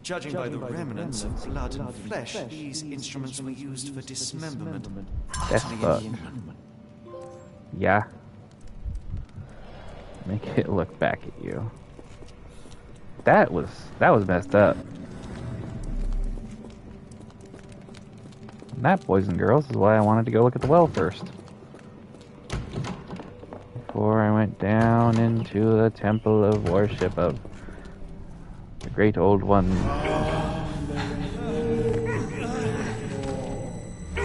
Judging by the remnants of blood and flesh, these instruments were used for dismemberment. That's fuck. Yeah. Make it look back at you. That was messed up. That, boys and girls, is why I wanted to go look at the well first. Before I went down into the temple of worship of the great old one.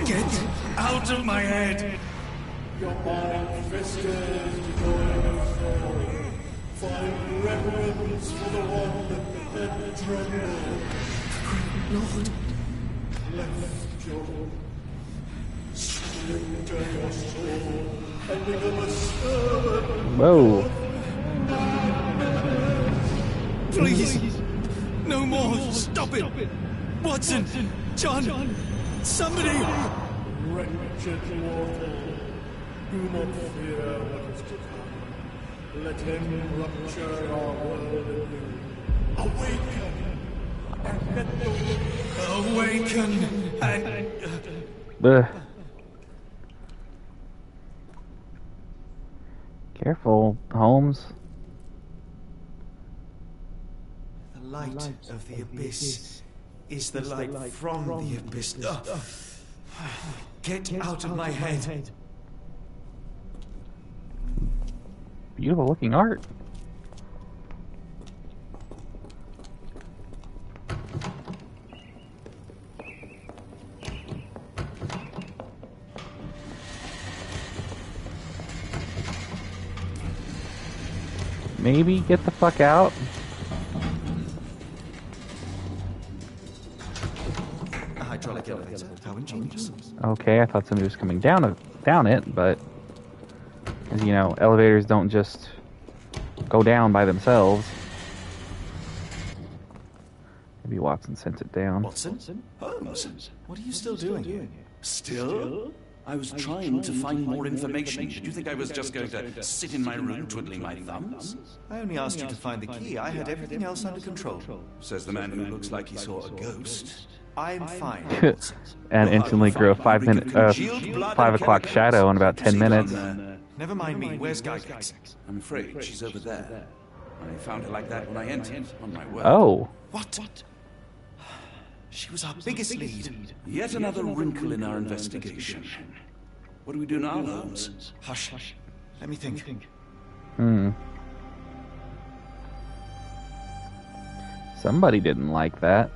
Get out of my head! Your mind-fisted going soul. Find reverence for the one that trembled. Lord. Left your splinter your soul and become a servant. Whoa. Please! No more! Stop it! Watson! John! Somebody! Wretched mortal, do not fear what is to come. Let him rupture our world anew. Awaken! And let the Awaken! And... Blech. Careful, Holmes. The light of the abyss is the light from the abyss. Get out of my head! Beautiful looking art. Maybe get the fuck out. A hydraulic elevator. How ingenious. Okay, I thought somebody was coming down it, but as you know, elevators don't just go down by themselves. Maybe Watson sent it down. Watson? Holmes? What are you still doing here? Still? I was trying to find more information. Did you think I was just going to sit in my room twiddling my thumbs? I only asked you to find the key. I had everything else under control. Says the man who looks like he saw a ghost. I'm fine. And instantly grew a 5 o'clock shadow in about 10 minutes. Never mind me. Where's Gygax? I'm afraid she's over there. I found her like that when I entered, on my word. Oh. What? She was our biggest lead. Yet another wrinkle in our investigation. What do we do now, Holmes? Hush. Let me think. Somebody didn't like that.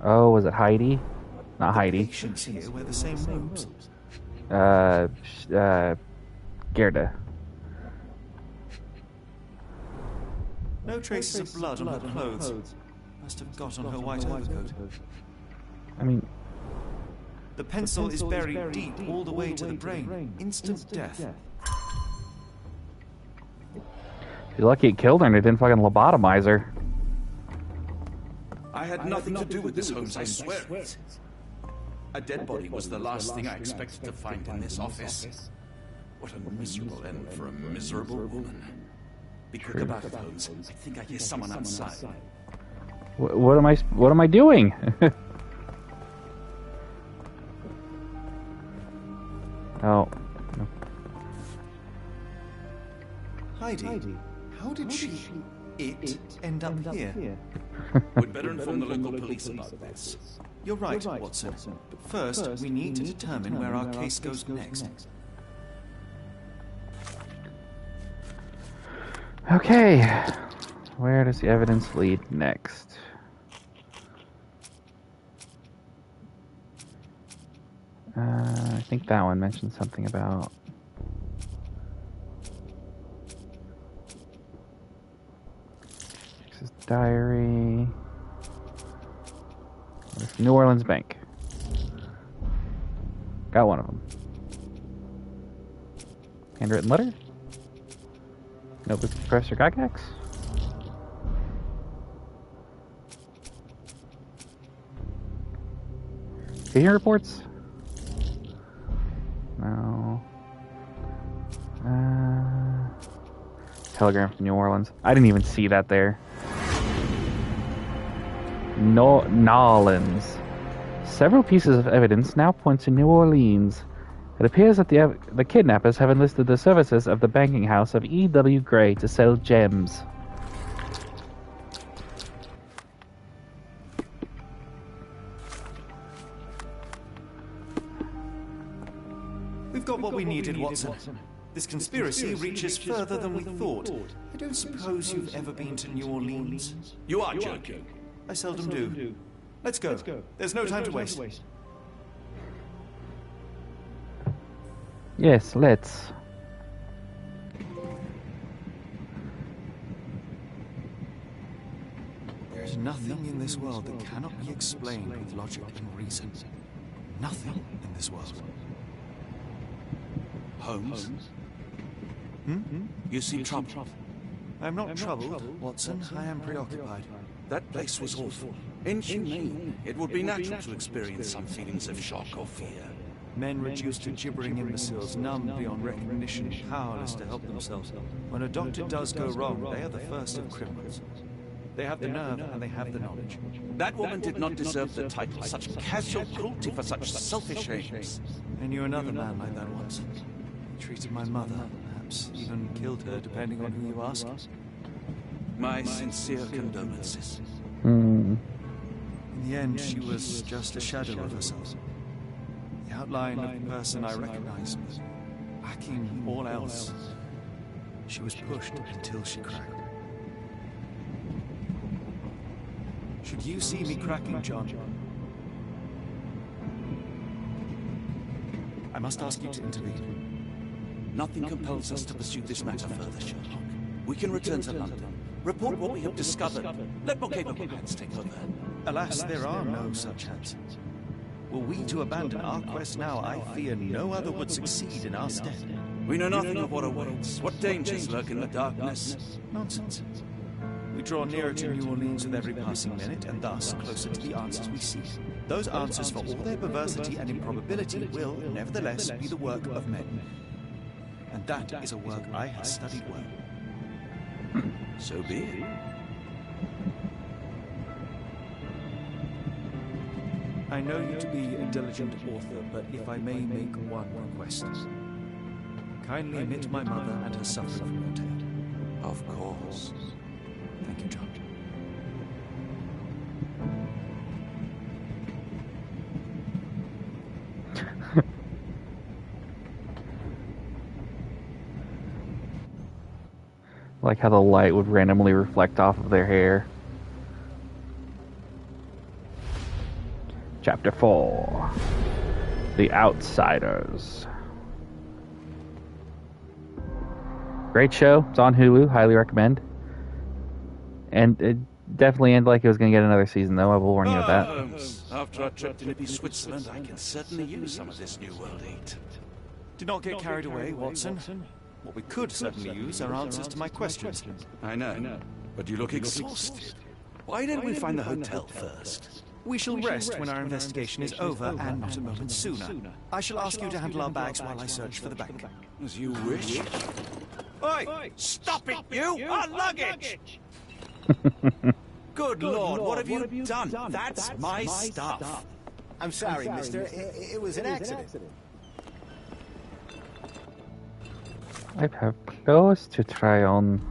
Oh, was it Heidi? Not Heidi. Patients here wear the same robes. Gerda. No traces of blood on her clothes. Must have got on her white overcoat. I mean... The pencil is buried deep all the way to the brain. Instant death. You're lucky it killed her and it didn't fucking lobotomize her. I had nothing to do with this, Holmes, I swear it. A dead body was the last thing I expected to find in this office. What a miserable end for a miserable woman. Be quick about it, Holmes. I think I hear someone outside. What am I doing? Oh. Heidi, how did it end up here? We'd better inform the local police about this. You're right, Watson. But first, we need to determine where our case goes next. Okay. Where does the evidence lead next? I think that one mentioned something about... This is diary... This New Orleans Bank. Got one of them. Handwritten letter? Notebook to Professor Gygax? Hearing reports? No. Telegram from New Orleans. I didn't even see that there. Nolans. Several pieces of evidence now point to New Orleans. It appears that the kidnappers have enlisted the services of the banking house of E.W. Gray to sell gems. We've got what we needed, Watson. This conspiracy reaches further than we thought. I don't suppose you've ever been to New Orleans? You are joking. I seldom do. Let's go. There's no time to waste. Yes, let's. There's nothing in this world that cannot be explained with logic and reason. Nothing in this world. Holmes? You seem troubled. I'm not troubled, Watson. I am preoccupied. That place was awful. Inhumane. It would be natural to experience some feelings of shock or fear. Men reduced to gibbering imbeciles, numb beyond recognition, powerless to help themselves. When a doctor does go wrong, they are the first of criminals. They have the nerve and they have the knowledge. That woman did not deserve the title. Such casual cruelty for such selfish aims. I knew another man like that once. He treated my mother, perhaps even killed her, depending on who you ask. My sincere condolences. In the end, she was just a shadow of herself. The outline of the person I recognized, but lacking all else. She was pushed until she cracked. Should you see me cracking, John, I must ask you to intervene. Nothing compels us to pursue this matter further, Sherlock. We can return to London, report what we have discovered. Let more capable hands take over. Alas, there are no such hands. Were we to abandon our quest now, I fear no other would succeed in our stead. We know nothing of what awaits. What dangers lurk in the darkness? Nonsense. We draw nearer to New Orleans with every passing minute, and thus closer to the answers we seek. Those answers, for all their perversity and improbability, will, nevertheless, be the work of men. And that is a work I have studied well. So be it. I know you to be a diligent author, but if I may make one request. Kindly omit my mother and her suffering from your tale. Of course. Thank you, John. Like how the light would randomly reflect off of their hair. Chapter 4. The Outsiders. Great show. It's on Hulu. Highly recommend. And it definitely ended like it was going to get another season, though. I will warn you of that. After our trip to nippy Switzerland, I can certainly use some of this New World aid. Do not get carried away, Watson. What we could certainly use are answers to my questions. I know, but you look exhausted. Why didn't we find the hotel first? We shall rest when our investigation is over, and not a moment sooner. I shall ask you to handle our bags while I search for the bank. As you wish. Oi! Stop it, you! Our luggage! Good Lord, what have you done? That's my stuff. I'm sorry, mister. It was an accident. I have clothes to try on.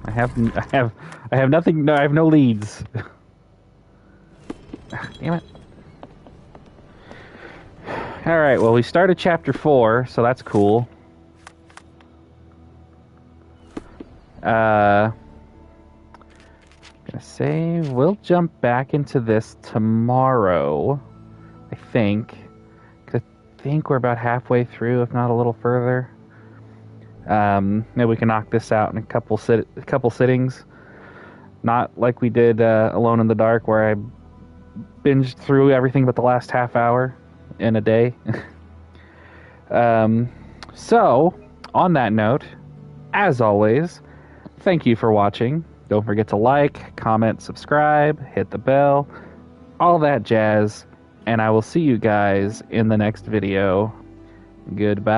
I have nothing. No, I have no leads. Damn it. All right. Well, we started chapter 4, so that's cool. Gonna say we'll jump back into this tomorrow. I think. 'Cause I think we're about halfway through, if not a little further. Maybe we can knock this out in a couple sittings. Not like we did Alone in the Dark, where I binged through everything but the last half hour in a day. So, on that note, as always, thank you for watching. Don't forget to like, comment, subscribe, hit the bell, all that jazz, and I will see you guys in the next video. Goodbye.